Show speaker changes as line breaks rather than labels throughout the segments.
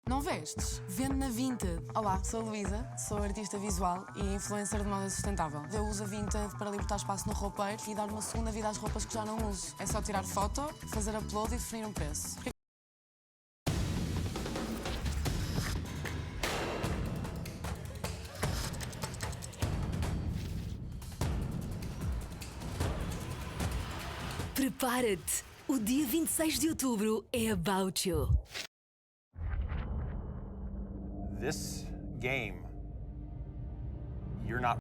Não vestes? Vende na Vinted. Olá, sou a Luísa, sou artista visual e influencer de moda sustentável. Eu uso a Vinted para libertar espaço no roupeiro e dar uma segunda vida às roupas que já não uso. É só tirar foto, fazer upload e definir um preço.
Prepara-te! O dia 26 de outubro é About You.
This game, you're not.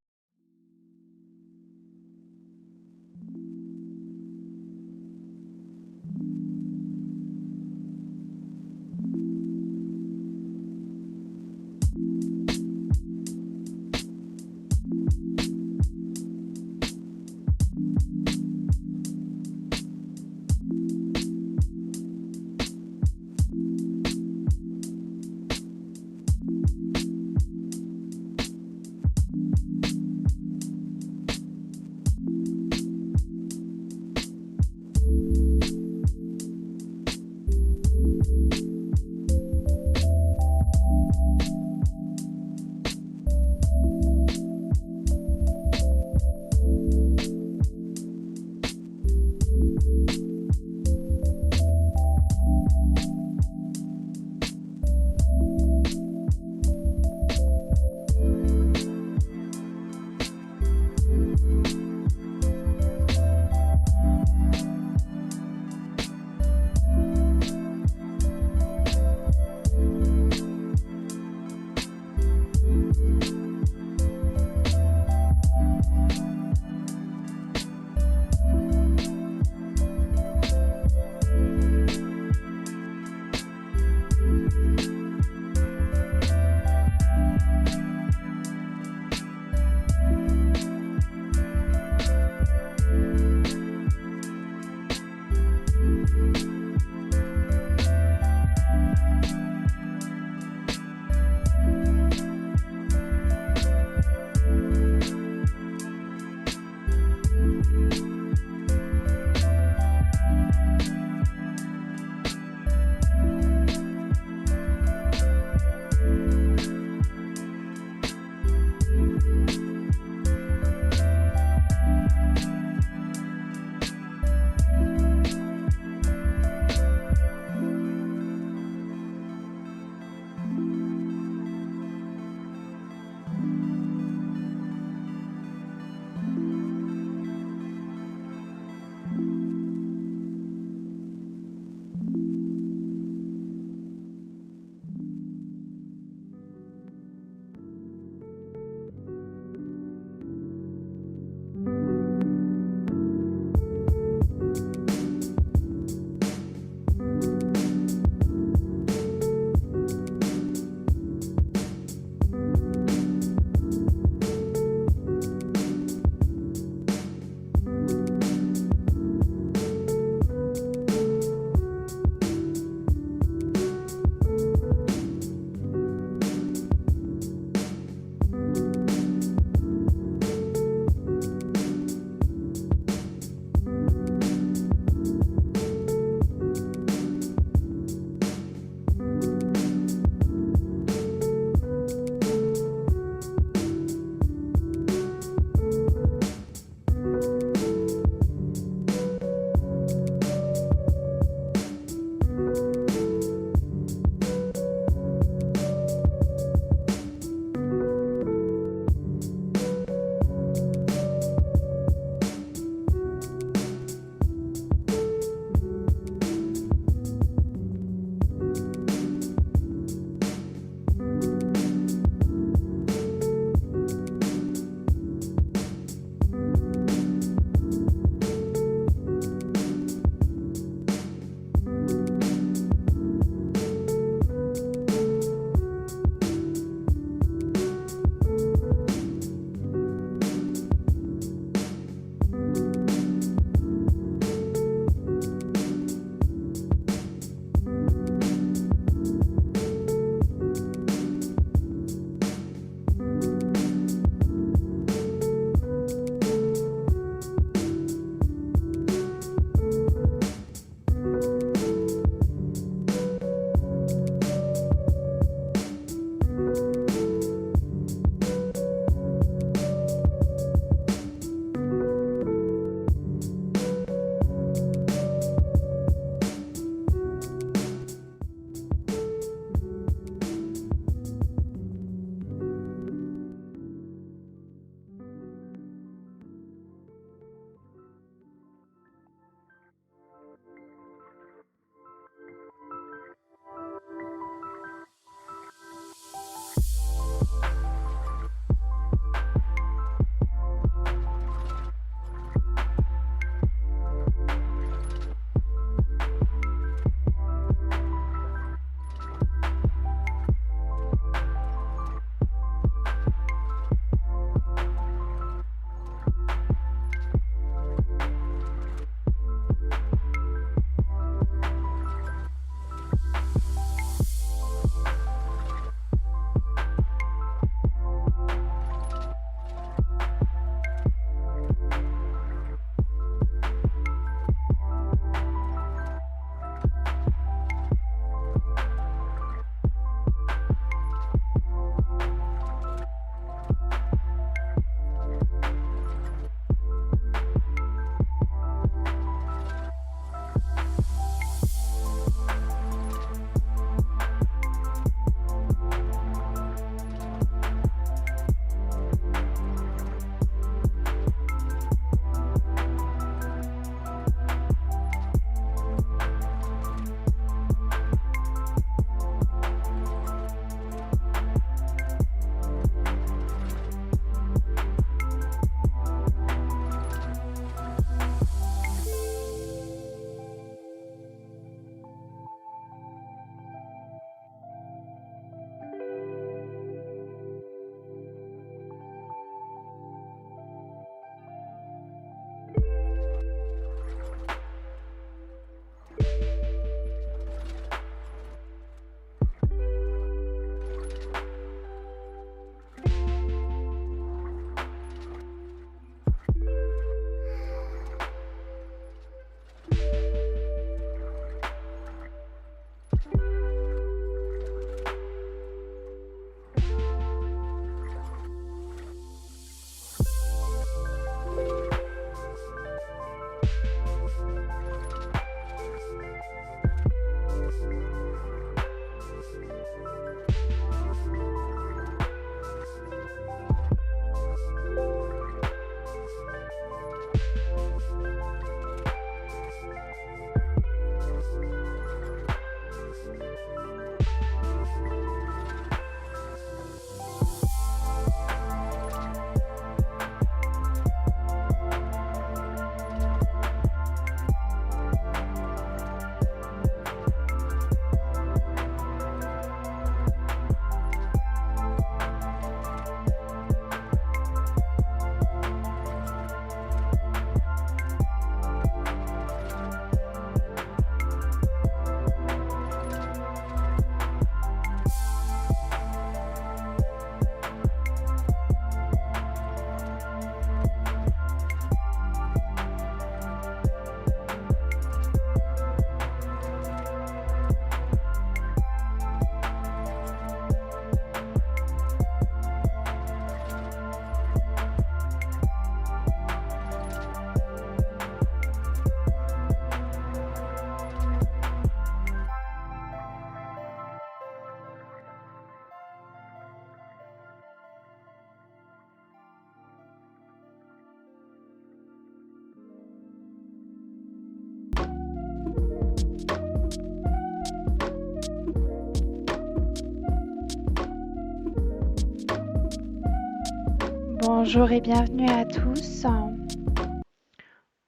Bonjour et bienvenue à tous.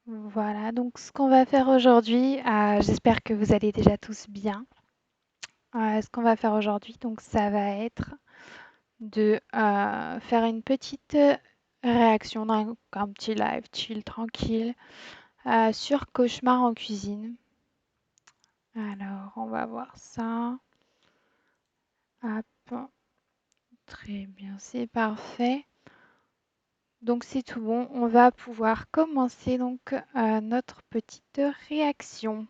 Voilà, donc ce qu'on va faire aujourd'hui, j'espère que vous allez déjà tous bien. Ce qu'on va faire aujourd'hui, donc ça va être de faire une petite réaction, un petit live chill, tranquille, sur Cauchemar en cuisine. Alors, on va voir ça. Hop, très bien, c'est parfait. Donc c'est tout bon, on va pouvoir commencer donc notre petite réaction.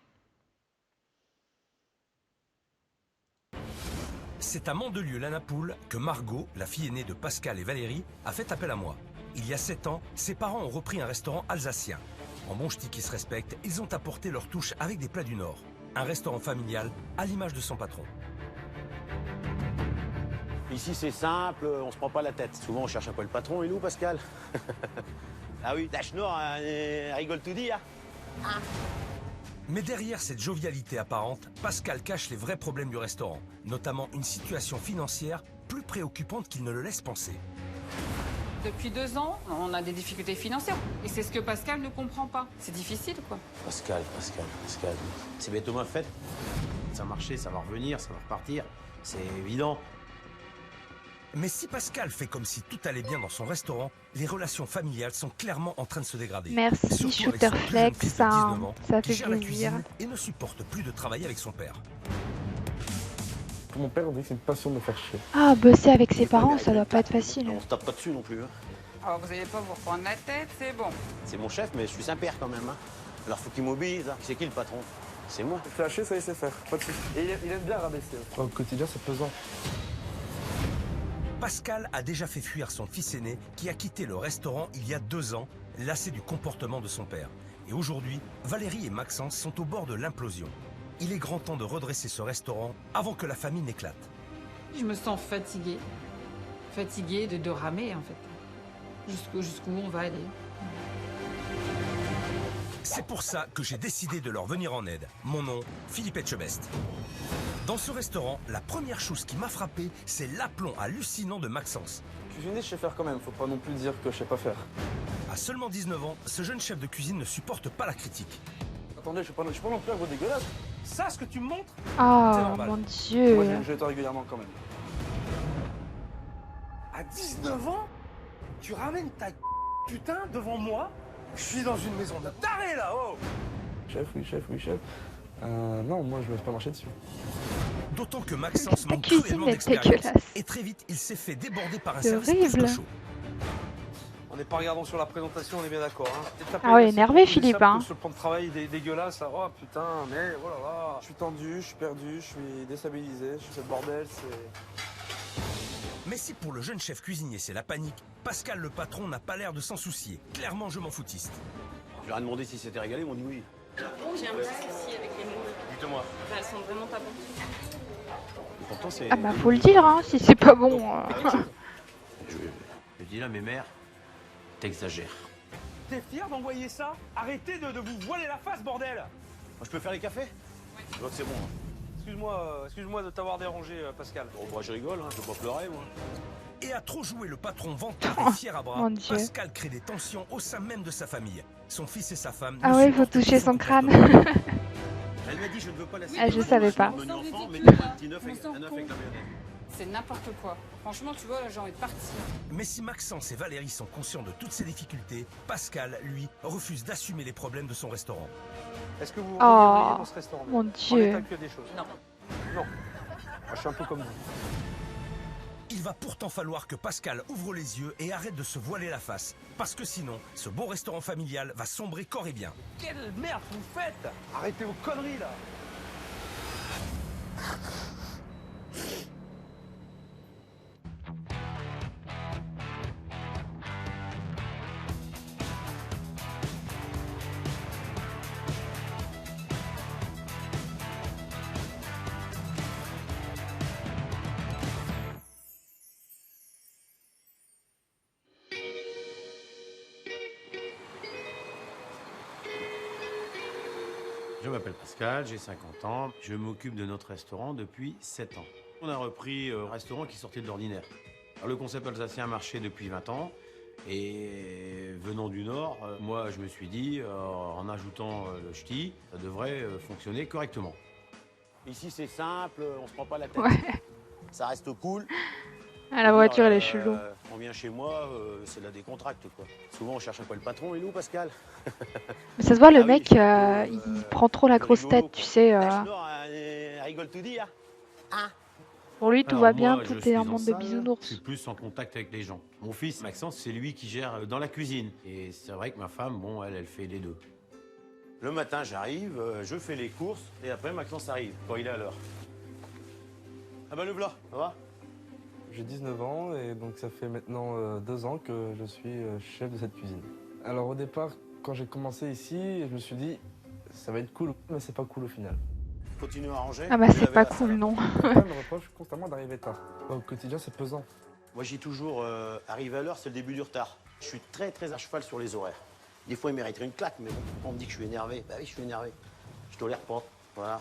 C'est à Mandelieu-la-Napoule que Margot, la fille aînée de Pascal et Valérie, a fait appel à moi. Il y a 7 ans, ses parents ont repris un restaurant alsacien. En bon ch'ti qui se respecte, ils ont apporté leur touche avec des plats du Nord. Un restaurant familial à l'image de son patron.
Ici, c'est simple, on se prend pas la tête. Souvent, on cherche un peu le patron, et nous, Pascal. Ah oui, Dachnor, rigole tout dire.
Mais derrière cette jovialité apparente, Pascal cache les vrais problèmes du restaurant, notamment une situation financière plus préoccupante qu'il ne le laisse penser.
Depuis 2 ans, on a des difficultés financières. Et c'est ce que Pascal ne comprend pas. C'est difficile, quoi.
Pascal. C'est bêtement fait. Ça a marché, ça va revenir, ça va repartir. C'est évident.
Mais si Pascal fait comme si tout allait bien dans son restaurant, les relations familiales sont clairement en train de se dégrader.
Merci
Surtout avec son plus jeune
Shooterflex,
fils de 19 ans,
ça
qui
fait
gère la
plaisir.
cuisine et ne supporte plus de travailler avec son père.
Pour mon père, on dit que c'est une passion de me faire chier.
Ah, bosser avec ses parents, ça doit pas être facile.
On se tape pas dessus non plus. Hein.
Alors, vous n'allez pas vous reprendre la tête, c'est bon.
C'est mon chef, mais je suis Saint-Père quand même. Hein. Alors, faut qu'il m'obéisse. Hein. C'est qui le patron? C'est moi.
Je fais hacher, ça il sait faire, pas de soucis. Et il aime bien rabaisser. Au quotidien, c'est pesant.
Pascal a déjà fait fuir son fils aîné qui a quitté le restaurant il y a 2 ans, lassé du comportement de son père. Et aujourd'hui, Valérie et Maxence sont au bord de l'implosion. Il est grand temps de redresser ce restaurant avant que la famille n'éclate.
Je me sens fatiguée. Fatiguée de ramer, en fait. Jusqu'où on va aller.
C'est pour ça que j'ai décidé de leur venir en aide. Mon nom, Philippe Etchebest. Dans ce restaurant, la première chose qui m'a frappé, c'est l'aplomb hallucinant de Maxence.
Cuisiner, je sais faire quand même, faut pas non plus dire que je sais pas faire.
À seulement 19 ans, ce jeune chef de cuisine ne supporte pas la critique.
Attendez, je suis pas non plus un gros dégueulasse.
Ça, ce que tu me montres,
Oh
normal.
mon dieu.
Moi, je nettoie régulièrement quand même.
À 19 ans, tu ramènes ta putain devant moi. Je suis dans une maison de taré là, oh.
Chef. Non, moi, je me fais pas marcher dessus.
D'autant que Maxence
Ta
manque
cuisine
cruellement
est
d'expérience.
dégueulasse.
Et très vite, il s'est fait déborder par un
C'est
service
horrible.
presque chaud.
On n'est pas regardant sur la présentation, on est bien d'accord. Hein.
Ah ouais, énervé, Philippe, hein.
Sur le plan de travail, dégueulasse. Là. Oh putain, mais oh là là.
Je suis tendu, je suis perdu, je suis déstabilisé, je suis ce bordel, c'est...
Mais si pour le jeune chef cuisinier c'est la panique, Pascal le patron n'a pas l'air de s'en soucier. Clairement, je m'en foutiste.
Je leur ai demandé si c'était régalé, ils m'ont dit oui.
J'ai un petit souci avec les moules.
Dites-moi.
Elles sont vraiment pas bonnes.
Et pourtant, c'est...
Ah bah faut le dire, hein, si c'est pas bon.
Je dis là, mes mères, t'exagères.
T'es fier d'envoyer ça? Arrêtez de vous voiler la face, bordel.
Moi, je peux faire les cafés? L'autre, c'est bon. Hein.
Excuse-moi de t'avoir dérangé, Pascal.
Bon, bah, je rigole, hein. Je peux pas pleurer, moi.
Et à trop jouer le patron vantard et fier à bras,
mon Dieu.
Pascal crée des tensions au sein même de sa famille. Son fils et sa femme...
Ah
ne
ouais, faut
supportent
toucher
plus
son crâne.
comportement.
Elle m'a dit, je ne veux pas la
Ah, je savais pas.
Menu
Sans
enfant, mais
ridicule,
un petit neuf avec,
on s'en
un œuf avec la mayonnaise.
C'est n'importe quoi. Franchement, tu vois, là, j'ai envie de partir.
Mais si Maxence et Valérie sont conscients de toutes ces difficultés, Pascal, lui, refuse d'assumer les problèmes de son restaurant.
Est-ce que vous
Oh,
reviendriez dans ce restaurant?
mon
En
Dieu.
état que des choses.
Non.
Non. Moi, je suis un peu comme vous.
Il va pourtant falloir que Pascal ouvre les yeux et arrête de se voiler la face. Parce que sinon, ce bon restaurant familial va sombrer corps et bien.
Quelle merde vous faites? Arrêtez vos conneries là.
Je m'appelle Pascal, j'ai 50 ans. Je m'occupe de notre restaurant depuis 7 ans. On a repris un restaurant qui sortait de l'ordinaire. Alors, le concept alsacien marchait depuis 20 ans. Et venant du Nord, moi je me suis dit, en ajoutant le ch'ti, ça devrait fonctionner correctement. Ici c'est simple, on se prend pas la tête.
Ouais.
Ça reste cool.
Ah, la voiture, elle est chelou.
On vient chez moi, c'est la décontracte quoi. Souvent on cherche un peu le patron, et nous Pascal.
Mais ça se voit, le
Ah oui,
mec, il prend trop la grosse
rigolo,
tête, tu sais.
Elle rigole tout dit, hein.
Pour lui, tout
Alors,
va bien,
moi, je
tout
suis
est un
en
monde de
salle,
bisounours.
Je suis plus en contact avec les gens. Mon fils, Maxence, c'est lui qui gère dans la cuisine. Et c'est vrai que ma femme, bon, elle fait les deux. Le matin, j'arrive, je fais les courses, et après, Maxence arrive, quand il est à l'heure. Ah bah le v'là, ça va?
J'ai 19 ans et donc ça fait maintenant 2 ans que je suis chef de cette cuisine. Alors au départ, quand j'ai commencé ici, je me suis dit, ça va être cool, mais c'est pas cool au final.
Continue à ranger.
Ah bah c'est pas cool, non.
Mon père me reproche constamment d'arriver tard. Au quotidien, c'est pesant.
Moi, j'ai toujours arrivé à l'heure, c'est le début du retard. Je suis très à cheval sur les horaires. Des fois, il mériterait une claque, mais bon, on me dit que je suis énervé. Bah oui, je suis énervé. Je tolère pas, voilà.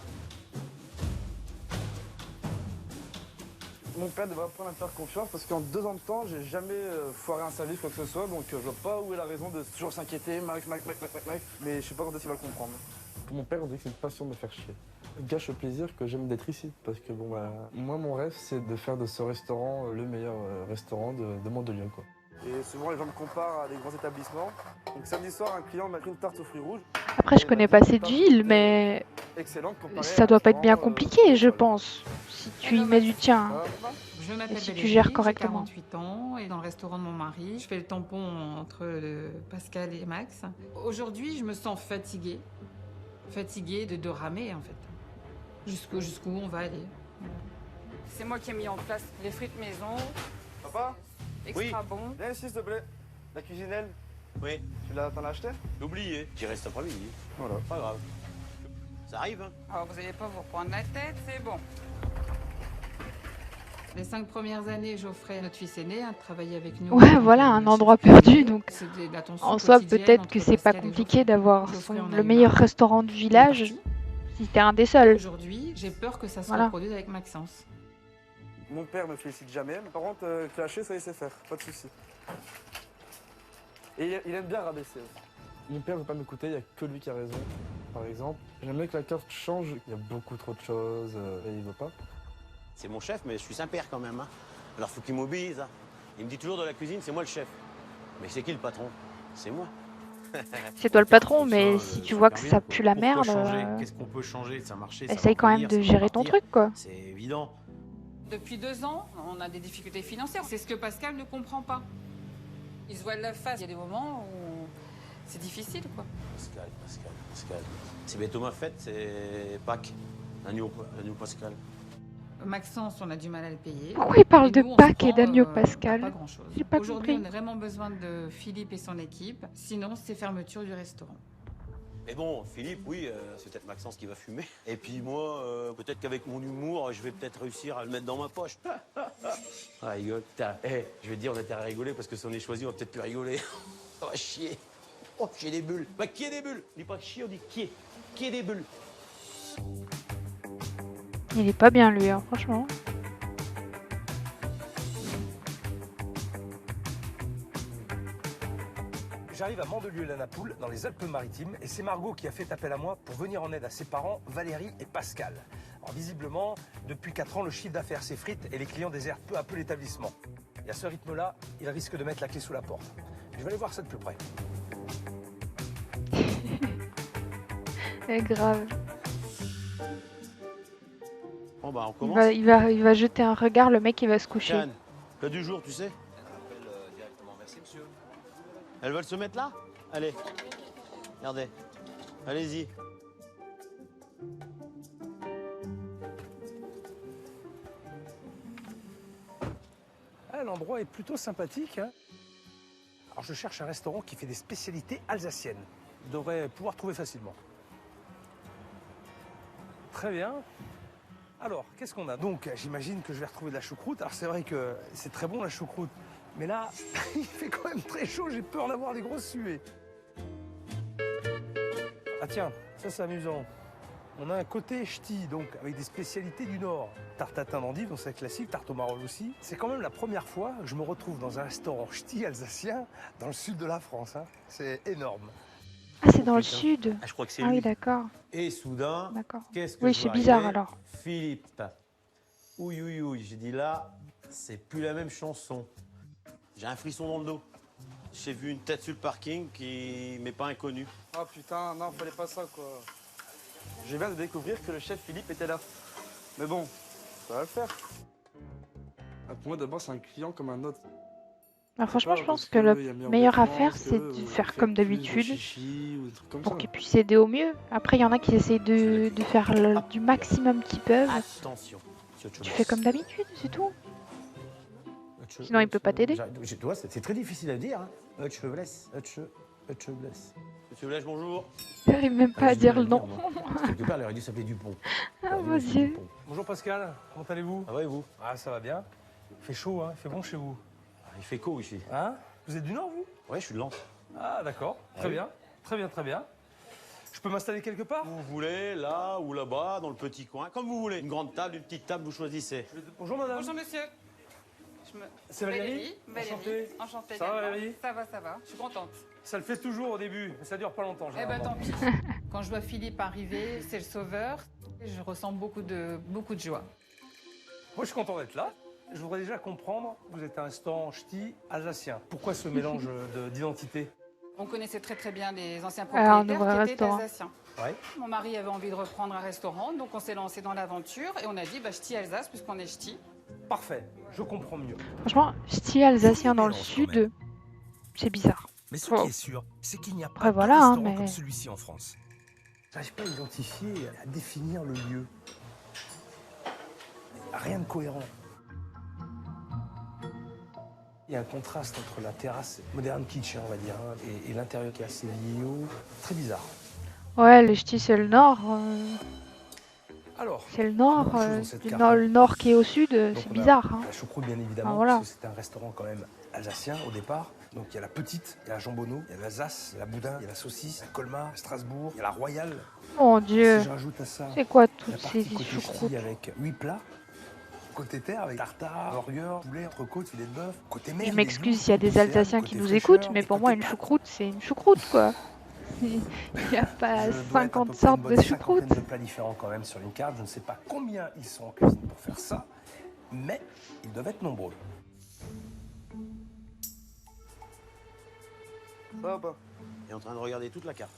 Mon père devrait apprendre à me faire confiance parce qu'en 2 ans de temps, j'ai jamais foiré un service, quoi que ce soit. Donc je vois pas où est la raison de toujours s'inquiéter, Max. Mais je sais pas quand est-ce qu'il va le comprendre. Pour mon père, on dit que c'est une passion de me faire chier. Gâche le plaisir que j'aime d'être ici. Parce que bon, bah, moi, mon rêve, c'est de faire de ce restaurant le meilleur restaurant de Mandelieu, quoi. Et souvent, les gens me comparent à des grands établissements. Donc samedi soir, un client m'a pris une tarte aux fruits rouges.
Après, je connais pas cette ville, mais ça doit pas être bien compliqué, je pense, si tu y mets du tien.
Je m'appelle
si tu
Valérie,
gères
j'ai
correctement.
48 ans et dans le restaurant de mon mari, je fais le tampon entre Pascal et Max. Aujourd'hui, je me sens fatiguée de ramer en fait. Jusqu'où on va aller.
C'est moi qui ai mis en place les frites maison.
Papa?
Extra bon.
Viens ici, s'il te plaît. La cuisinelle.
Oui.
T'en as acheté?
J'ai oublié. J'y reste après-midi.
Voilà.
Pas grave. Ça arrive, hein?
Alors vous n'allez pas vous reprendre la tête, c'est bon.
Les 5 premières années, Geoffrey, notre fils aîné, a travaillé avec nous.
Ouais, voilà, un endroit perdu, donc
C'était de l'attention
en soi,
quotidienne
peut-être
entre
que c'est pas
Pascal et
compliqué
Geoffrey.
d'avoir
Geoffrey en a
le
eu
meilleur
marre.
restaurant du village si t'es un des seuls.
Aujourd'hui, j'ai peur que ça se
Voilà.
reproduise avec Maxence.
Mon père me félicite jamais. Par contre, clasher, ça il sait faire. Pas de souci. Et il aime bien rabaisser aussi. Mon père veut pas m'écouter, il n'y a que lui qui a raison. Par exemple, j'aimerais que la carte change. Il y a beaucoup trop de choses et il veut pas.
C'est mon chef, mais je suis Saint-Père quand même, hein. Alors faut qu'il m'obéisse, hein. Il me dit toujours de la cuisine, c'est moi le chef. Mais c'est qui le patron? C'est moi.
C'est toi le patron, mais
Ça,
si tu vois que
super
ça
bien,
pue
quoi.
la
Pourquoi
merde,
changer? Qu'est-ce qu'on peut changer? Ça marchait, ça
essaye
va
quand même
revenir,
de
ça va
gérer ton
partir.
truc, quoi.
C'est évident.
Depuis 2 ans, on a des difficultés financières.
C'est ce que Pascal ne comprend pas.
Il se voit de la face. Il y a des moments où c'est difficile, quoi.
Pascal. C'est bientôt ma fête, c'est Pâques. Agneau Pascal.
Maxence, on a du mal à le payer.
Pourquoi il parle
Et
de
nous, on se
Pâques et
prend,
d'agneau
à
Pascal?
pas grand-chose.
J'ai pas
Aujourd'hui,
compris.
on a vraiment besoin de Philippe et son équipe. Sinon, c'est fermeture du restaurant.
Mais bon, Philippe, oui, c'est peut-être Maxence qui va fumer. Et puis moi, peut-être qu'avec mon humour, je vais peut-être réussir à le mettre dans ma poche. Ah, rigole. Je vais te dire, on a intérêt à rigoler parce que si on est choisi, on va peut-être plus rigoler. On va chier. Oh, chier des bulles. Bah, qui est des bulles? On dit pas chier, on dit qui est. Qui est des bulles?
Il est pas bien, lui, hein, franchement.
J'arrive à Mandelieu-la-Napoule, dans les Alpes-Maritimes, et c'est Margot qui a fait appel à moi pour venir en aide à ses parents, Valérie et Pascal. Alors visiblement, depuis 4 ans, le chiffre d'affaires s'effrite et les clients désertent peu à peu l'établissement. Et à ce rythme-là, il risque de mettre la clé sous la porte. Je vais aller voir ça de plus près.
Grave.
Bon, bah, on
Il
commence.
il va jeter un regard, le mec, il va se coucher.
Jeanne, plat du jour, tu sais?
Directement, merci monsieur.
Elles veulent se mettre là? Allez. Regardez. Allez-y.
Ah, l'endroit est plutôt sympathique, hein. Alors je cherche un restaurant qui fait des spécialités alsaciennes. Je devrais pouvoir trouver facilement. Très bien. Alors, qu'est-ce qu'on a? Donc, j'imagine que je vais retrouver de la choucroute. Alors c'est vrai que c'est très bon la choucroute. Mais là, il fait quand même très chaud, j'ai peur d'avoir des grosses suées. Ah tiens, ça c'est amusant.
On a un côté ch'ti, donc avec des spécialités du Nord. Tarte tatin d'endive, donc c'est classique, tarte au marron aussi. C'est quand même la première fois que je me retrouve dans un restaurant ch'ti alsacien dans le sud de la France. Hein. C'est énorme.
Ah, c'est dans le sud.
Ah, je crois que c'est
Ah
lui.
oui, d'accord.
Et soudain,
D'accord.
qu'est-ce que
Oui,
je
c'est
vois
bizarre
arriver
alors.
Philippe. Oui, oui, oui. J'ai dit là, c'est plus la même chanson. J'ai un frisson dans le dos. J'ai vu une tête sur le parking qui m'est pas inconnue.
Ah putain, non, fallait pas ça quoi. Je viens de découvrir que le chef Philippe était là. Mais bon, ça va le faire. Ah, pour moi, d'abord, c'est un client comme un autre.
Alors franchement,
pas
je pense
parce
que
qu'il y a
le
meilleur
meilleur à
vêtement,
faire,
parce
c'est
que,
de
il
faire
fait
comme
plus de
d'habitude
chichi ou des trucs comme
pour
ça.
qu'ils puissent aider au mieux. Après, il y en a qui essayent de faire du maximum qu'ils peuvent.
Attention.
Tu fais comme d'habitude, c'est tout. Sinon, il peut pas t'aider.
Tu vois, c'est très difficile à dire. Hein. Je blesse. Je blesse. Monsieur Blaise, bonjour.
J'arrive même pas à dire le nom.
Quelque part, il aurait dû s'appeler Dupont.
Ah mon Dieu.
Bonjour Pascal, comment allez-vous?
Ah ouais, et vous?
Ah, ça va bien. Il fait chaud, hein, il fait bon chez vous.
Il fait chaud ici.
Hein? Vous êtes du Nord, vous?
Ouais, je suis de Lens.
Ah, d'accord, très bien, très bien, très bien. Je peux m'installer quelque part?
Où vous voulez, là ou là-bas, dans le petit coin, comme vous voulez. Une grande table, une petite table, vous choisissez.
Bonjour madame.
Bonjour monsieur.
C'est Valérie?
Valérie. Enchantée.
Ça va Valérie?
Ça va. Je suis contente.
Ça le fait toujours au début, mais ça dure pas longtemps.
Eh ben
généralement.
tant pis. Quand je vois Philippe arriver, c'est le sauveur. Je ressens beaucoup de joie.
Moi, je suis content d'être là. Je voudrais déjà comprendre, vous êtes un restaurant ch'ti alsacien. Pourquoi ce mélange d'identité?
On connaissait très bien les anciens
Alors,
propriétaires
on ouvre un
qui étaient
restaurant.
alsaciens.
Ouais.
Mon mari avait envie de reprendre un restaurant, donc on s'est lancé dans l'aventure et on a dit ch'ti Alsace puisqu'on est ch'ti.
Parfait, je comprends mieux.
Franchement, style alsacien dans le sud, c'est bizarre.
Mais ce
Oh.
qui est sûr, c'est qu'il n'y a
Après,
pas
voilà,
de
hein,
restaurant
mais-
comme celui-ci en France.
J'arrive pas à identifier, à définir le lieu. Rien de cohérent. Il y a un contraste entre la terrasse moderne kitchen, on va dire, hein, et l'intérieur qui est assez vieillot. Très bizarre.
Ouais, le ch'ti, c'est le nord.
Alors,
C'est le nord.
beaucoup de choses dans cette carte.
Le nord qui est au sud,
donc
c'est
on a
bizarre. Hein.
la choucroute, bien évidemment,
Ah, voilà.
parce que c'est un restaurant quand même alsacien au départ. Donc il y a la petite, il y a la jambonneau, il y a l'Alsace, il y a la boudin, il y a la saucisse, il y a Colmar, Strasbourg, il y a la Royale.
Mon Dieu.
Si je rajoute à ça
C'est quoi
la
toutes
partie
ces
côté
choucroutes?
ch'ti avec 8 plats. Côté terre avec tartare, burger, poulet, entrecôte, filet de bœuf. Côté mer,
Je m'excuse s'il y a des Alsaciens qui nous écoutent, mais pour moi, une choucroute, c'est une choucroute, quoi. Il n'y a pas 50 sortes de choucroutes.
de plats différents quand même sur une carte. Je ne sais pas combien ils sont en cuisine pour faire ça, mais ils doivent être nombreux.
Ça va pas?
Il est en train de regarder toute la carte.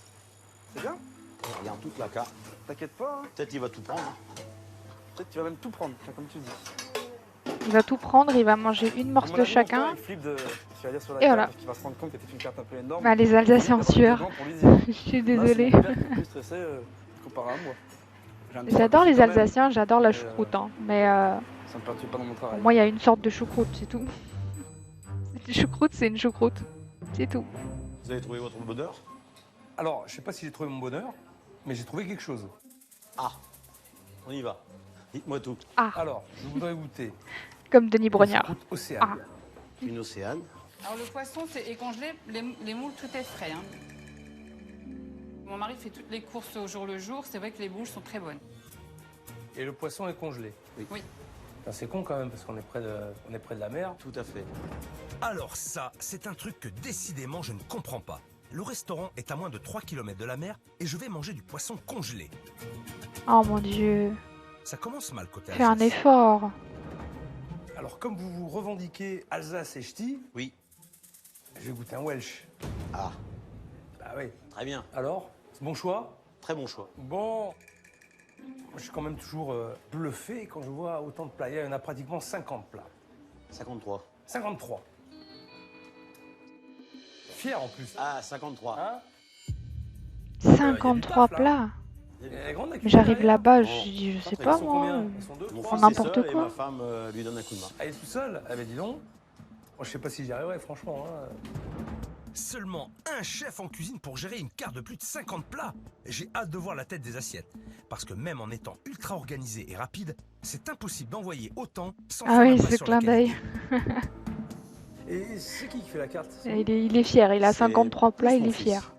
C'est bien?
Il regarde toute la carte.
T'inquiète pas, hein.
Peut-être il va tout prendre.
Peut-être tu vas même tout prendre, comme tu dis.
Il va tout prendre, il va manger une morse de chacun.
Il flippe de... Tu vas dire sur la
Et
carte,
voilà.
parce qu'il va se rendre compte que c'était une carte un peu énorme.
Bah, les Alsaciens en
Il va
sueur.
dedans pour lui dire.
Je suis
Là,
désolée.
c'est mon père qui est plus stressé comparé à moi. J'ai un petit
J'adore les
raccourci quand même,
Alsaciens, j'adore la
mais,
choucroute. Hein. Mais
ça me perturbe pas dans mon travail.
pour moi, il y a une sorte de choucroute, c'est tout. Une choucroute, c'est une choucroute. C'est tout.
Vous avez trouvé votre bonheur?
Alors, je ne sais pas si j'ai trouvé mon bonheur, mais j'ai trouvé quelque chose.
Ah, on y va. Dites-moi tout.
Ah,
Alors, je voudrais goûter
comme Denis
une
Brognard.
choucroute océane.
Ah.
Une océane.
Alors le poisson c'est congelé, les moules tout est frais. Hein. Mon mari fait toutes les courses au jour le jour, c'est vrai que les moules sont très bonnes.
Et le poisson est congelé.
Oui.
Putain, c'est con quand même, parce qu'on est près de la mer.
Tout à fait.
Alors ça, c'est un truc que décidément je ne comprends pas. Le restaurant est à moins de 3 km de la mer et je vais manger du poisson congelé.
Oh mon Dieu.
Ça commence mal côté
Fais un
Alsace.
effort.
Alors, comme vous vous revendiquez Alsace et ch'ti,
Oui.
je vais goûter un Welsh.
Ah,
Bah oui.
très bien.
Alors, c'est bon choix?
Très bon choix.
Bon. Je suis quand même toujours bluffé quand je vois autant de plats. Il y en a pratiquement 50 plats.
53.
53. Fier en plus.
Ah, 53.
Hein?
53
taf, là.
plats.
Elle est grande, la
Mais
cuisine
j'arrive
derrière.
là-bas,
Bon,
je sais
ils
pas
sont
moi.
combien? Ils sont deux,
Mon
trois.
fils est
n'importe
seul
quoi.
et ma femme lui donne un coup de main.
Ah, il est tout seul? Ah, ben dis donc. Moi, je sais pas si j'y arriverai, franchement. Hein.
Seulement un chef en cuisine pour gérer une carte de plus de 50 plats. J'ai hâte de voir la tête des assiettes. Parce que même en étant ultra organisé et rapide, c'est impossible d'envoyer autant sans
Ah
faire
oui,
l'impasse
ce
sur
clin
la qualité.
d'œil.
Et c'est qui fait la carte?
Il est fier, il a
C'est
53 plats,
plus
il
mon
est
fils.
fier.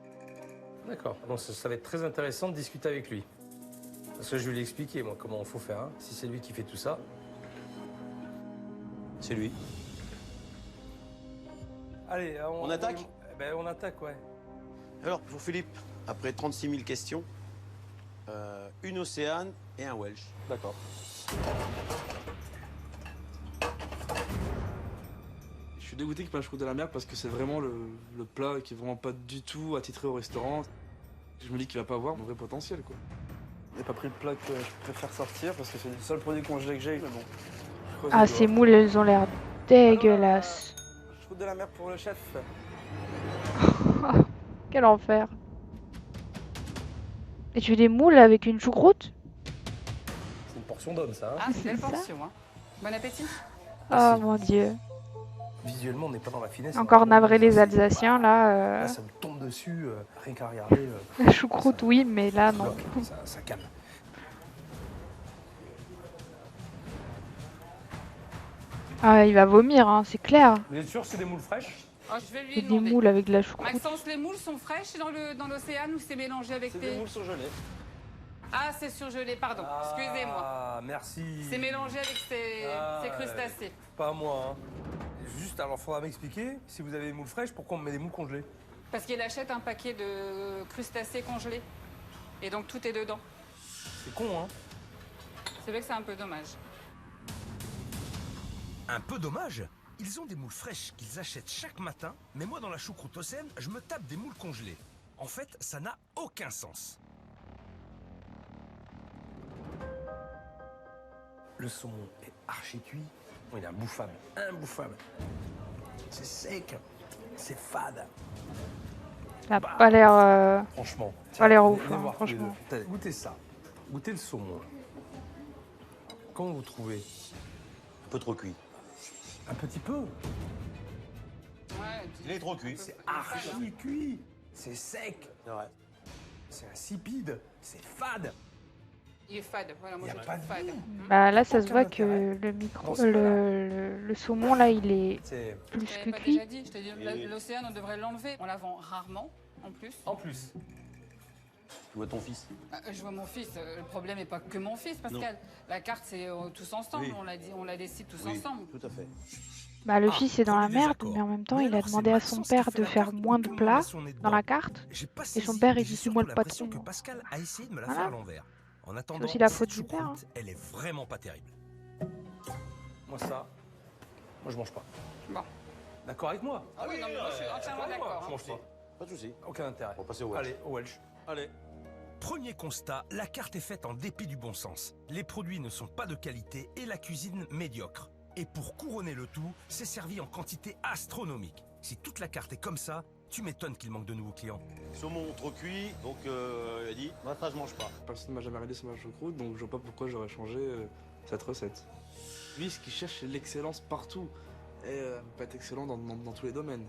D'accord. Bon, ça va être très intéressant de discuter avec lui. Parce que je vais lui expliquer, moi, comment il faut faire. Hein. Si c'est lui qui fait tout ça.
C'est lui.
Allez,
On attaque?
Ben, on attaque, ouais.
Alors, pour Philippe, après 36 000 questions, une Océane et un Welsh.
D'accord. Je suis dégoûté qu'il n'y ait pas la choucroute de la mer parce que c'est vraiment le plat qui est vraiment pas du tout attitré au restaurant. Je me dis qu'il va pas avoir mon vrai potentiel, quoi. J'ai pas pris le plat que je préfère sortir parce que c'est le seul produit congelé que j'ai, mais bon.
Ah, ces moules, elles ont l'air dégueulasses.
Choucroute de la mer pour le chef.
Quel enfer. Et tu fais des moules avec une choucroute?
C'est une portion d'homme, ça. Hein.
Ah, c'est une belle
ça
portion. Hein. Bon appétit.
Oh mon dieu.
Visuellement, on n'est pas dans la finesse.
Encore navré les Alsaciens, là.
Là, ça me tombe dessus, rien qu'à regarder.
La choucroute, oui, mais là, non.
Ça calme.
Ah, il va vomir, hein, c'est clair.
Vous êtes sûr que c'est des moules fraîches?
Oh, je vais lui
C'est des
demander.
moules avec de la choucroute.
Maxence, les moules sont fraîches dans l'océan ou c'est mélangé avec
C'est
tes...
des moules surgelées.
Ah, c'est surgelé, pardon. Excusez-moi.
Ah, merci.
C'est mélangé avec ces crustacés.
Pas moi, hein. Juste, alors, faudra m'expliquer, si vous avez des moules fraîches, pourquoi on met des moules congelées?
Parce qu'il achète un paquet de crustacés congelés. Et donc tout est dedans.
C'est con, hein.
C'est vrai que c'est un peu dommage.
Un peu dommage. Ils ont des moules fraîches qu'ils achètent chaque matin, mais moi dans la choucroute océane, je me tape des moules congelées. En fait, ça n'a aucun sens.
Le saumon est archi cuit. Il est imbouffable. Imbouffable. C'est sec. C'est fade.
Ça a pas l'air...
Franchement.
Pas l'air ouf,
venez
hein,
voir tous les
franchement.
deux. Goûtez ça. Goûtez le saumon. Comment vous trouvez?
Un peu trop cuit.
Un petit peu.
Ouais,
Il est trop cuit.
C'est archi cuit. C'est sec.
C'est vrai.
C'est insipide. C'est fade.
il est fade. Voilà, moi
Y a
je le
pas
trouve
de
fade.
goût.
Bah là, ça se
Aucun
voit
intérêt.
que le micro,
Dans ce cas-là.
le saumon là, il est
C'est
plus
Je
que
t'avais pas
cuit.
déjà dit. Je t'ai dit,
Et-
l'océan, on devrait l'enlever. On la vend rarement, en plus.
en plus.
Tu vois ton fils?
Je vois mon fils. Le problème n'est pas que mon fils, Pascal. La carte, c'est tous ensemble.
Oui.
On la décide tous
Oui,
ensemble.
tout à fait.
Bah le
Ah,
fils est dans la
premier
merde,
désaccord.
mais en même temps,
Mais
il a
alors, c'est
demandé à son
Maxence qui
père
fait
de
la
faire
carte où
moins de
tout le monde
plats
met son nez
dans
dedans.
la carte.
J'ai pas
Et son
saisi,
père, il
et
dit
j'ai
c'est moi
surtout
le
l'impression
patron.
que Pascal a essayé de me la
Voilà.
faire à l'envers. En attendant,
aussi la
cette
faute du père,
choucroute, elle est vraiment pas terrible.
Moi, ça. Moi, je mange pas.
Bon.
D'accord avec moi?
Ah oui, non, mais moi, je suis entièrement d'accord.
Je
hein.
mange pas.
Pas de soucis.
Aucun intérêt.
On va passer au Welsh.
Allez, au Welsh.
Allez.
Premier constat, la carte est faite en dépit du bon sens. Les produits ne sont pas de qualité et la cuisine médiocre. Et pour couronner le tout, c'est servi en quantité astronomique. Si toute la carte est comme ça, tu m'étonnes qu'il manque de nouveaux clients.
Saumon trop cuit, donc il a dit, moi ça je mange pas.
Personne ne m'a jamais regardé sur ma choucroute, donc je vois pas pourquoi j'aurais changé cette recette. Lui, ce qu'il cherche, c'est l'excellence partout. Et peut être excellent dans tous les domaines. De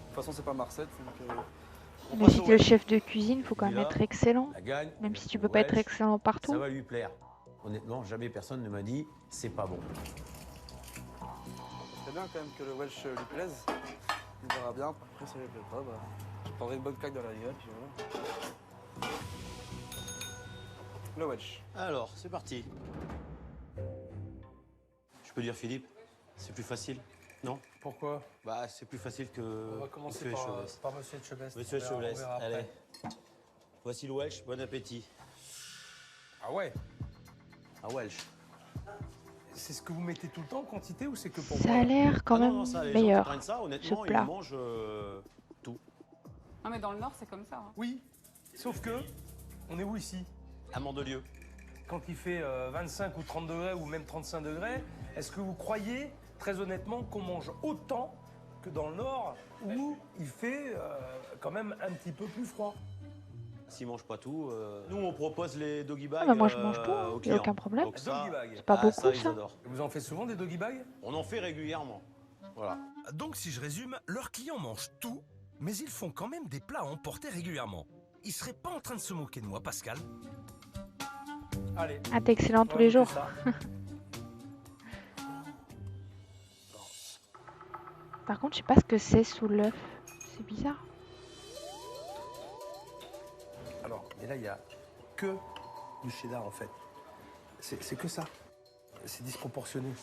toute façon, c'est pas ma recette, donc...
On
Mais
passe
si
au
t'es le
Welsh.
chef de cuisine, faut quand même
Là,
être excellent.
La gagne.
Même si tu
le
peux pas être
Welsh,
excellent partout.
Ça va lui plaire. Honnêtement, jamais personne ne m'a dit, c'est pas bon.
C'est bien quand même que le Welsh lui plaise. Il verra bien. Après, ça lui plaît pas, bah... Je prendrai une bonne claque dans la gueule, puis voilà. Le Welsh.
Alors, c'est parti. Je peux dire Philippe, c'est plus facile, non?
Pourquoi?
Bah, c'est plus facile que...
On va commencer
Monsieur
par,
Chevest.
par Monsieur Chevest.
Monsieur
On verra- on
Chevest,
verra après.
allez. Voici le Welsh, bon appétit.
Ah ouais?
Un Welsh.
C'est ce que vous mettez tout le temps en quantité ou c'est que pour
Ça
moi
a
là?
l'air quand
Ah non,
même
non, ça, les gens qui
meilleur.
prennent ça,
ce
honnêtement, ils
plat.
mangent tout.
Non, mais dans le Nord, c'est comme ça. hein.
Oui, sauf que, on est où ici?
À Mandelieu.
Quand il fait 25 ou 30 degrés ou même 35 degrés, est-ce que vous croyez, très honnêtement, qu'on mange autant que dans le Nord où il fait quand même un petit peu plus froid?
S'ils mangent pas tout, nous on propose les doggy bags.
bah moi, je mange tout, hein.
aux
Y a
clients.
aucun problème.
Donc ça,
Doggy bag.
C'est pas beaucoup,
ça, ils
ça.
adorent.
Vous en faites souvent des doggy bags?
On en fait régulièrement. Voilà.
Donc si je résume, leurs clients mangent tout, mais ils font quand même des plats à emporter régulièrement. Ils seraient pas en train de se moquer de moi, Pascal?
Allez.
Ah, t'es excellent
on
tous
va
les
goûter
jours.
ça.
Par contre, je sais pas ce que c'est sous l'œuf. C'est bizarre.
Alors, et là, il y a que du cheddar en fait. C'est que ça. C'est disproportionné.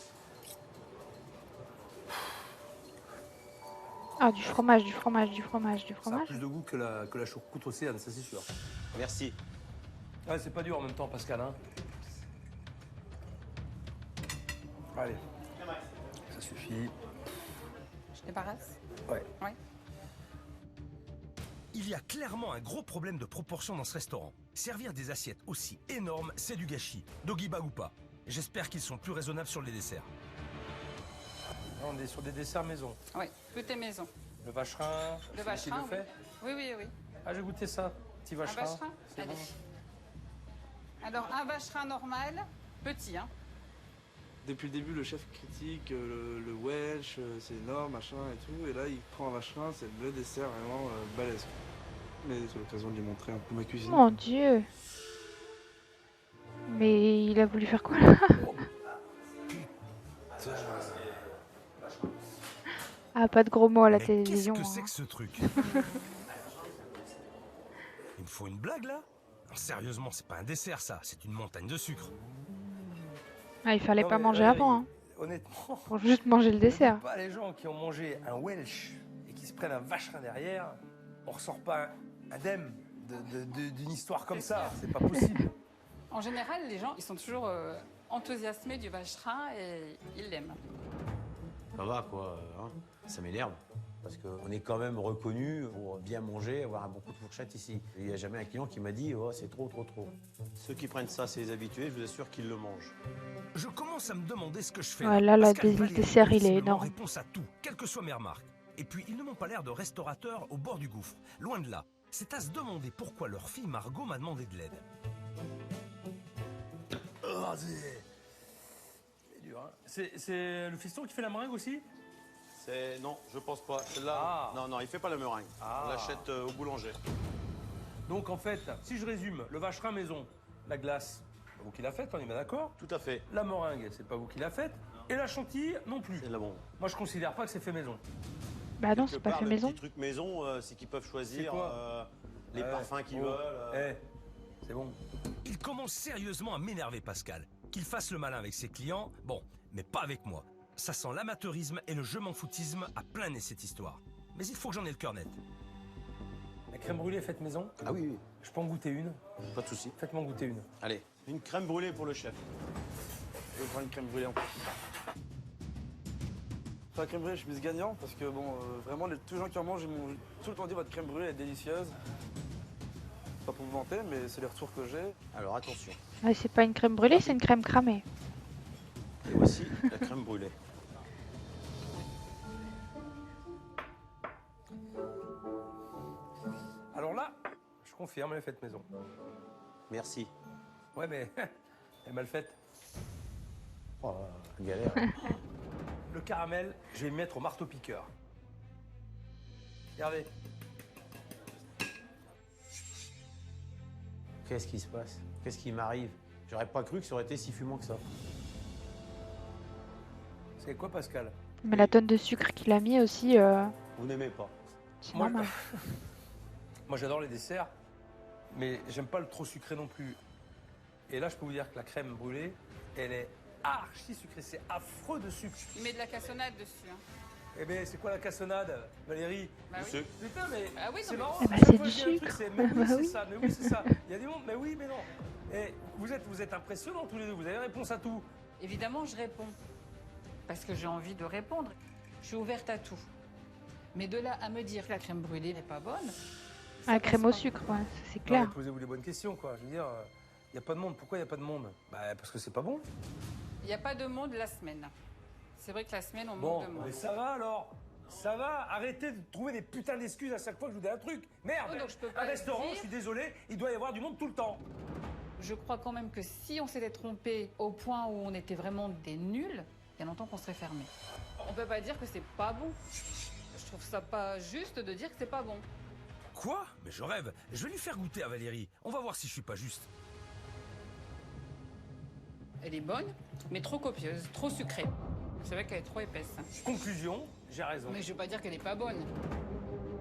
Ah, du fromage, du fromage, du fromage, du
Ça a
fromage.
plus de goût que la choucroute océane, ça c'est sûr.
Merci.
Ouais, c'est pas dur en même temps, Pascal. Hein. Allez, ça suffit.
Je débarrasse.
Ouais.
Ouais.
Il y a clairement un gros problème de proportion dans ce restaurant. Servir des assiettes aussi énormes, c'est du gâchis. Doggy bag ou pas. J'espère qu'ils sont plus raisonnables sur les desserts.
Là, on est sur des desserts maison.
Oui, tout est maison.
Le vacherin,
Le
c'est
vacherin,
lui qui le fait.
oui, oui, oui.
Ah, j'ai goûté ça. Petit
Un
vacherin.
vacherin.
C'est
Allez.
bon.
Alors, un vacherin normal, petit, hein.
Depuis le début, le chef critique le Welsh, c'est énorme, machin et tout. Et là, il prend un vacherin, c'est le dessert vraiment balèze. Mais c'est l'occasion de lui montrer un peu ma cuisine.
Mon Dieu. Mais il a voulu faire quoi là? Ah, pas de gros mots à la
Mais
télévision.
qu'est-ce que c'est
hein.
que ce truc? Il me faut une blague là? Non, sérieusement, c'est pas un dessert ça, c'est une montagne de sucre.
Ah, il fallait
Non,
pas
mais
manger
là,
avant, hein,
Honnêtement,
pour juste manger le dessert.
pas les gens qui ont mangé un Welsh et qui se prennent un vacherin derrière, on ressort pas indemne d'une histoire comme ça. C'est pas possible.
En général, les gens, ils sont toujours enthousiasmés du vacherin et ils l'aiment.
Ça va quoi, hein. Ça m'énerve. Parce qu'on est quand même reconnu pour bien manger, avoir un bon coup de fourchette ici. Il n'y a jamais un client qui m'a dit oh, c'est trop, trop, trop. Ceux qui prennent ça, c'est les habitués, je vous assure qu'ils le mangent.
Je commence à me demander ce que je fais.
Ouais, là,
Pascal
le
Valéry,
dessert, il est
visiblement,
énorme.
réponse à tout, quelles que soient mes remarques. Et puis, ils ne m'ont pas l'air de restaurateurs au bord du gouffre. Loin de là. C'est à se demander pourquoi leur fille Margot m'a demandé de l'aide.
Oh, c'est dur, hein. C'est le fiston qui fait la meringue aussi?
Non, je pense pas. Celle-là,
Ah.
non, il fait pas la meringue.
Ah.
On l'achète au boulanger.
Donc en fait, si je résume, le vacherin maison, la glace, c'est pas vous qui l'a faite, on est bien d'accord?
Tout à fait.
La meringue, c'est pas vous qui l'a faite. Et la chantilly, non plus.
C'est là bon.
Moi, je considère pas que c'est fait maison.
Bah non,
Quelque
c'est pas
part,
fait
le
maison.
petit truc maison, c'est qu'ils peuvent choisir
C'est quoi
les parfums qu'ils veulent.
C'est bon.
Il commence sérieusement à m'énerver, Pascal. Qu'il fasse le malin avec ses clients, bon, mais pas avec moi. Ça sent l'amateurisme et le je m'en foutisme à plein nez cette histoire. Mais il faut que j'en ai le cœur net.
La crème brûlée est faite maison?
Ah oui, oui,
Je peux en goûter une?
pas de souci.
Faites-moi en goûter une.
Allez, une crème brûlée pour le chef.
Je vais prendre une crème brûlée en plus. Sur la crème brûlée, je suis gagnant parce que bon, vraiment, tous les gens qui en mangent, ils m'ont tout le temps dit votre crème brûlée est délicieuse. Pas pour vous vanter, mais c'est les retours que j'ai.
Alors attention,
Ouais, c'est pas une crème brûlée, c'est une crème cramée.
et voici la crème brûlée.
Alors là, je confirme, elle est faite maison.
Merci.
Ouais, mais elle est mal faite.
Oh, galère.
Le caramel, je vais le mettre au marteau-piqueur. Regardez.
Qu'est-ce qui se passe? Qu'est-ce qui m'arrive? J'aurais pas cru que ça aurait été si fumant que ça.
C'est quoi, Pascal?
Mais la tonne de sucre qu'il a mis aussi,
Vous n'aimez pas?
c'est
Moi,
normal.
Moi, j'adore les desserts, mais j'aime pas le trop sucré non plus. Et là, je peux vous dire que la crème brûlée, elle est archi sucrée. C'est affreux de sucre.
Il met de la cassonade dessus. Hein.
Eh ben, c'est quoi la cassonade, Valérie?
Bah oui.
Monsieur.
Putain, mais
Ah oui, non,
c'est
mais-
marrant.
Eh ben,
chaque
c'est
fois
du
que je dis un truc,
sucre.
c'est, mais oui,
Bah
c'est
oui.
ça, mais oui, c'est ça. Il y a des mondes, mais oui, mais non. Et vous êtes impressionnants tous les deux, vous avez réponse à tout.
Évidemment, je réponds. Parce que j'ai envie de répondre. Je suis ouverte à tout. Mais de là à me dire que la crème brûlée n'est pas bonne. ça
Ah,
passe
crème au
pas.
sucre, ouais, c'est
Non,
clair.
mais posez-vous les bonnes questions, quoi. Je veux dire, il n'y a pas de monde. Pourquoi il n'y a pas de monde? Bah, parce que c'est pas bon.
Il n'y a pas de monde la semaine. C'est vrai que la semaine, on
Bon,
manque de monde.
mais ça va alors. Ça va, arrêtez de trouver des putains d'excuses à chaque fois que je vous dis un truc. Merde,
Oh, donc je peux
un
pas le
restaurant,
dire.
je suis désolé, il doit y avoir du monde tout le temps.
Je crois quand même que si on s'était trompé au point où on était vraiment des nuls, il y a longtemps qu'on serait fermé. On peut pas dire que c'est pas bon. Je trouve ça pas juste de dire que c'est pas bon.
Quoi? Mais je rêve. Je vais lui faire goûter à Valérie. On va voir si je suis pas juste.
Elle est bonne, mais trop copieuse, trop sucrée. C'est vrai qu'elle est trop épaisse.
Conclusion, j'ai raison.
Mais je veux pas dire qu'elle est pas bonne.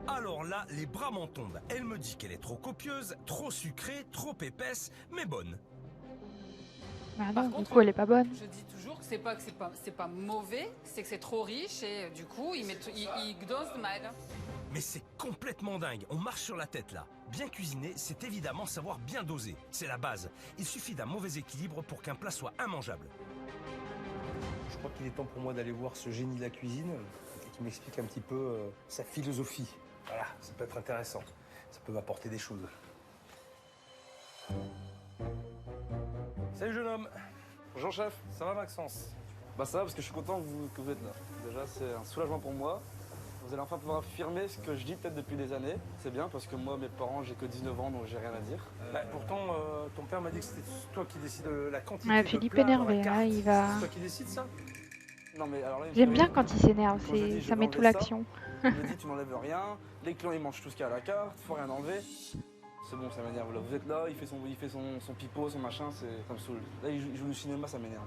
Alors là, les bras m'en tombent. Elle me dit qu'elle est trop copieuse, trop sucrée, trop épaisse, mais bonne.
Bah
Par
non, du
contre,
coup, elle est pas bonne.
Je dis toujours que c'est pas mauvais, c'est que c'est trop riche et du coup, il dose mal.
Mais c'est complètement dingue, on marche sur la tête là. Bien cuisiner, c'est évidemment savoir bien doser, c'est la base. Il suffit d'un mauvais équilibre pour qu'un plat soit immangeable.
Je crois qu'il est temps pour moi d'aller voir ce génie de la cuisine qui m'explique un petit peu sa philosophie. Voilà, ça peut être intéressant. Ça peut m'apporter des choses. Salut jeune homme.
Bonjour chef.
Ça va Maxence?
Bah ça va parce que je suis content que vous êtes là. Déjà c'est un soulagement pour moi. Vous allez enfin pouvoir affirmer ce que je dis peut-être depuis des années. C'est bien parce que moi, mes parents, j'ai que 19 ans donc j'ai rien à dire.
Pourtant, ton père m'a dit que c'était toi qui décides de la quantité
Ouais,
de
Philippe
plats dans la
énervé,
carte.
là, il va...
C'est toi qui décides ça?
Non mais alors là, il me
J'aime
fait
bien
rire.
quand il s'énerve,
Quand je dis, je
ça
vais
met tout
enlever ça,
l'action.
Il me dit tu n'enlèves rien, les clients ils mangent tout ce qu'il y a à la carte, faut rien enlever. C'est bon, ça m'énerve. Là, vous êtes là, il fait son pipeau, son machin, ça me saoule. Là, il joue au cinéma, ça m'énerve.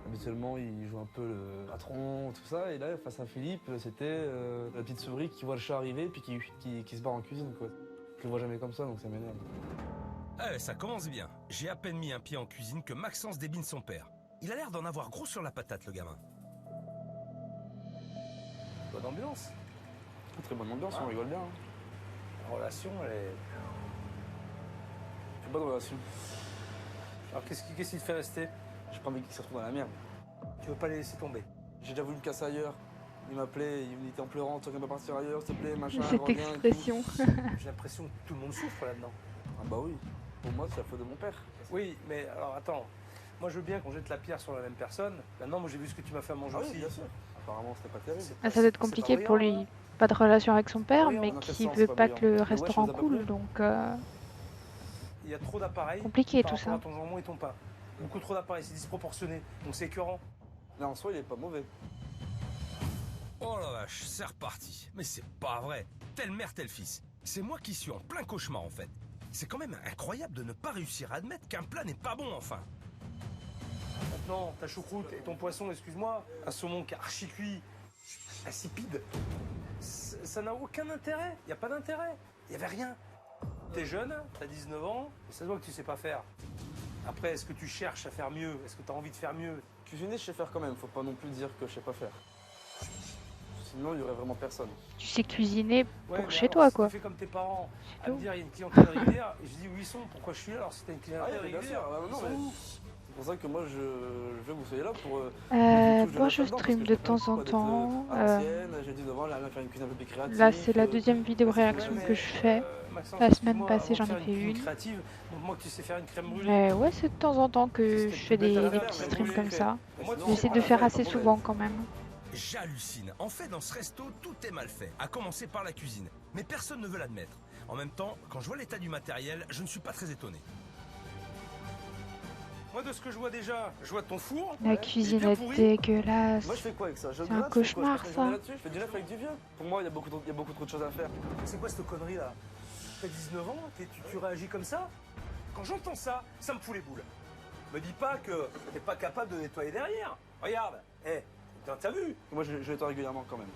Habituellement, il joue un peu le patron, tout ça, et là, face à Philippe, c'était la petite souris qui voit le chat arriver puis qui se barre en cuisine, quoi. Je le vois jamais comme ça, donc ça m'énerve.
Ah ouais, ça commence bien. J'ai à peine mis un pied en cuisine que Maxence débine son père. Il a l'air d'en avoir gros sur la patate, le gamin.
Bonne ambiance.
Très bonne ambiance, on rigole bien. Hein.
La relation, elle est...
C'est bonne relation.
Alors qu'est-ce qui te fait rester?
J'ai pas envie qu'il se retrouve dans la merde.
Tu veux pas les laisser tomber?
J'ai déjà voulu me casser ailleurs. Il m'appelait, il était en pleurant, tu veux pas partir ailleurs, s'il te plaît, machin.
Cette
reviens et tout.
expression.
J'ai l'impression que tout le monde souffre là-dedans.
Ah bah oui. Pour moi, c'est la faute de mon père.
Oui, mais alors attends. Moi, je veux bien qu'on jette la pierre sur la même personne. Maintenant, moi, j'ai vu ce que tu m'as fait à manger
Ah oui,
aussi.
bien sûr. Apparemment, c'était pas terrible.
Ah, ça doit être compliqué pour lui. Pas de relation avec son père,
brillant,
mais
dans quel
qui
sens,
veut
pas
pas que le
brillant? Mais ouais,
restaurant
je vous ai pas
coule,
plu.
donc...
Il y a trop d'appareils.
Compliqué,
par
tout
rapport
ça.
à ton jambon et ton pain. Beaucoup trop d'appareils, c'est disproportionné. Donc c'est écœurant.
Là, en soi, il est pas mauvais.
Oh la vache, c'est reparti. Mais c'est pas vrai. Telle mère, tel fils. C'est moi qui suis en plein cauchemar en fait. C'est quand même incroyable de ne pas réussir à admettre qu'un plat n'est pas bon enfin.
Maintenant, ta choucroute et ton poisson, excuse-moi, un saumon qui est archi cuit, insipide, ça n'a aucun intérêt. Il n'y a pas d'intérêt. Il n'y avait rien. T'es jeune, t'as 19 ans, et ça se voit que tu sais pas faire. Après, est-ce que tu cherches à faire mieux? Est-ce que tu as envie de faire mieux?
Cuisiner, je sais faire quand même. Faut pas non plus dire que je sais pas faire. Sinon, il y aurait vraiment personne.
Tu sais cuisiner
Ouais,
pour
mais
chez
alors,
toi,
si
quoi.
Tu fais comme tes parents,
C'est
à me
tout.
dire il y a une clientèle régulière, et je dis où ils sont, pourquoi je suis là? Alors si t'as une clientèle
Ah oui, bien
régulière,
sûr. Ah,
ils
non,
sont
mais-
où?
C'est pour ça que moi, je veux que vous soyez là pour...
Moi, je stream de temps en temps.
J'ai dit devant, j'aimerais faire une cuisine un peu plus créative.
Là, c'est la deuxième vidéo réaction que je fais.
Maxence,
La semaine
excuse-moi,
passée,
avant
j'en
de
ai
faire
fait
cuisine
une.
créative, montre-moi que tu sais faire une crème brûlée.
Mais ouais, c'est de temps en temps que je fais des petits streams comme ça. J'essaie de faire assez souvent quand même.
J'hallucine. En fait, dans ce resto, tout est mal fait, à commencer par la cuisine. Mais personne ne veut l'admettre. En même temps, quand je vois l'état du matériel, je ne suis pas très étonné.
Moi, de ce que je vois déjà, je vois ton four.
La cuisine est dégueulasse.
Moi, je fais quoi avec ça?
C'est un cauchemar, ça.
Je fais du neuf avec du vieux. Pour moi, il y a beaucoup trop de choses à faire.
C'est quoi cette connerie là? T'as 19 ans, tu réagis comme ça? Quand j'entends ça, ça me fout les boules. Me dis pas que t'es pas capable de nettoyer derrière. Regarde, t'as vu?
Moi, je nettoie régulièrement quand même.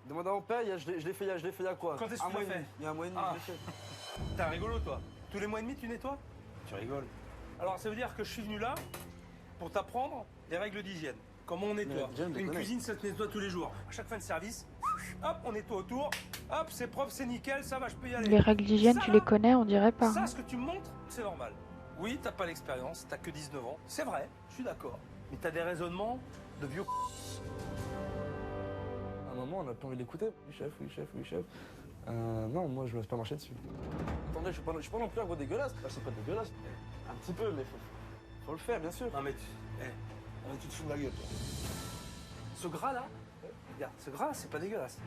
Demande à mon père, je l'ai fait il y a quoi?
Quand est-ce que tu l'as fait?
Il y a un mois et demi,
Ah.
je l'ai fait.
T'es un rigolo, toi. Tous les mois et demi, tu nettoies? Tu rigoles. Alors, ça veut dire que je suis venu là pour t'apprendre les règles d'hygiène. Comment on nettoie.
Mais, John,
Une
déconne.
cuisine, ça se nettoie tous les jours. À chaque fin de service, hop, on nettoie autour. Hop, c'est propre, c'est nickel, ça va, je peux y aller.
Les règles d'hygiène,
Ça,
tu
là,
les connais, on dirait pas.
Ça, ce que tu me montres, c'est normal. Oui, t'as pas l'expérience, t'as que 19 ans. C'est vrai, je suis d'accord. Mais t'as des raisonnements de vieux.
À un moment, on a pas envie d'écouter. Oui, chef, oui, chef, oui, chef. Non, moi, je me laisse pas marcher dessus. Attendez, je suis pas non plus un gros dégueulasse. Bah, c'est pas dégueulasse. Un petit peu, mais faut le faire, bien sûr.
Non, mais tu te fous de la gueule, toi. Ce gras-là, regarde, ce gras, c'est pas dégueulasse.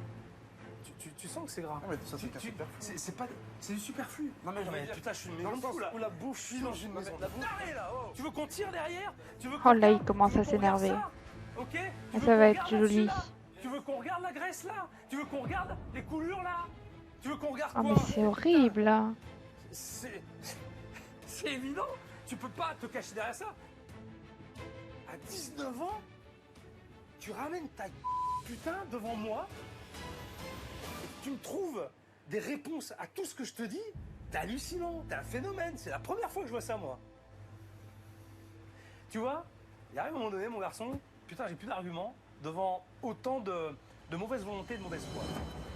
Tu sens que c'est gras.
Non, mais ça, c'est qu'un superflu.
C'est pas... C'est du superflu.
Non, mais je veux dire,
tu tâches une
dans
maison
le
de
sens
fou, là.
où la bouffe,
Je suis dans une maison de fou. Arrête, là, oh. Tu veux qu'on tire derrière? Tu veux
Oh
qu'on
là, il
regarde?
commence
Tu veux
à
qu'on regarde
s'énerver.
ça? Ok. Tu
Ça
veux
va
qu'on
être
regarde là-dessus,
joli.
là? Tu veux qu'on regarde la graisse là? Tu veux qu'on regarde les coulures là? Tu veux qu'on regarde
Oh,
quoi?
mais c'est horrible, là.
C'est évident. Tu peux pas te cacher derrière ça. À 19 ans, tu ramènes ta putain devant moi et tu me trouves des réponses à tout ce que je te dis. T'es hallucinant, t'es un phénomène. C'est la première fois que je vois ça, moi. Tu vois, il arrive un moment donné, mon garçon, putain, j'ai plus d'arguments devant autant de mauvaise volonté et de mauvaise foi.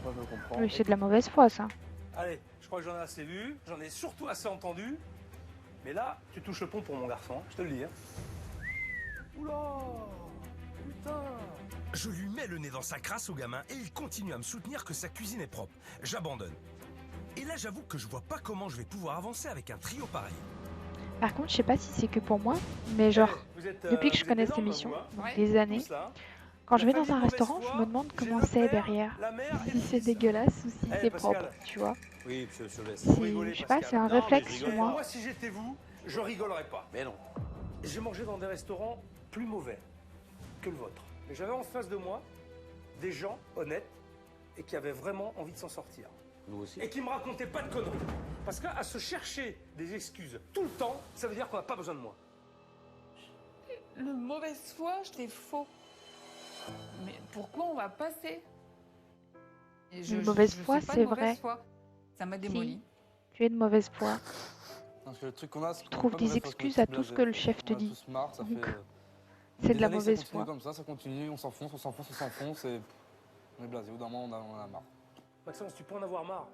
Moi, je comprends.
Oui, c'est de la mauvaise foi, ça.
Allez, je crois que j'en ai assez vu, j'en ai surtout assez entendu. Mais là, tu touches le pont pour mon garçon, je te le dis. Hein. Oula, putain.
Je lui mets le nez dans sa crasse au gamin et il continue à me soutenir que sa cuisine est propre. J'abandonne. Et là, j'avoue que je vois pas comment je vais pouvoir avancer avec un trio pareil.
Par contre, je sais pas si c'est que pour moi, mais genre,
Vous êtes,
depuis que je
vous êtes
connais cette
énormes,
émission,
vous, hein.
donc
Ouais.
des années,
Tous, là, hein.
quand je
La
vais dans
famille
un
de mauvaise
restaurant,
foi,
je me demande
j'ai
comment
le
c'est
père,
derrière.
la mère et
Si
le
c'est
fils.
dégueulasse ou si
Eh,
c'est
Pascal.
propre, tu vois.
Oui, je laisse.
Vous
C'est-
rigolez,
je sais pas,
Pascal.
c'est un
Non, mais
réflexe
je
chez
rigole.
moi.
Moi, si j'étais vous, je rigolerais pas.
Mais non.
J'ai mangé dans des restaurants plus mauvais que le vôtre. Mais j'avais en face de moi des gens honnêtes et qui avaient vraiment envie de s'en sortir.
Nous aussi.
Et qui me racontaient pas de conneries. Parce qu'à se chercher des excuses tout le temps, ça veut dire qu'on n'a pas besoin de moi.
Le mauvaise foi, c'est faux. Mais pourquoi on va passer? Et
Une mauvaise
je
foi,
suis pas
c'est
de mauvaise
vrai.
foi. Ça m'a démoli.
Tu es de mauvaise foi.
Parce que le truc qu'on a, c'est
Tu trouves des excuses à tout ce que le chef te
On a
dit.
tous marre, ça
Donc,
fait.
c'est de
des
la
années que
mauvaise
ça continue
foi.
comme ça continue, on s'enfonce, on s'enfonce, on s'enfonce et on est blasé. Au bout d'un moment, on en a marre.
Maxence, tu peux en avoir marre,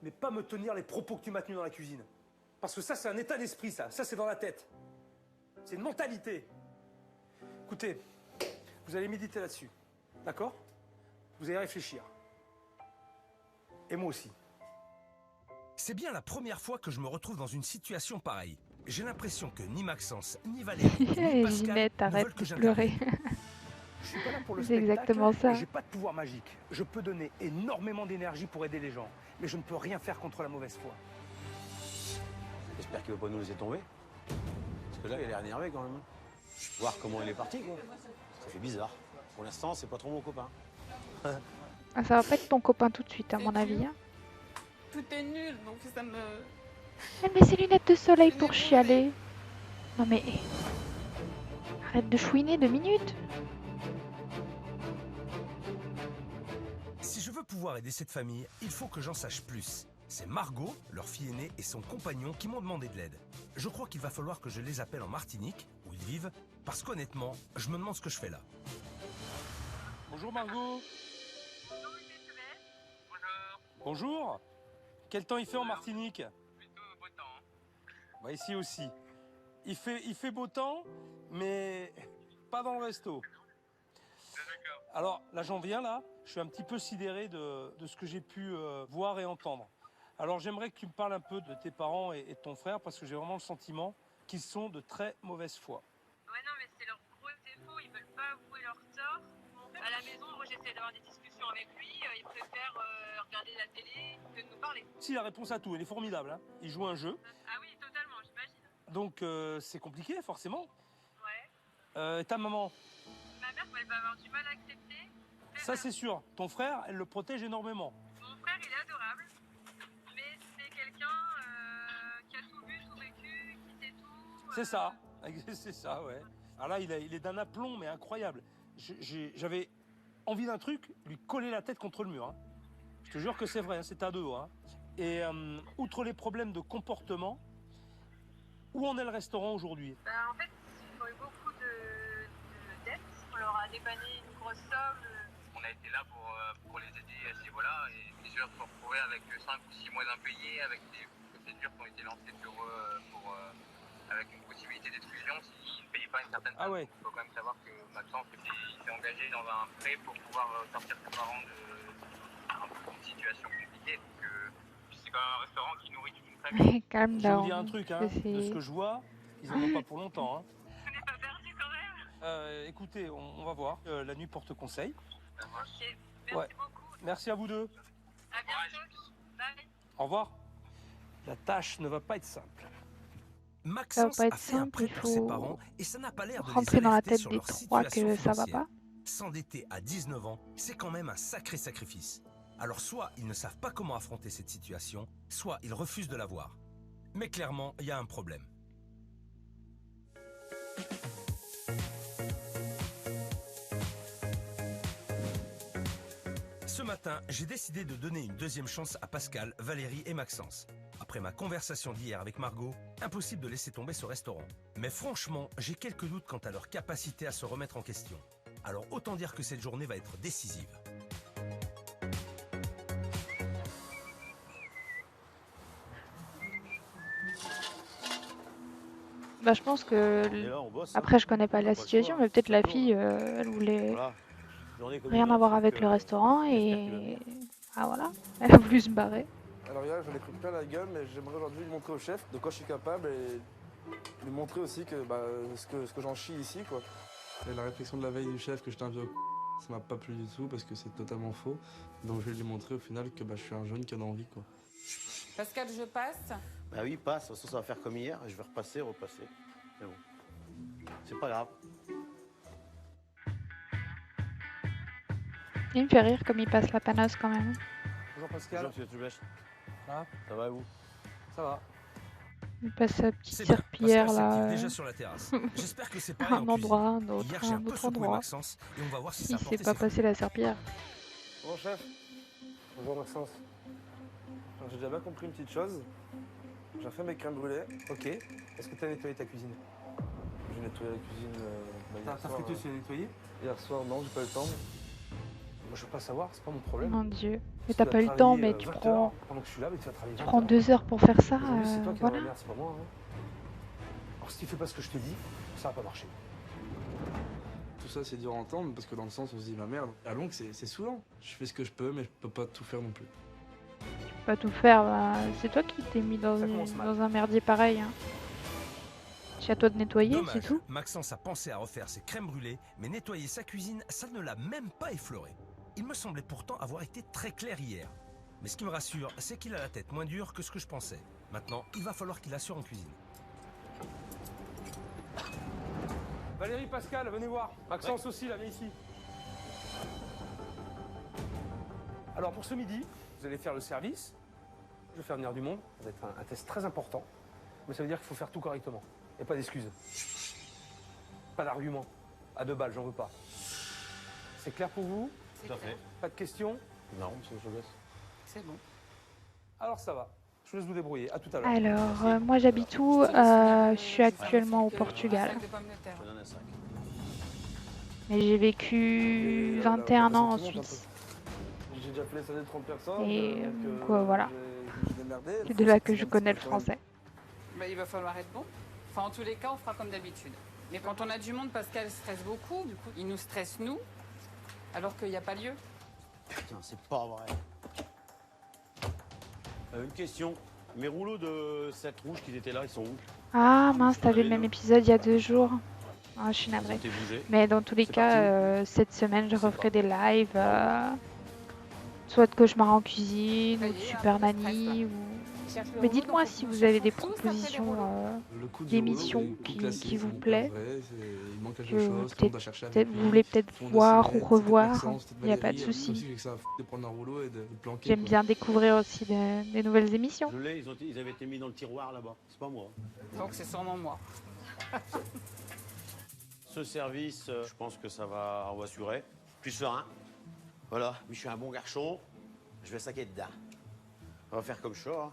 mais pas me tenir les propos que tu m'as tenus dans la cuisine. Parce que ça, c'est un état d'esprit, ça. Ça, c'est dans la tête. C'est une mentalité. Écoutez, vous allez méditer là-dessus. D'accord? Vous allez réfléchir. Et moi aussi.
C'est bien la première fois que je me retrouve dans une situation pareille. J'ai l'impression que ni Maxence, ni Valérie, ni
Et
Pascal
Ginette,
ne
arrête
veulent que
de
j'intervienne.
pleurer.
Je suis pas là pour le
C'est
spectacle.
exactement ça.
Et j'ai pas de pouvoir magique. Je peux donner énormément d'énergie pour aider les gens, mais je ne peux rien faire contre la mauvaise foi.
J'espère qu'il va pas nous laisser tomber. Parce que là, il a l'air énervé quand même. Voir comment il est parti, quoi. Ça fait bizarre. Pour l'instant, c'est pas trop mon copain.
Ah, ça va pas être ton copain tout de suite, à
C'est
mon
dur.
avis. Hein.
Tout est nul, donc ça me...
Elle met ses lunettes de soleil pour chialer. Non mais... Arrête de chouiner 2 minutes.
Si je veux pouvoir aider cette famille, il faut que j'en sache plus. C'est Margot, leur fille aînée, et son compagnon qui m'ont demandé de l'aide. Je crois qu'il va falloir que je les appelle en Martinique, où ils vivent, parce qu'honnêtement, je me demande ce que je fais là.
Bonjour Margot. Bonjour. Quel temps il fait en Martinique?
Plutôt beau temps.
Bah ici aussi. Il fait beau temps, mais pas dans le resto. Alors là j'en viens là, je suis un petit peu sidéré de ce que j'ai pu voir et entendre. Alors j'aimerais que tu me parles un peu de tes parents et de ton frère parce que j'ai vraiment le sentiment qu'ils sont de très mauvaise foi.
Ouais, non, mais c'est leur gros défaut, ils veulent pas avouer leur tort. À la maison, moi j'essaie d'avoir des discussions avec lui, il préfère regarder la télé que de nous parler.
Si la réponse à tout, elle est formidable. Hein. Il joue un jeu,
Ah oui, totalement, j'imagine.
donc c'est compliqué forcément.
Ouais.
Et ta maman,
Ma mère, elle va avoir du mal à accepter.
ça c'est sûr. Ton frère, elle le protège énormément.
Mon frère, il est adorable, mais c'est quelqu'un qui a tout vu, tout vécu, qui sait tout.
C'est ça, c'est ça, ouais. Alors là, il est d'un aplomb, mais incroyable. J'avais envie d'un truc, lui coller la tête contre le mur. Hein. Je te jure que c'est vrai, hein, c'est à deux. Hein. Et outre les problèmes de comportement, où en est le restaurant aujourd'hui?
Bah, en fait, ils ont eu beaucoup de dettes. On leur a dépanné une grosse somme.
On a été là pour les aider à ce niveau-là et plusieurs se sont retrouvés avec 5 ou 6 mois d'impayés, avec des procédures qui ont été lancées sur eux avec une possibilité d'exclusion s'ils ne payaient pas une certaine somme.
Ah ouais.
Il faut quand même savoir que Maxence s'est engagé dans un prêt pour pouvoir sortir ses parents d'une situation compliquée. Donc c'est quand même un restaurant qui nourrit toute une famille.
Calme
Je vais vous
down.
dire un truc, hein, de ce que je vois, ils n'en ont pas pour longtemps. Hein.
On n'est pas perdu quand même.
Écoutez, on va voir. La nuit porte conseil.
Ok, merci
Ouais.
beaucoup.
Merci à vous deux.
À bientôt. Bye.
Au revoir. La tâche ne va pas être simple.
Maxence
pas être
a fait un
simple,
prêt
il
pour ses
faut
parents et ça n'a pas l'air de les
rentrer dans la
alerter
tête
sur
des
leur
trois que
situation
ça va
financière.
pas.
S'endetter à 19 ans, c'est quand même un sacré sacrifice. Alors soit ils ne savent pas comment affronter cette situation, soit ils refusent de la voir. Mais clairement, il y a un problème. Ce matin, j'ai décidé de donner une deuxième chance à Pascal, Valérie et Maxence. Après ma conversation d'hier avec Margot, impossible de laisser tomber ce restaurant. Mais franchement, j'ai quelques doutes quant à leur capacité à se remettre en question. Alors autant dire que cette journée va être décisive.
Bah, je pense que...
Et là, on bosse, hein.
Après, je connais pas la
On a pas le
situation,
choix.
mais peut-être la
C'est
fille, elle voulait
Voilà. Journée comme
rien
une autre,
avoir
sauf
avec
que
le restaurant
j'espère qu'il va
et...
venir.
Ah voilà, elle a voulu se barrer.
Alors hier, j'en ai pris plein la gueule, mais j'aimerais aujourd'hui montrer au chef de quoi je suis capable et lui montrer aussi que, ce que j'en chie ici, quoi.
Et la réflexion de la veille du chef que j'étais un vieux ça m'a pas plu du tout parce que c'est totalement faux. Donc je vais lui montrer au final que je suis un jeune qui en a envie, quoi.
Pascal, je passe.
Bah oui, passe. De toute façon, ça va faire comme hier. Je vais repasser, repasser. Mais bon, c'est pas grave.
Il me fait rire comme il passe la panasse quand même.
Bonjour Pascal.
Bonjour, monsieur Toubèche. Ça va et vous?
Ça va.
Il passe sa petite
C'est bien,
serpillière
Pascal
là.
s'active déjà sur la terrasse. J'espère que c'est pareil en
Un
cuisine.
endroit, un autre,
Hier, j'ai un peu
autre
secoué
endroit.
Maxence et on va voir si ça
Il
a
sait
porté
pas
ses fruits.
passer la serpillière.
Bonjour chef. Bonjour Maxence. Alors, j'ai déjà bien compris une petite chose. J'ai fait mes crèmes brûlées.
Ok. Est-ce que tu as nettoyé ta cuisine?
J'ai nettoyé la cuisine
Ta
hier soir.
friteuse, tu l'as nettoyée?
Hier soir, non, j'ai pas eu le temps.
Moi, je veux pas savoir, c'est pas mon problème.
Mon dieu. Mais
Tu
t'as
vas
pas eu le
travailler,
temps, mais tu
20
prends...
heures pendant que je suis là, mais tu vas travailler
Tu
20
prends
heures.
2 heures pour faire ça,
Aujourd'hui, c'est toi qui es dans la
voilà.
merde, c'est pas moi. Hein.
Alors, si tu fais pas ce que je te dis, ça va pas marcher.
Tout ça c'est dur à entendre parce que dans le sens on se dit ma merde, à longue c'est saoulant. Je fais ce que je peux mais je peux pas tout faire non plus.
Tu peux pas tout faire, bah, c'est toi qui t'es mis dans,
Ça commence mal.
dans un merdier pareil. Hein. C'est à toi de nettoyer, c'est
Dommage,
tout.
Maxence a pensé à refaire ses crèmes brûlées, mais nettoyer sa cuisine, ça ne l'a même pas effleuré. Il me semblait pourtant avoir été très clair hier. Mais ce qui me rassure, c'est qu'il a la tête moins dure que ce que je pensais. Maintenant, il va falloir qu'il assure en cuisine.
Valérie, Pascal, venez voir. Maxence aussi, là, viens ici. Alors, pour ce midi, vous allez faire le service. Je vais faire venir du monde. Ça va être un test très important. Mais ça veut dire qu'il faut faire tout correctement. Et pas d'excuses. Pas d'arguments. À 2 balles, j'en veux pas. C'est clair pour vous?
Tout à fait.
Pas de questions?
Non, monsieur Toubèche.
C'est bon.
Alors ça va. Je vous laisse vous débrouiller. À tout à l'heure.
Alors, moi j'habite où? Je suis actuellement au Portugal.
Sac de pommes de terre.
Je te donne un sac.
Mais j'ai vécu 21 ans en Suisse.
J'ai déjà fait les salles de 30 personnes.
Et
donc,
voilà.
j'ai démerdé.
C'est de là que je connais le français.
Bah, il va falloir être bon. Enfin, en tous les cas, on fera comme d'habitude. Mais quand on a du monde, Pascal stresse beaucoup. Du coup, il nous stresse, nous, alors qu'il n'y a pas lieu.
Putain, c'est pas vrai. Une question. Mes rouleaux de 7 rouges qui étaient là, ils sont où?
Ah mince, t'as vu le même épisode il y a 2 jours. Ah, je suis
Ils ont
navrée.
été bougés.
Mais dans tous les
C'est
cas, cette semaine, je referai des lives. Soit de cauchemar en cuisine, ou de super nanny, ou... Mais dites-moi si vous avez des propositions
Le coup du
d'émissions
rouleau, il est
qui
classique,
vous
c'est
plaît,
hyper vrai, il manque quelque
que
chose, tout le monde doit chercher à
peut-être
faire
vous voulez
plus.
peut-être
Tout le monde
voir
essaie,
ou
peut-être
revoir,
Maxence, peut-être
il n'y a pas de
Valérie, comme
souci.
si que ça de prendre un rouleau et de le planquer.
J'aime
quoi.
bien découvrir aussi des nouvelles émissions.
Je l'ai, ils avaient été mis dans le tiroir là-bas. C'est pas moi.
Donc, c'est sûrement moi.
Ce service, je pense que ça va, on va assurer. Plus serein. Voilà, mais je suis un bon garçon. Je vais saquer dedans. On va faire comme chaud. Hein.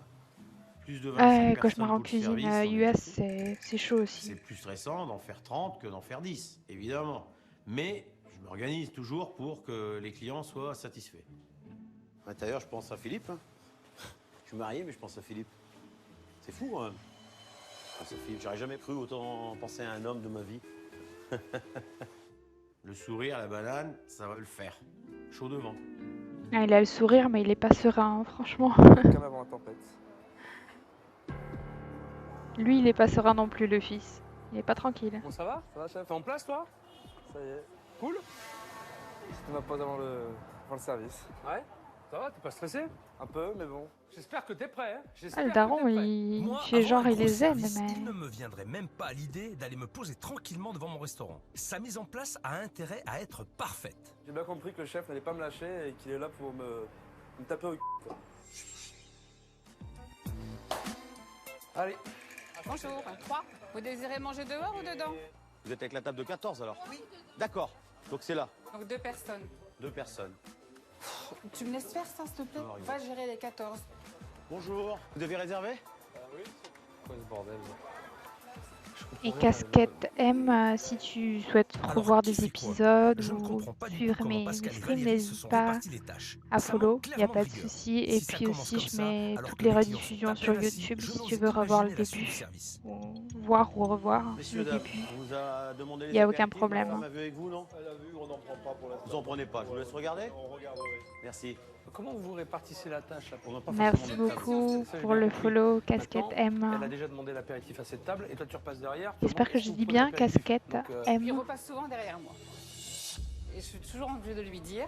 Plus de 25
cauchemar en
personnes pour le
cuisine
service, on est
US, c'est chaud aussi.
C'est plus stressant d'en faire 30 que d'en faire 10, évidemment. Mais je m'organise toujours pour que les clients soient satisfaits. D'ailleurs, je pense à Philippe. Hein. Je suis marié, mais je pense à Philippe. C'est fou, hein. Je pense à Philippe. J'aurais jamais cru autant penser à un homme de ma vie. Le sourire, la banane, ça va le faire. Chaud devant.
Ah, il a le sourire, mais il est pas serein, hein, franchement.
Comme avant la tempête.
Lui, il est pas serein non plus, le fils. Il est pas tranquille.
Bon, ça va? Ça va, chef? T'es en place, toi?
Ça y est.
Cool?
C'était ma pause avant le service.
Ouais? Ça va? T'es pas stressé?
Un peu, mais bon.
J'espère que t'es prêt, hein?
Ah,
J'espère
le
que
daron,
t'es prêt.
il
Moi,
fait
avant
genre
un
il
gros
les aime,
service,
mais...
il ne me viendrait même pas à l'idée d'aller me poser tranquillement devant mon restaurant. Sa mise en place a intérêt à être parfaite.
J'ai bien compris que le chef n'allait pas me lâcher et qu'il est là pour me taper au cul. quoi.
Allez.
Bonjour. 3. Vous désirez manger dehors ou dedans?
Vous êtes avec la table de 14 alors? Oui. D'accord. Donc c'est là.
Donc 2 personnes.
2 personnes.
Tu me laisses faire ça, s'il te plaît? Va gérer les 14.
Bonjour, vous devez réserver?
Oui, c'est quoi ce bordel?
Et Casquette M, si tu souhaites revoir des épisodes ou suivre mes streams, n'hésite pas à follow, il n'y a pas de souci. Et puis aussi, je mets toutes les rediffusions sur YouTube si tu veux revoir le début, ou voir ou revoir le début. Il n'y a aucun problème.
Elle a vu avec vous, non? Elle a vu, on n'en prend pas pour l'instant. Vous en prenez pas, je vous laisse regarder? On regarde, oui. Merci.
Comment vous répartissez la tâche là?
Merci beaucoup pour le follow, Casquette M.
Elle a déjà demandé l'apéritif à cette table et toi tu repasses derrière.
J'espère que je dis bien Casquette M.
Il repasse souvent derrière moi. Et je suis toujours obligée de lui dire,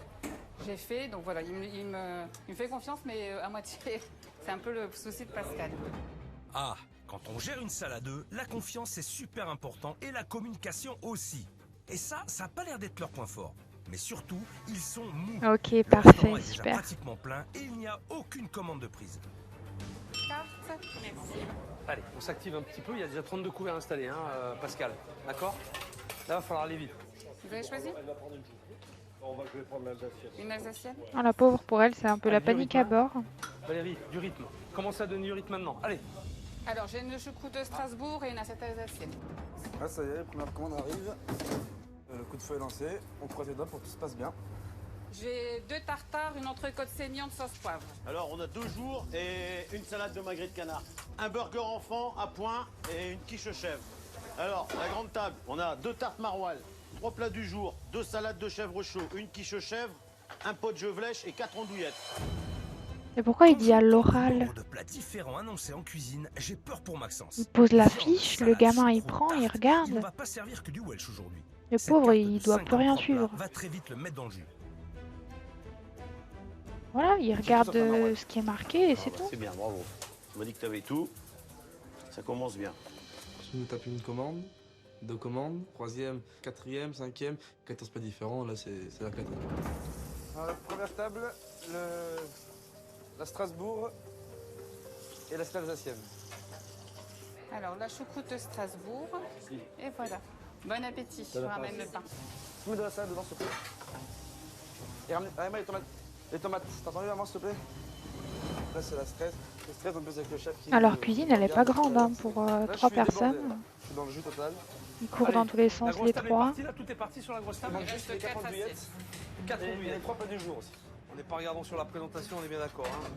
j'ai fait, donc voilà, il me fait confiance, mais à moitié. C'est un peu le souci de Pascal.
Ah, quand on gère une salle à deux, la confiance c'est super important et la communication aussi. Et ça n'a pas l'air d'être leur point fort. Mais surtout, ils sont mous.
Ok,
Le
parfait,
restaurant est déjà
super.
pratiquement plein et il n'y a aucune commande de prise.
Carte, merci.
Allez, on s'active un petit peu, il y a déjà 32 couverts installés, hein, Pascal. D'accord? Là, il va falloir aller vite.
Vous avez choisi?
Je vais prendre l'Alsacienne.
Une Alsacienne?
Ah, la pauvre, pour elle, c'est un peu la panique à bord.
Valérie, du rythme. Commence à donner du rythme maintenant. Allez.
Alors, j'ai une choucroute de Strasbourg et une assiette alsacienne.
Ah, ça y est, première commande arrive. Le coup de feu est lancé. On croise les doigts pour que tout se passe bien.
J'ai 2 tartares, une entrecôte saignante sauce poivre.
Alors, on a 2 jours et une salade de magret de canard. Un burger enfant à point et une quiche chèvre. Alors, la grande table, on a 2 tartes maroilles, 3 plats du jour, 2 salades de chèvre chaud, une quiche chèvre, un pot de gevelèche et 4 andouillettes.
Et pourquoi il dit à l'oral?
Nombre de plats différents annoncés en cuisine, j'ai peur pour Maxence.
Il pose la
Viande,
fiche, le
salade,
gamin il
sucre,
prend, il
tarte.
regarde.
Il ne va pas servir que du Welsh aujourd'hui.
Le
Cette
pauvre,
carte
il
de
doit plus rien
53
suivre.
plats va très vite le mettre dans le jus.
Voilà, il regarde ce qui est marqué et c'est tout.
C'est bien, bravo. Tu m'as dit que tu avais tout. Ça commence bien.
Tu nous tapes une commande, 2 commandes, 3e, 4e, 5e, 14 plats différents, là c'est la cata.
Première table, la Strasbourg et la alsacienne.
Alors, la choucroute de Strasbourg. Et voilà. Bon appétit, je vous ramène le pain.
Tu mets de la salade dedans, s'il te plaît. Et ramène les tomates. Les tomates, t'as entendu, maman, s'il te plaît? Là, c'est la stress. Le stress, on pose avec le chef qui...
Alors, cuisine, elle est pas grande hein, pour 3 personnes.
Je suis dans le jus total.
Ils courent dans tous les sens, les 3.
Là, tout est parti sur la grosse table.
Il reste 4 assiettes.
4 andouillettes, les 3 plats du jour aussi. On n'est pas regardant sur la présentation, on est bien d'accord. Hein.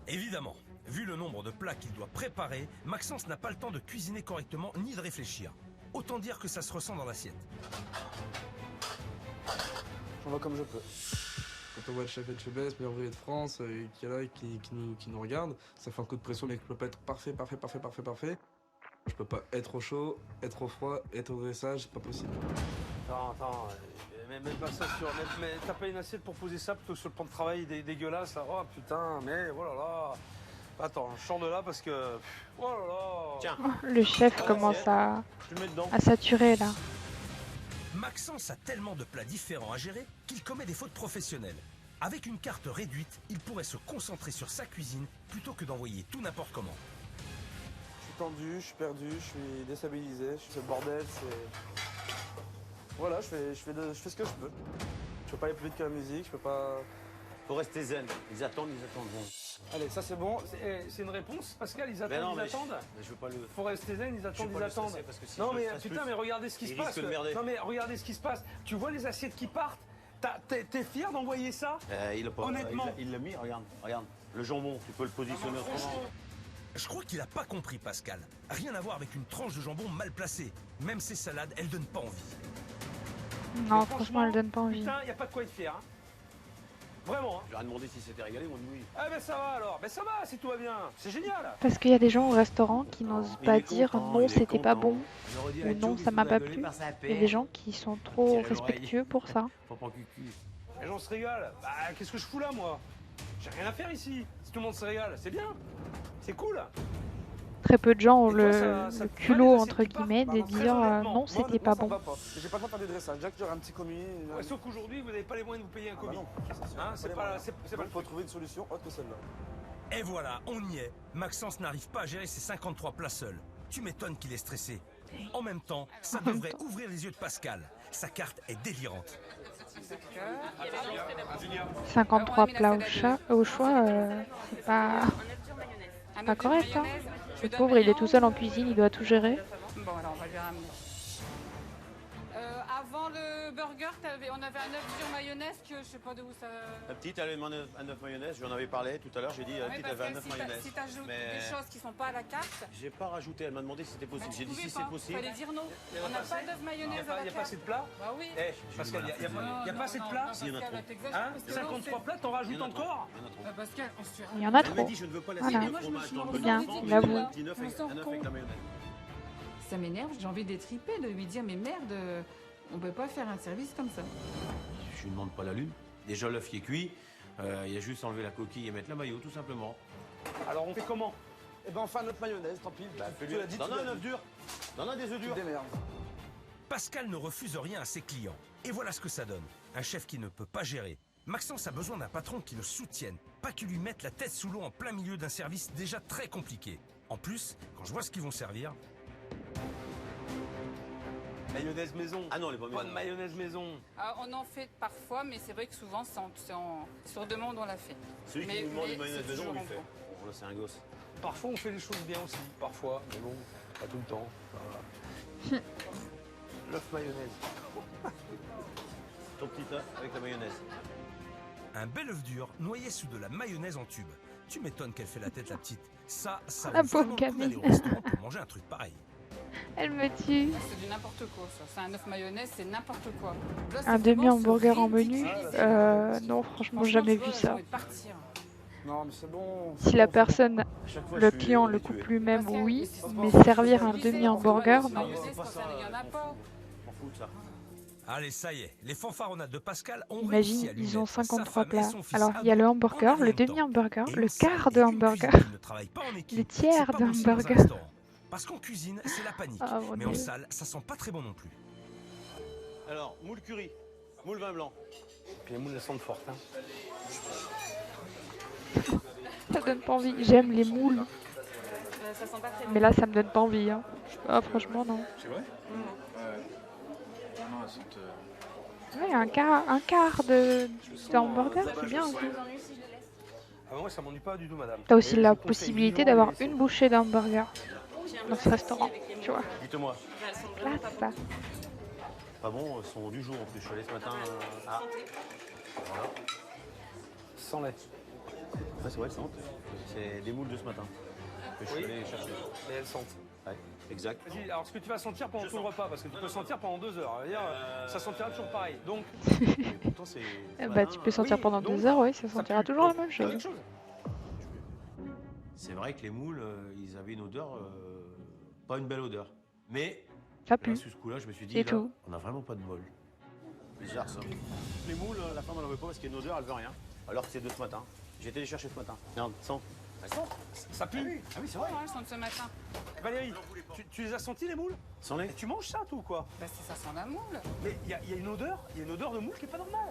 Évidemment, vu le nombre de plats qu'il doit préparer, Maxence n'a pas le temps de cuisiner correctement ni de réfléchir. Autant dire que ça se ressent dans l'assiette.
J'en vois comme je peux.
Quand on voit le chef HBS, meilleur ouvrier de France, qui est là et qui nous regarde, ça fait un coup de pression, mais je peux pas être parfait. Je peux pas être au chaud, être au froid, être au dressage, c'est pas possible. Attends, même pas ça sur... Mais t'as pas une assiette pour poser ça plutôt que sur le plan de travail dégueulasse, là. Oh putain, mais oh là là. Attends, je sors de là parce que... Oh là là.
Tiens.
Le chef commence à saturer là.
Maxence a tellement de plats différents à gérer qu'il commet des fautes professionnelles. Avec une carte réduite, il pourrait se concentrer sur sa cuisine plutôt que d'envoyer tout n'importe comment.
Je suis tendu, je suis perdu, je suis déstabilisé, je fais le bordel, c'est... Voilà, je fais ce que je peux. Je peux pas aller plus vite que la musique, je peux pas...
Faut rester zen. Ils attendent. Bon.
Allez, ça c'est bon.
C'est une réponse, Pascal, ils
Mais non, mais
attendent.
je veux pas le...
Faut rester zen, ils attendent.
Parce que si
non
je
mais
le stresse
putain,
plus,
mais regardez ce qui se passe.
Non
mais regardez ce qui se passe. Tu vois les assiettes qui partent. T'es fier d'envoyer ça?
Il a pas...
Honnêtement.
Il l'a mis, regarde. Le jambon, tu peux le positionner autrement.
Je crois qu'il a pas compris, Pascal. Rien à voir avec une tranche de jambon mal placée. Même ses salades, elles donnent pas envie.
Non, franchement, elle donne pas envie.
Putain, y a pas de quoi être fier. Hein. Vraiment. Hein.
Je leur ai demandé si c'était régalé, on dit oui.
Ah ben ça va alors. Ben ça va si tout va bien. C'est génial.
Parce qu'il y a des gens au restaurant qui n'osent pas dire non, c'était pas bon ou non, ça m'a pas plu. Il y a des gens qui sont trop respectueux pour ça.
Les gens se régalent. Bah qu'est-ce que je fous là moi? J'ai rien à faire ici. Si tout le monde se régale, c'est bien. C'est cool.
Très peu de gens ont le culot entre guillemets de dire non, c'était pas bon.
J'ai pas le temps de faire des dressages. Déjà que j'aurai un petit commis.
Ouais, sauf qu'aujourd'hui, vous n'avez pas les moyens de vous payer un commis.
Hein, c'est pas il faut trouver une solution autre que celle-là.
Et voilà, on y est. Maxence n'arrive pas à gérer ses 53 plats seul. Tu m'étonnes qu'il est stressé. En même temps, ça devrait ouvrir les yeux de Pascal. Sa carte est délirante.
53 plats au choix, c'est pas correct. Hein. Le pauvre, il est tout seul en cuisine, il doit tout gérer.
Bon, alors on va lui ramener. Avant le burger, on avait un œuf dur mayonnaise que je sais pas de où ça.
La petite, elle avait demandé un œuf mayonnaise. J'en avais parlé tout à l'heure. J'ai dit, la petite, elle avait un œuf mayonnaise.
Si tu ajoutes des choses qui sont pas à la carte.
J'ai pas rajouté. Elle m'a demandé si c'était possible. J'ai dit si c'est possible.
Fallait dire non. On n'a pas d'œuf mayonnaise à la carte.
Il n'y a pas assez de plats?
Bah oui.
Pascal, il n'y a pas assez de plats?
Si, il y en a trop.
Hein 53 plats, t'en rajoutes encore?
Pascal,
Il y en a trop.
Elle m'a dit, je ne veux pas laisser
Voilà.
le fromage dans le
Bien,
enfant,
il avoue.
mais un petit œuf avec la mayonnaise.
Ça m'énerve. J'ai envie d'étriper, de lui dire mais merde, on peut pas faire un service comme ça.
Je lui demande pas la lune. Déjà, l'œuf qui est cuit, il y a juste à enlever la coquille et mettre la maillot, tout simplement.
Alors on fait comment?
Eh ben, on fait notre mayonnaise, tant pis. Tu l'as dit,
Donne un œuf dur. Donne un des œufs durs.
Pascal ne refuse rien à ses clients. Et voilà ce que ça donne. Un chef qui ne peut pas gérer. Maxence a besoin d'un patron qui le soutienne, pas qui lui mette la tête sous l'eau en plein milieu d'un service déjà très compliqué. En plus, quand je vois ce qu'ils vont servir...
Mayonnaise maison.
Ah non, les bonnes
Bonne mayonnaise maison.
On en fait parfois, mais c'est vrai que souvent, sur demande, on l'a fait.
Celui qui nous demande une mayonnaise maison, on lui fait. Bon, là, c'est un gosse.
Parfois, on fait les choses bien aussi. Parfois, mais bon, pas tout le temps. Voilà. L'œuf mayonnaise.
Ton petit œuf avec la mayonnaise.
Un bel œuf dur noyé sous de la mayonnaise en tube. Tu m'étonnes qu'elle fait la tête, la petite. Ça
La
vaut
pauvre
vraiment le coup d'aller
gamine.
au restaurant pour manger un truc pareil.
Elle me tue.
C'est du n'importe quoi, ça. C'est un œuf mayonnaise, c'est n'importe quoi. Là,
Un
c'est
demi-hamburger
vraiment
en menu. Non, franchement, jamais vu ça.
Non, mais c'est bon.
Si la personne, le client le coupe lui-même, oui, mais servir un demi-hamburger, non.
Il y en a pas.
On fout de ça.
Allez, ça y est, les fanfaronnades de Pascal ont réussi
Imagine,
à lui
ils ont
mettre sa
53
femme et
plats.
son fils
Alors,
à
il y a le
bout
hamburger,
en
le
rien de temps.
demi-hamburger,
Et
le
une salle
quart de
et une
hamburger,
cuisine qui ne travaillent pas en équipe,
le tiers
c'est pas
de
possible dans un
hamburger.
restaurant. Parce qu'en cuisine, c'est la panique.
Ah, mon
mais en
Dieu.
salle, ça sent pas très bon non plus.
Alors, moule curry, moule vin blanc.
Puis les moules, elles sentent fortes. Hein.
Ça donne pas envie. J'aime les moules.
Ça sent pas très
Mais là, ça me donne pas envie. Hein. Ah, franchement, non.
C'est vrai? Non, elles sont...
Ouais, un quart de hamburger, c'est bien aussi.
Ah, moi, ça m'ennuie pas du tout, madame.
T'as aussi la possibilité d'avoir une bouchée d'hamburger dans ce restaurant, tu vois.
Dites-moi.
Classe, ça.
Pas bon, elles sont du jour en plus. Je suis allé ce matin. Ah. Voilà.
Sans lait.
Ouais, c'est vrai, elles sentent. C'est des moules de ce matin que je suis allé chercher.
Et elles sentent.
Ouais, exact.
Vas-y, alors ce que tu vas sentir pendant tout le repas, parce que tu peux sentir pendant 2 heures. Ça sentira toujours pareil. Donc,
Pourtant, c'est.
Bah, tu peux sentir pendant 2 heures, oui, ça sentira toujours la même chose.
C'est vrai que les moules, ils avaient une odeur, pas une belle odeur. Mais,
Ça pue.
là, sur ce coup-là, je me suis dit,
C'est
là,
tout.
on n'a vraiment pas de bol. Bizarre ça. Les moules, la femme, elle n'en veut pas parce qu'il y a une odeur, elle veut rien. Alors que c'est de ce matin. J'ai été les chercher ce matin. Regarde, sens. Elles sentent.
ça pue.
Ah oui, c'est vrai.
Elles sont de ce matin.
Valérie, tu les as sentis, les moules?
Sans lait.
Et tu manges ça, toi, ou quoi?
Bah, ça sent la moule.
Mais il y a une odeur de moule qui est pas normale.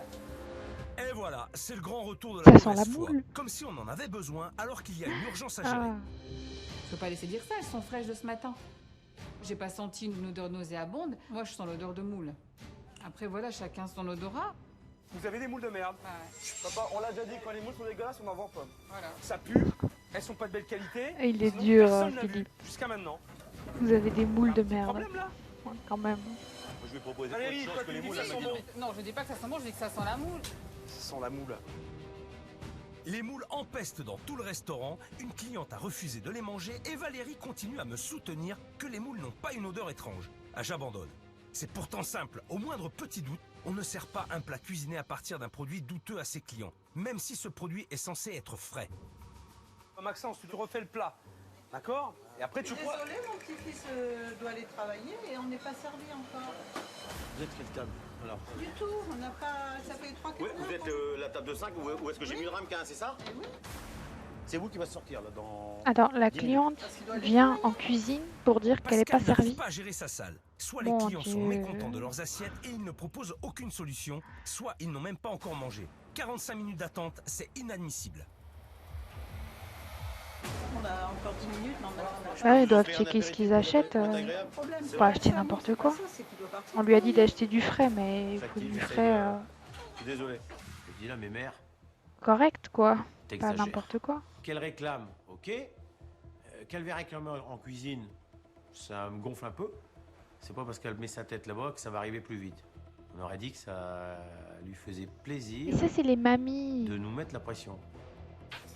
Et voilà, c'est le grand retour de
Ça
la
sent
mauvaise
la
foi.
moule.
Comme si on en avait besoin alors qu'il y a une urgence à gérer.
Ah.
Je peux pas laisser dire ça, elles sont fraîches de ce matin. J'ai pas senti une odeur nauséabonde. Moi, je sens l'odeur de moule. Après, voilà, chacun son odorat.
Vous avez des moules de merde.
Bah, ouais.
Papa, on l'a déjà dit, quand les moules sont dégueulasses, on n'en vend pas.
Voilà.
Ça pue. Elles sont pas de belle qualité.
Il est
Sinon,
dur,
personne l'a vu
Philippe.
jusqu'à maintenant.
Vous avez des moules de merde.
Problème là?
Ouais, quand même.
Moi, je vais proposer
Valérie,
autre
toi,
chose que
tu
les
dis
moules,
ça
elle
sent
m'a dit
bon.
non.
Non, je dis pas que ça sent bon, je dis que ça sent la moule.
Ça sent la moule.
Les moules empestent dans tout le restaurant, une cliente a refusé de les manger et Valérie continue à me soutenir que les moules n'ont pas une odeur étrange. Ah, j'abandonne. C'est pourtant simple, au moindre petit doute, on ne sert pas un plat cuisiné à partir d'un produit douteux à ses clients, même si ce produit est censé être frais.
Maxence, tu refais le plat, d'accord? Et après tu crois...
Désolé, mon petit-fils doit aller travailler et on n'est pas servi encore.
Vous êtes quelle table alors?
Du tout, on n'a pas... Ça fait 3
Ouais, vous êtes la table de 5 ou est-ce que j'ai mis le ramequin, c'est ça?
Oui.
C'est vous qui va sortir là dans.
Alors, la cliente vient en cuisine pour dire qu'elle n'est pas
Pascal n'arrive
servie.
pas à gérer sa salle. Soit
Mon
les clients sont
Dieu.
mécontents de leurs assiettes et ils ne proposent aucune solution, soit ils n'ont même pas encore mangé. 45 minutes d'attente, c'est inadmissible.
On a encore 10 minutes, mais on a...
Ouais, ils doivent checker ce qu'ils achètent. Pas acheter n'importe quoi. On lui a dit d'acheter du frais, mais il faut du frais
suis désolé. Je te dis là, mes mères,
Correct, quoi. Pas
t'exagères.
n'importe quoi.
Qu'elle réclame, ok. Qu'elle vient réclamer en cuisine, ça me gonfle un peu. C'est pas parce qu'elle met sa tête là-bas que ça va arriver plus vite. On aurait dit que ça lui faisait plaisir
Et ça, c'est les mamies.
de nous mettre la pression.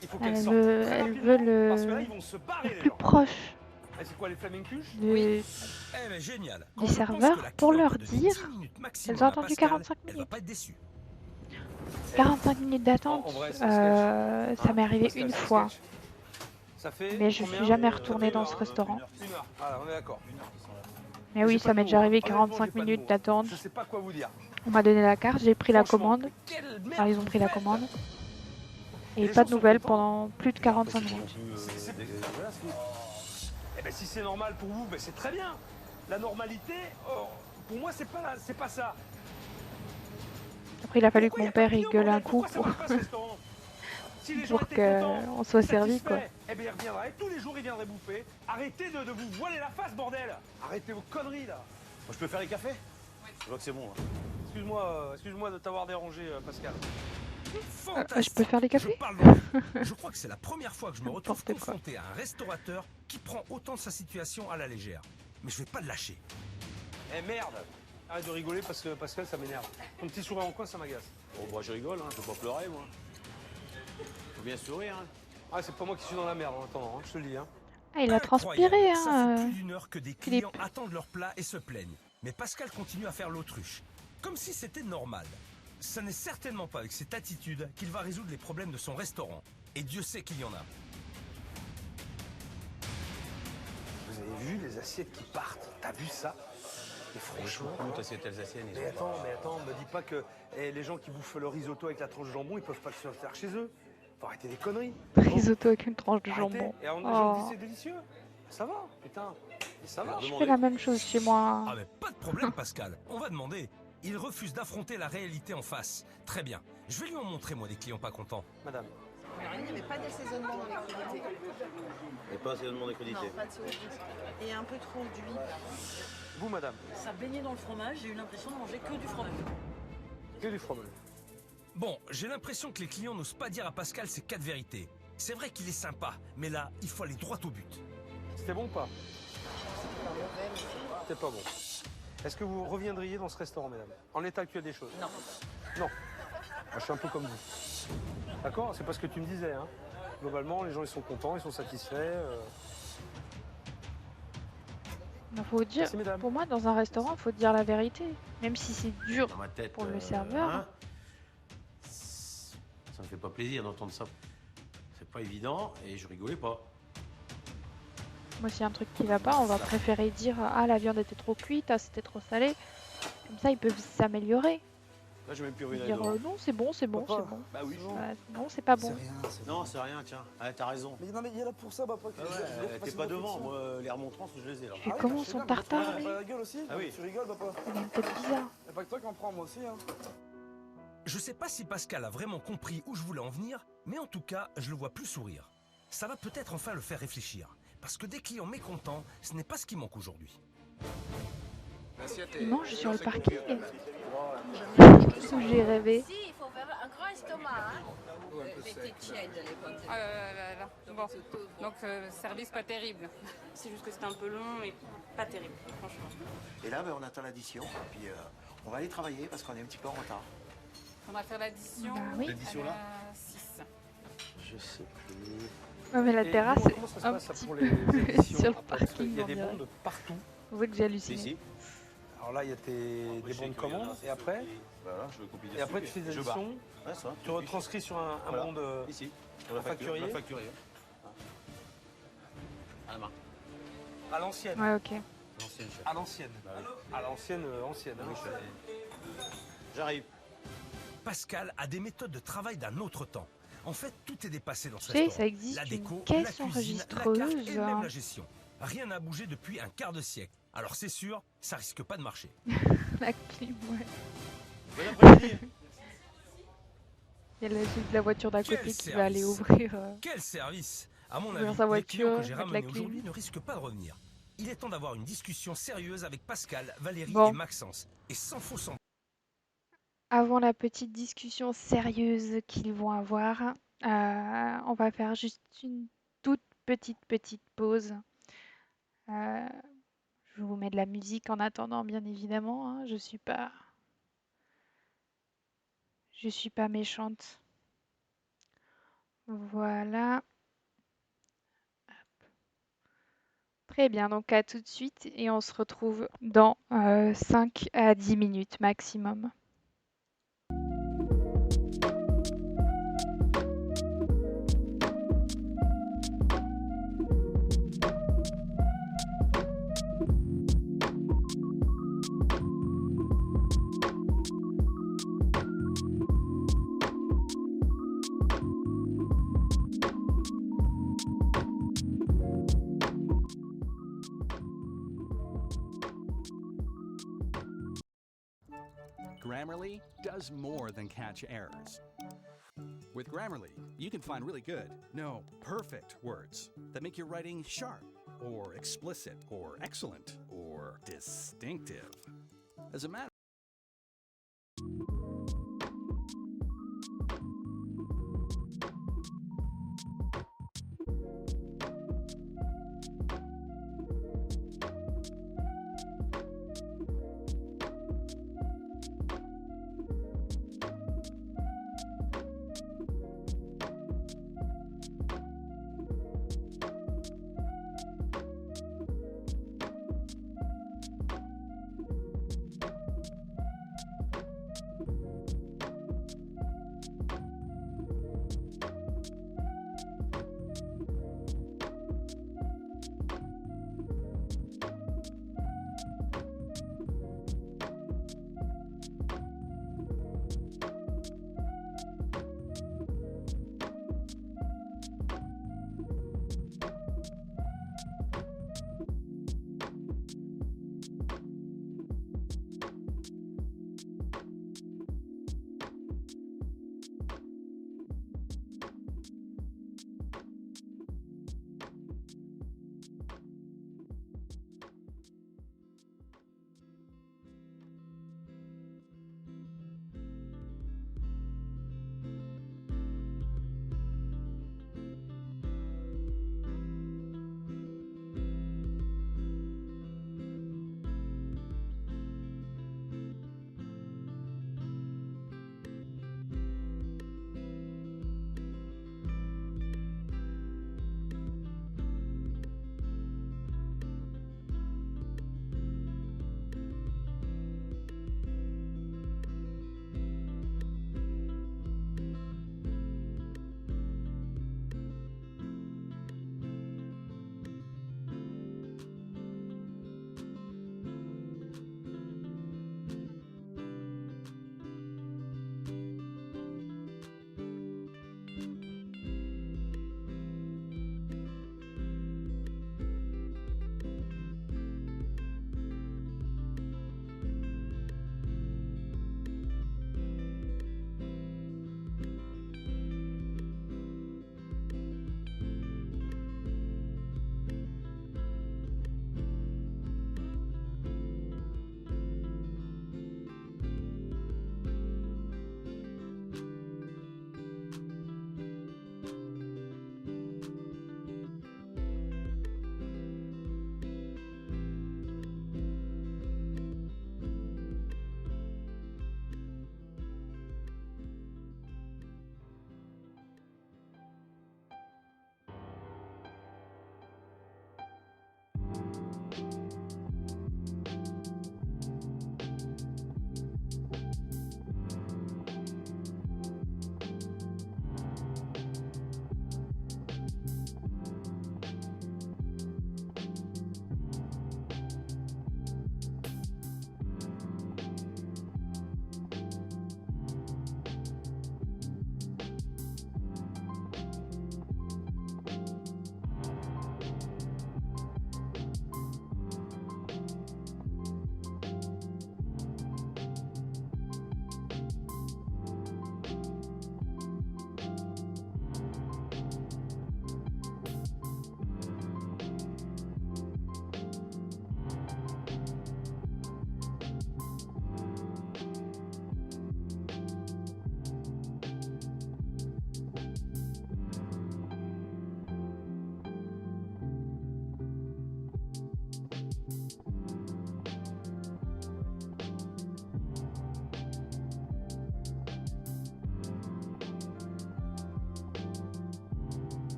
Il faut
Elle
qu'elle sorte
veut,
très
elle
rapidement,
veut
parce que là,
le
ils vont se barrer, les
plus
gens.
proche
Et c'est quoi, les flamingcuches
de-
Eh ben génial.
des serveurs pour leur dire qu'elles ont attendu 45
Elle va
minutes.
pas être déçue.
45 minutes d'attente,
En vrai, c'est
ça m'est arrivé
Pascal,
une
c'est
fois.
sketch. Ça fait
Mais je
combien
suis jamais
Et,
retournée dans ce
une
restaurant.
heure. Ah, on est d'accord.
Mais oui,
J'ai
ça
pas de
m'est
mots,
déjà arrivé
hein. Honnêtement,
45
j'ai pas de
minutes
mots, hein.
d'attente.
Je sais pas quoi vous dire.
On m'a donné la carte, j'ai pris la
Franchement,
commande.
quelle merde
Enfin, ils ont
vous
pris la
faites.
commande.
Et
Et
les
pas
gens
de
sont
nouvelles
contents.
pendant plus de 45 minutes.
Eh ben si c'est normal pour vous, ben c'est très bien. La normalité, pour moi, c'est pas ça.
Après, il a fallu que
Pourquoi y
mon
a pas
père
de
il
clients,
gueule un
bordel
coup
Pourquoi ça
pour,
marche pas, ce restaurant Si les gens
pour
étaient contents,
qu'on soit servi, quoi.
satisfaits, eh ben il reviendrait. Tous les jours, il viendrait bouffer. Arrêtez de vous voiler la face, bordel. Arrêtez vos conneries, là.
Moi, je peux faire les cafés? Je vois que c'est bon. Hein.
Excuse-moi de t'avoir dérangé, Pascal.
Je peux faire les cafés?
Je parle de vous. Je crois que c'est la première fois que je me retrouve
N'importe quoi.
confronté à un restaurateur qui prend autant de sa situation à la légère. Mais je vais pas le lâcher.
Eh merde. Arrête de rigoler parce que Pascal, ça m'énerve. Ton petit sourire en coin, ça m'agace.
Bon, bah, je rigole, hein. Je peux pas pleurer, moi. Faut bien sourire, hein.
Ah, c'est pas moi qui suis dans la merde en attendant, hein, je te le dis. Hein.
Ah, il a transpiré,
Incroyable. Ça
hein.
fait plus d'une heure que des
Philippe.
clients attendent leur plat et se plaignent. Mais Pascal continue à faire l'autruche. Comme si c'était normal. Ça n'est certainement pas avec cette attitude qu'il va résoudre les problèmes de son restaurant. Et Dieu sait qu'il y en a.
Vous avez vu les assiettes qui partent? T'as vu ça? Et franchement.
Toute assiette alsacienne, ils
Mais
ont
attends, me dis pas que les gens qui bouffent le risotto avec la tranche de jambon, ils peuvent pas le faire chez eux. Faut arrêter les conneries.
Risotto avec une tranche de
Arrêtez.
jambon.
Et on gens disent
Oh.
c'est délicieux. Ça va, putain. Et ça va.
Je fais la même chose chez moi.
Ah mais pas de problème Pascal, on va demander. Il refuse d'affronter la réalité en face. Très bien, je vais lui en montrer moi des clients pas contents.
Madame.
Il n'y avait pas d'assaisonnement dans les crudités.
Et pas assez de demande de crédité.
Non, pas de sauce. Et un peu trop d'huile.
Vous, madame.
Ça baignait dans le fromage, j'ai eu l'impression de manger que du fromage.
Que du fromage.
Bon, j'ai l'impression que les clients n'osent pas dire à Pascal ces 4 vérités. C'est vrai qu'il est sympa, mais là, il faut aller droit au but.
C'était bon ou pas? C'était pas bon. Est-ce que vous reviendriez dans ce restaurant, mesdames? En l'état actuel des choses?
Non.
Non. Moi, je suis un peu comme vous. D'accord? C'est pas ce que tu me disais, hein. Globalement, les gens, ils sont contents, ils sont satisfaits.
Il faut dire,
Merci, mesdames.
pour moi, dans un restaurant, il faut dire la vérité. Même si c'est dur
Dans ma tête,
pour le serveur.
hein, ça me fait pas plaisir d'entendre ça. C'est pas évident et je rigolais pas.
Moi, s'il y a un truc qui va pas, on va préférer dire ah, la viande était trop cuite, ah, c'était trop salé. Comme ça, ils peuvent s'améliorer.
Là, j'ai même plus envie
Dire
d'aller.
non, c'est bon, c'est bon, c'est bon.
Bah oui.
Non, c'est pas bon.
Non, c'est rien, tiens. Ah, t'as raison.
Mais non, mais il est là pour ça, bah, pas que.
Ah ouais, t'es pas devant, moi, les remontrances, je les ai là.
Et comment son tartare, lui?
Pas la gueule aussi?
Ah oui.
Tu rigoles, papa?
Il a une tête bizarre.
Y'a pas que toi qui en prends, moi aussi, hein.
Je sais pas si Pascal a vraiment compris où je voulais en venir, mais en tout cas, je le vois plus sourire. Ça va peut-être enfin le faire réfléchir, parce que des clients mécontents, ce n'est pas ce qui manque aujourd'hui.
Il mange sur le parking. Où j'ai rêvé.
Si, il faut faire un grand estomac, hein. Avec des tièdes à l'époque.
Ah là là. Bon, donc service pas terrible. C'est juste que c'était un peu long et pas terrible, franchement.
Et là, ben, on attend l'addition, puis on va aller travailler parce qu'on est un petit peu en retard.
On va faire l'addition.
Bah oui.
L'addition, là
6.
Je sais plus.
Ouais, mais la
Et
terrasse,
dis-moi,
c'est
comment ça se
un
passe, ça,
petit
pour
peu
les éditions,
sur le
après, parce qu'il
parking,
y a
on
des
dirait.
bons de partout.
C'est vrai que j'ai halluciné.
Si, si.
Alors là, il y a des bons de commande, et après?
Voilà, je copie dessus.
Et après, tu fais des
je barre.
additions,
Ouais, ça.
tu retranscris sur un
Voilà.
bon de...
Ici.
Un facturier.
Un facturier. À la main.
À l'ancienne.
Ouais, ok.
L'ancienne chef.
À l'ancienne.
Bah oui.
À l'ancienne, ancienne. hein.
Oui, je- J'arrive.
Pascal a des méthodes de travail d'un autre temps. En fait, tout est dépassé dans ce
Tu sais,
restaurant.
ça existe
La
une
déco,
caisse
la cuisine, la carte
enregistreuse,
et même
hein.
la gestion. Rien n'a bougé depuis un quart de siècle. Alors c'est sûr, ça risque pas de marcher.
La clim, ouais.
Bon après-midi.
Il y a la voiture d'à
Quel
côté qui va aller
service.
ouvrir.
Quel service! À mon
Ouvrir
avis,
sa
les clients
voiture,
que j'ai
mettre la
ramenés aujourd'hui
clim.
ne risquent pas de revenir. Il est temps d'avoir une discussion sérieuse avec Pascal, Valérie
Bon.
et Maxence. Et sans faux semblant.
avant la petite discussion sérieuse qu'ils vont avoir, on va faire juste une toute petite pause. Je vous mets de la musique en attendant, bien évidemment, hein. Je suis pas méchante. Voilà. Très bien, donc à tout de suite et on se retrouve dans 5 à 10 minutes maximum.
Grammarly does more than catch errors. With Grammarly, you can find really good, no, perfect words that make your writing sharp, or explicit, or excellent, or distinctive. As a matter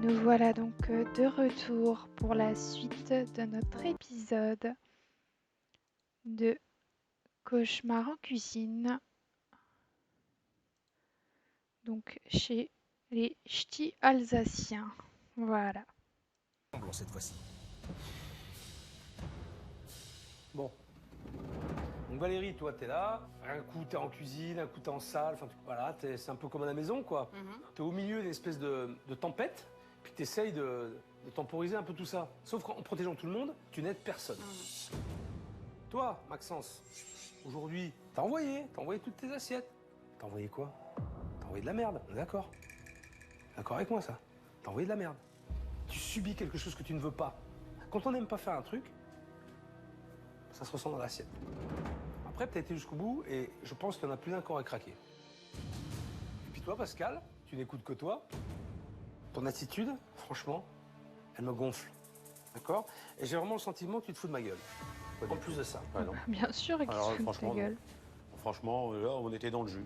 Nous voilà donc de retour pour la suite de notre épisode de Cauchemar en cuisine. Donc chez les ch'tis alsaciens. Voilà.
Cette fois-ci.
Bon. Donc Valérie, toi, t'es là. Un coup, t'es en cuisine, un coup, t'es en salle. Enfin, voilà, c'est un peu comme à la maison, quoi. T'es au milieu d'une espèce de tempête, puis t'essayes de temporiser un peu tout ça. Sauf qu'en protégeant tout le monde, tu n'aides personne. Toi, Maxence, aujourd'hui, t'as envoyé toutes tes assiettes. T'as envoyé quoi? T'as envoyé de la merde, on est d'accord? D'accord avec moi, ça? T'as envoyé de la merde. Tu subis quelque chose que tu ne veux pas. Quand on n'aime pas faire un truc, ça se ressent dans l'assiette. Après, tu as été jusqu'au bout et je pense qu'il y en a plus d'un qui aurait craqué. Et puis toi, Pascal, tu n'écoutes que toi. Ton attitude, franchement, elle me gonfle. D'accord? Et j'ai vraiment le sentiment que tu te fous de ma gueule. En plus de ça.
Ouais, non.
Bien sûr, qu'ils se foutent de ta gueule.
Franchement, là, on était dans le jus.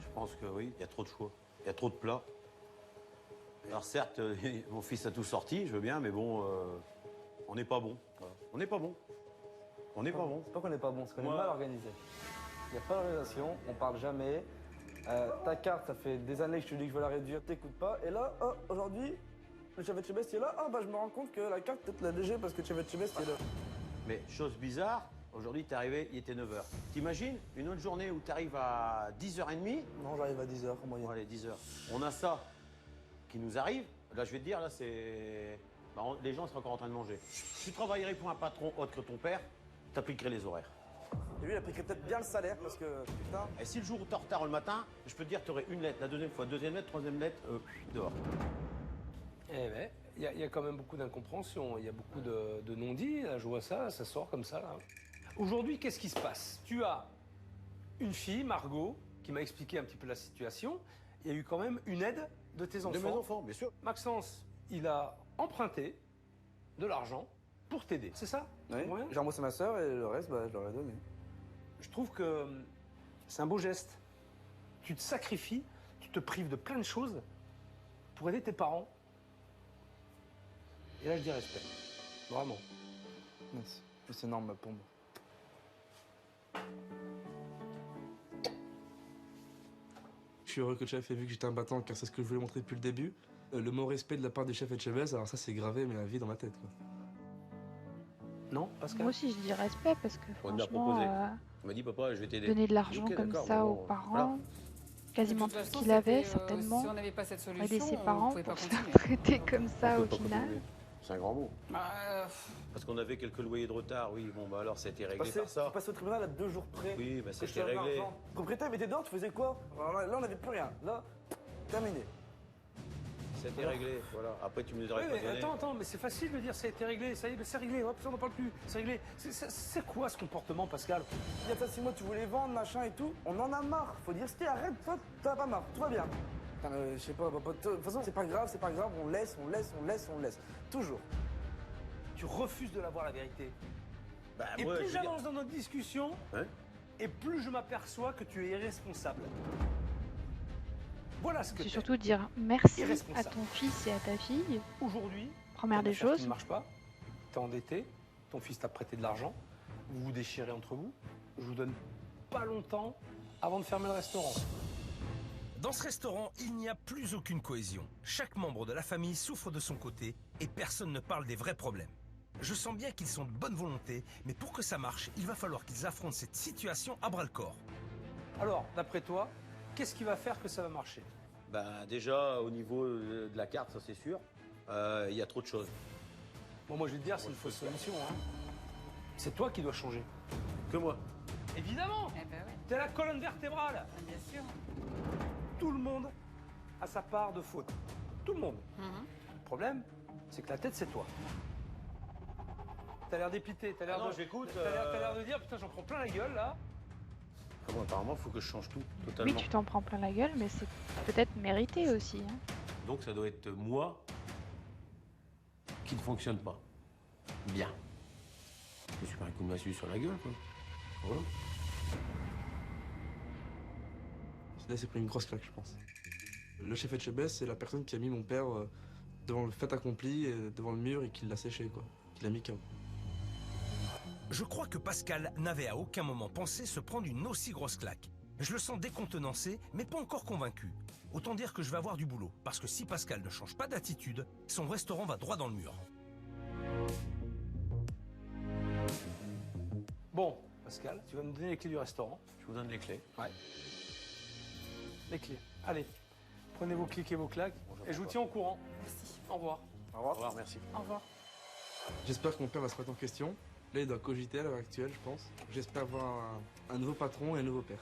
Je pense que oui, il y a trop de choix. Il y a trop de plats. Alors certes, mon fils a tout sorti, je veux bien, mais bon, on n'est pas bon. Voilà. On n'est pas bon. On n'est pas bon.
C'est pas qu'on n'est pas bon, c'est qu'on est mal organisé. Il n'y a pas d'organisation, on parle jamais. Ta carte, ça fait des années que je te dis que je veux la réduire, t'écoutes pas. Et là, oh, aujourd'hui, le chef de chez Best est là. Ah bah je me rends compte que la carte peut-être la DG parce que le chef de chez Best est là.
Mais chose bizarre, aujourd'hui t'es arrivé, il était 9h. T'imagines une autre journée où t'arrives à 10h30?
Non, j'arrive à 10h en moyenne.
Allez, 10h. On a ça qui nous arrive. Là, je vais te dire, là, c'est bah, les gens seraient encore en train de manger. Tu travaillerais pour un patron autre que ton père, t'appliquerais les horaires.
Et lui, il appliquerait peut-être bien le salaire parce que, putain.
Et si le jour où t'es en retard le matin, je peux te dire que t'aurais une lettre, la deuxième fois, deuxième lettre, troisième lettre, dehors.
Eh ben, il y a quand même beaucoup d'incompréhension, il y a beaucoup de non-dits, là, je vois ça sort comme ça, là. Aujourd'hui, qu'est-ce qui se passe? Tu as une fille, Margot, qui m'a expliqué un petit peu la situation. Il y a eu quand même une aide de tes enfants.
De mes enfants, bien sûr.
Maxence, il a emprunté de l'argent pour t'aider, c'est ça?
Oui, j'ai remboursé ma soeur et le reste, bah, je leur ai donné.
Je trouve que c'est un beau geste. Tu te sacrifies, tu te prives de plein de choses pour aider tes parents. Et là, je dis respect. Vraiment.
Merci. C'est énorme pour moi.
Je suis heureux que le chef ait vu que j'étais un battant, car c'est ce que je voulais montrer depuis le début. Le mot respect de la part des chefs Etchebest, alors ça c'est gravé, mais à vie dans ma tête, quoi.
Non, Pascal?
Moi aussi, je dis respect parce que
On m'a
franchement,
proposé. Il m'a dit, papa, je vais t'aider.
donner de l'argent
Ok,
comme
d'accord,
ça
bon,
aux parents,
voilà.
quasiment
De toute
tout ce
façon,
qu'il avait,
c'était,
certainement,
si on n'avait pas cette solution,
aider ses
on
parents
pouvait pas
pour se
continuer.
faire traiter comme ça
On
au
peut pas
final.
continuer. C'est un grand mot.
Bah,
Parce qu'on avait quelques loyers de retard, oui, bon, bah alors ça a été réglé
Passé,
par ça.
passé au tribunal à 2 jours près.
Oui, bah
Que je
c'était
te donne
réglé.
l'argent. Le propriétaire mettait dehors, tu faisais quoi? Alors là, on n'avait plus rien. Là, terminé.
C'était réglé, voilà. Après, tu me les
Oui,
aurais pas
mais
donné.
attends, mais c'est facile de dire ça a été réglé, ça y est, c'est réglé, hop, ça on n'en parle plus, c'est réglé. C'est quoi ce comportement, Pascal?
Il y a ça 6 mois, tu voulais vendre, machin et tout. On en a marre. Faut dire, c'était arrête, toi, t'en as pas marre. Tout va bien. Putain, je sais pas, de toute façon, c'est pas grave, on laisse. Toujours.
Tu refuses de l'avoir la vérité.
Bah,
Et
moi,
plus
je veux dire-
j'avance dans notre discussion,
Hein
et plus je m'aperçois que tu es irresponsable. Voilà ce que
C'est
t'es.
surtout dire merci à
Irresponsable.
ton fils et à ta fille.
Aujourd'hui,
Première
t'as une
des
affaire qui
choses.
ne marche pas, t'es endetté, ton fils t'a prêté de l'argent, vous vous déchirez entre vous, je vous donne pas longtemps avant de fermer le restaurant.
Dans ce restaurant, il n'y a plus aucune cohésion. Chaque membre de la famille souffre de son côté et personne ne parle des vrais problèmes. Je sens bien qu'ils sont de bonne volonté, mais pour que ça marche, il va falloir qu'ils affrontent cette situation à bras-le-corps.
Alors, d'après toi, qu'est-ce qui va faire que ça va marcher?
Bah, déjà, au niveau de la carte, ça c'est sûr, il y a trop de choses.
Bon, moi je vais te dire, c'est une fausse solution. Hein. C'est toi qui dois changer.
Que moi.
Évidemment.
eh ben oui,
T'es la colonne vertébrale.
bien sûr.
Tout le monde a sa part de faute. Tout le monde. Le problème, c'est que la tête, c'est toi. T'as l'air dépité, t'as l'air
Ah non,
de...
j'écoute,
T'as l'air de dire, putain, j'en prends plein la gueule, là.
Comment, apparemment, il faut que je change tout, totalement.
Oui, tu t'en prends plein la gueule, mais c'est peut-être mérité aussi, hein.
Donc ça doit être moi qui ne fonctionne pas. Bien. Je me suis pris un coup de massue sur la gueule, quoi. Voilà.
Là, c'est pris une grosse claque, je pense. Le chef Etchebest, c'est la personne qui a mis mon père devant le fait accompli, devant le mur et qui l'a séché, quoi. Qui l'a mis KO.
Je crois que Pascal n'avait à aucun moment pensé se prendre une aussi grosse claque. Je le sens décontenancé, mais pas encore convaincu. Autant dire que je vais avoir du boulot, parce que si Pascal ne change pas d'attitude, son restaurant va droit dans le mur.
Bon, Pascal, tu vas me donner les clés du restaurant.
Je vous donne les clés.
Ouais. Les clés. Allez, prenez vos clics et vos claques, et je vous tiens au courant.
Merci.
Au revoir.
Au revoir, merci.
Au revoir.
J'espère que mon père va se remettre en question. Là, il doit cogiter à l'heure actuelle, je pense. J'espère avoir un nouveau patron et un nouveau père.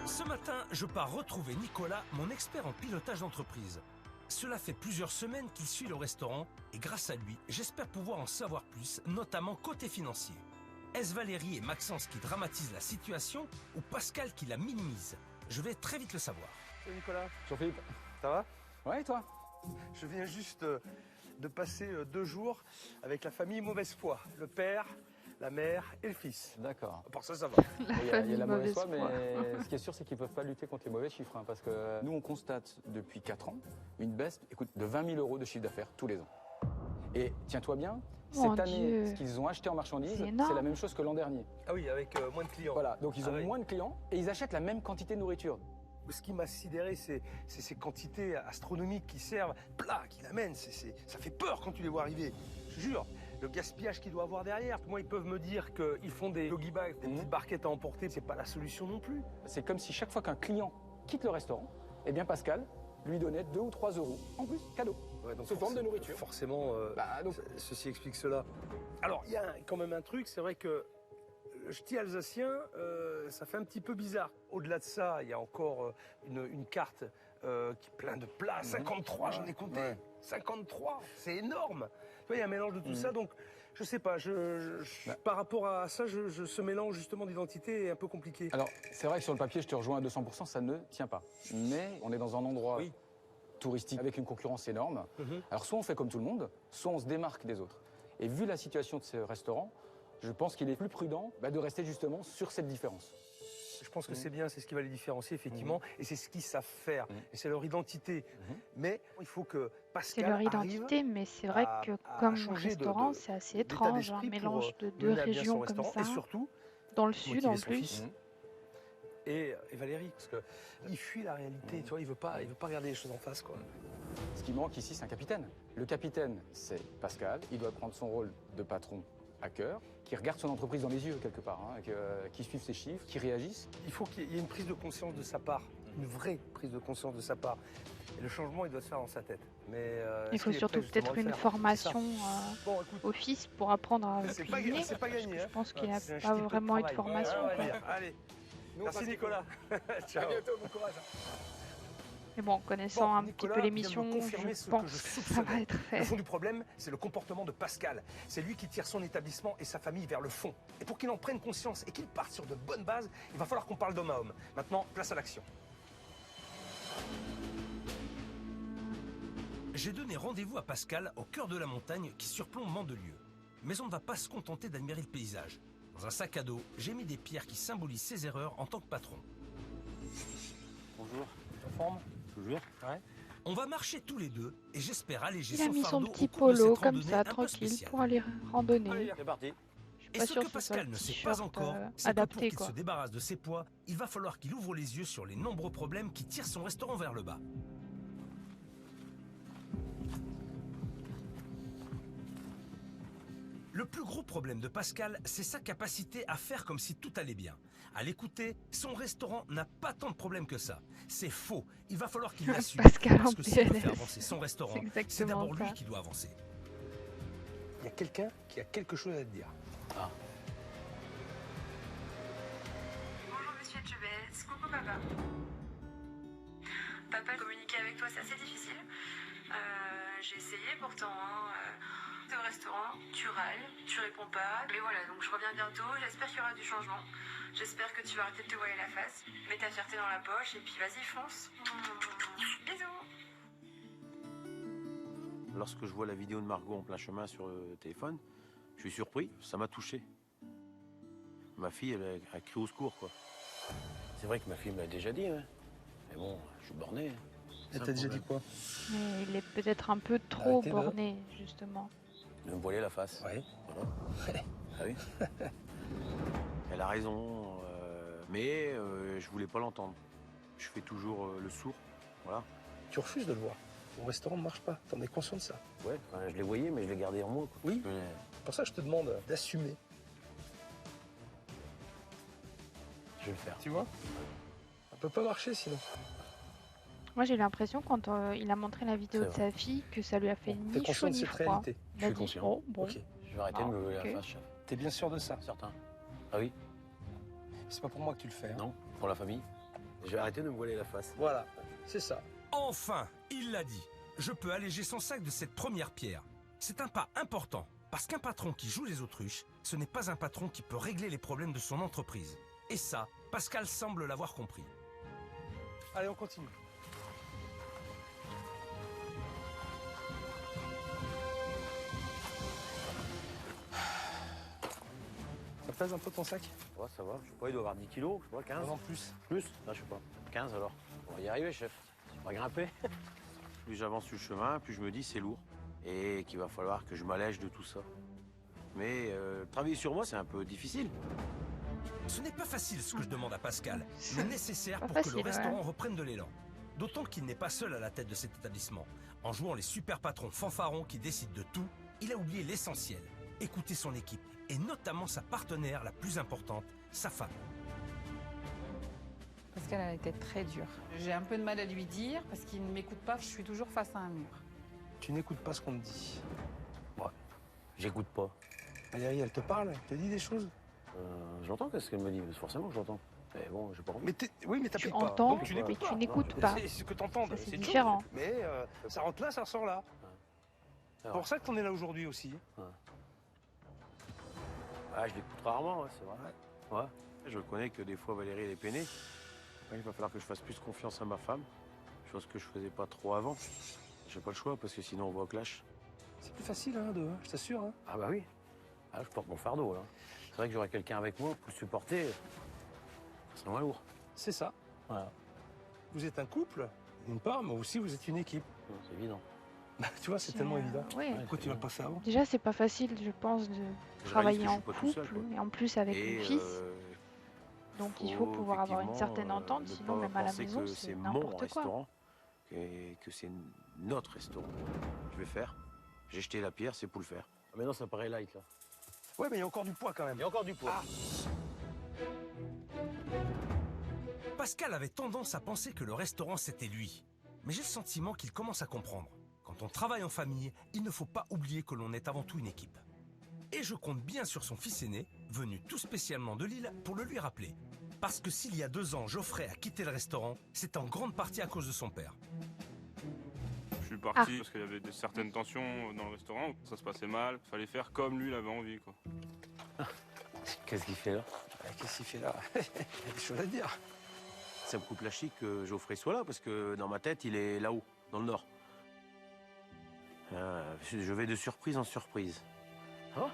Ce matin, je pars retrouver Nicolas, mon expert en pilotage d'entreprise. Cela fait plusieurs semaines qu'il suit le restaurant et grâce à lui, j'espère pouvoir en savoir plus, notamment côté financier. Est-ce Valérie et Maxence qui dramatisent la situation ou Pascal qui la minimise? Je vais très vite le savoir.
Salut Nicolas.
Jean-Philippe, ça va?
Ouais, et toi? Je viens juste de passer 2 jours avec la famille Mauvaise Foi. Le père, la mère et le fils.
D'accord.
À part ça, ça va.
Il y a la mauvaise foi, mais ce qui est sûr, c'est qu'ils ne peuvent pas lutter contre les mauvais chiffres. Hein, parce que nous, on constate depuis 4 ans une baisse de 20 000 euros de chiffre d'affaires tous les ans. Et tiens-toi bien,
Mon
cette année,
Dieu.
ce qu'ils ont acheté en marchandises,
C'est énorme.
c'est la même chose que l'an dernier.
Ah oui, avec moins de clients.
Voilà, donc ils ont
Ah oui.
moins de clients et ils achètent la même quantité de nourriture.
Ce qui m'a sidéré, c'est ces quantités astronomiques qui servent, plats qu'il amène. Ça fait peur quand tu les vois arriver. Je jure, le gaspillage qu'il doit avoir derrière. Moi, ils peuvent me dire qu'ils font des doggy bags, des petites barquettes à emporter. C'est pas la solution non plus.
C'est comme si chaque fois qu'un client quitte le restaurant, eh bien Pascal lui donnait 2 ou 3 euros en plus, cadeau, sous forme de nourriture.
Forcément, ceci explique cela. Alors, il y a quand même un truc, c'est vrai que le ch'ti alsacien, ça fait un petit peu bizarre. Au-delà de ça, il y a encore une carte qui est pleine de plats. 53, j'en ai compté. Ouais. 53, c'est énorme. Tu vois, il y a un mélange de tout ça, donc je sais pas. Par rapport à ça, ce mélange justement d'identité est un peu compliqué.
Alors, c'est vrai que sur le papier, je te rejoins à 200%, ça ne tient pas. Mais on est dans un endroit touristique avec une concurrence énorme. Alors, soit on fait comme tout le monde, soit on se démarque des autres. Et vu la situation de ce restaurant, je pense qu'il est plus prudent de rester justement sur cette différence.
Je pense que c'est bien, c'est ce qui va les différencier, effectivement, et c'est ce qu'ils savent faire, et c'est leur identité. Mais il faut que Pascal
C'est leur identité, mais c'est vrai que comme restaurant, c'est assez étrange, un mélange de deux régions comme ça,
et surtout,
dans le sud en plus.
Et Valérie, parce qu'il fuit la réalité, tu vois, il veut pas regarder les choses en face, quoi.
Ce qui manque ici, c'est un capitaine. Le capitaine, c'est Pascal, il doit prendre son rôle de patron à cœur, qui regarde son entreprise dans les yeux quelque part, qui suive ses chiffres, qui réagisse.
Il faut qu'il y ait une prise de conscience de sa part, une vraie prise de conscience de sa part. Et le changement, il doit se faire dans sa tête. Mais
il faut surtout peut-être une formation office pour apprendre à cuisiner.
C'est pas gagné.
Je pense qu'il n'a pas vraiment eu de formation.
Allez, merci Nicolas. Ciao. À bientôt, bon courage.
Mais bon, connaissant un petit peu l'émission, je pense que ça va être fait.
Le fond du problème, c'est le comportement de Pascal. C'est lui qui tire son établissement et sa famille vers le fond. Et pour qu'il en prenne conscience et qu'il parte sur de bonnes bases, il va falloir qu'on parle d'homme à homme. Maintenant, place à l'action.
J'ai donné rendez-vous à Pascal au cœur de la montagne qui surplombe Mandelieu. Mais on ne va pas se contenter d'admirer le paysage. Dans un sac à dos, j'ai mis des pierres qui symbolisent ses erreurs en tant que patron.
Bonjour.
En forme?
Toujours.
Ouais.
On va marcher tous les deux et j'espère alléger
Il a
son
mis son
fardeau
petit
au cours de
polo
cette
comme
randonnée
ça,
un peu
tranquille,
spéciale.
pour aller randonner.
Allez, c'est parti.
Et ce que Pascal ne sait pas encore, c'est que pour
adapté,
qu'il se débarrasse de ses poids, il va falloir qu'il ouvre les yeux sur les nombreux problèmes qui tirent son restaurant vers le bas. Le plus gros problème de Pascal, c'est sa capacité à faire comme si tout allait bien. À l'écouter, son restaurant n'a pas tant de problèmes que ça. C'est faux. Il va falloir qu'il l'assume.
Pascal
Parce
en
que s'il veut
PLS.
faire avancer son restaurant, c'est d'abord lui qui doit avancer.
Il y a quelqu'un qui a quelque chose à te dire.
Bonjour Monsieur Chubès, coucou papa. Papa, communiquer avec toi c'est assez difficile. J'ai essayé pourtant. T'es au restaurant, tu râles, tu réponds pas. Mais voilà, donc je reviens bientôt, j'espère qu'il y aura du changement. J'espère que tu vas arrêter de te voiler la face. Mets ta fierté dans la poche et puis vas-y, fonce. Bisous.
Lorsque je vois la vidéo de Margot en plein chemin sur le téléphone, je suis surpris, ça m'a touché. Ma fille, elle a crié au secours, quoi. C'est vrai que ma fille me l'a déjà dit, hein. Mais bon, je suis borné.
Elle t'a déjà dit quoi?
Mais il est peut-être un peu trop borné, justement.
De me voiler la face.
Oui.
Voilà. Ah oui. Elle a raison, mais je voulais pas l'entendre. Je fais toujours le sourd, voilà.
Tu refuses de le voir. Mon restaurant ne marche pas. T'en es conscient de ça?
Ouais, enfin, je l'ai voyé, mais je l'ai gardé en moi, quoi.
Oui. Pour ça, je te demande d'assumer.
Je vais le faire.
Tu vois? Ça peut pas marcher sinon.
Moi, j'ai eu l'impression, quand il a montré la vidéo de sa fille, que ça lui a fait
T'es
ni chaud
conscient de
ni
cette
froid.
réalité?
Il a dit, oh, bon.
Ok.
Je vais arrêter de me voiler la face, chef.
T'es bien sûr de ça?
Certain. Ah oui?
C'est pas pour moi que tu le fais. Hein.
Non, pour la famille. Je vais arrêter de me voiler la face.
Voilà, c'est ça.
Enfin, il l'a dit. Je peux alléger son sac de cette première pierre. C'est un pas important, parce qu'un patron qui joue les autruches, ce n'est pas un patron qui peut régler les problèmes de son entreprise. Et ça, Pascal semble l'avoir compris.
Allez, on continue. Ça pèse un peu ton sac?
Ouais, ça va. Je sais pas, il doit avoir 10 kilos, je sais pas, 15.
Non, plus.
Plus? Non, je sais pas. 15 alors. On va y arriver, chef. On va grimper. Plus j'avance sur le chemin, plus je me dis c'est lourd. Et qu'il va falloir que je m'allège de tout ça. Mais travailler sur moi, c'est un peu difficile.
Ce n'est pas facile ce que je demande à Pascal, mais nécessaire
Pas
pour que
facile,
le restaurant
ouais.
reprenne de l'élan. D'autant qu'il n'est pas seul à la tête de cet établissement. En jouant les super patrons fanfarons qui décident de tout, il a oublié l'essentiel. Écouter son équipe, et notamment sa partenaire la plus importante, sa femme.
Parce qu'elle a été très dure. J'ai un peu de mal à lui dire parce qu'il ne m'écoute pas, je suis toujours face à un mur.
Tu n'écoutes pas ce qu'on te dit.
Ouais, j'écoute pas.
Valérie, elle te parle, elle te dit des choses.
J'entends qu'est-ce qu'elle me dit, forcément que j'entends. Mais bon, j'ai pas envie.
Mais oui, mais
Tu
t'appliques pas.
entends,
Donc,
mais
n'écoutes
tu
pas.
n'écoutes
Non,
pas.
C'est ce que t'entends.
Ça, c'est
une
différent.
chose. Mais ça rentre là, ça ressort là. C'est pour ça que t'en es là aujourd'hui aussi.
Ah, je l'écoute rarement, ouais, c'est vrai. Ouais. Je reconnais que des fois, Valérie, elle est peinée. Ouais, il va falloir que je fasse plus confiance à ma femme. Chose que je faisais pas trop avant. J'ai pas le choix, parce que sinon, on va au clash.
C'est plus facile, hein, deux, je t'assure. Hein.
Ah bah oui. Ah, je porte mon fardeau, là. C'est vrai que j'aurais quelqu'un avec moi pour le supporter. Ça serait moins lourd.
C'est ça.
Voilà.
Vous êtes un couple, d'une part, mais aussi vous êtes une équipe.
C'est évident.
Tu vois, c'est tellement évident.
Ouais.
Pourquoi tu l'as pas fait avant?
Déjà, c'est pas facile, je pense, de travailler en
que je suis pas tout
couple
seul, quoi.
et en plus avec le fils. Donc il faut pouvoir avoir une
effectivement,
certaine entente,
ne
sinon
pas
même à la
penser
maison,
que
c'est
mon
n'importe quoi.
restaurant et que c'est notre restaurant. Je vais faire. J'ai jeté la pierre, c'est pour le faire. Ah, maintenant, ça paraît light, là.
Ouais, mais il y a encore du poids quand même.
Il y a encore du poids.
Pascal avait tendance à penser que le restaurant c'était lui. Mais j'ai le sentiment qu'il commence à comprendre. Quand on travaille en famille, il ne faut pas oublier que l'on est avant tout une équipe. Et je compte bien sur son fils aîné, venu tout spécialement de Lille, pour le lui rappeler. Parce que s'il y a 2 ans, Geoffrey a quitté le restaurant, c'est en grande partie à cause de son père.
Je suis parti parce qu'il y avait certaines tensions dans le restaurant, ça se passait mal, fallait faire comme lui il avait envie, quoi.
Qu'est-ce qu'il fait là?
Qu'est-ce qu'il fait là? Il y a des choses à dire.
Ça me coupe la chic que Geoffrey soit là, parce que dans ma tête, il est là-haut, dans le nord. Je vais de surprise en surprise. Ah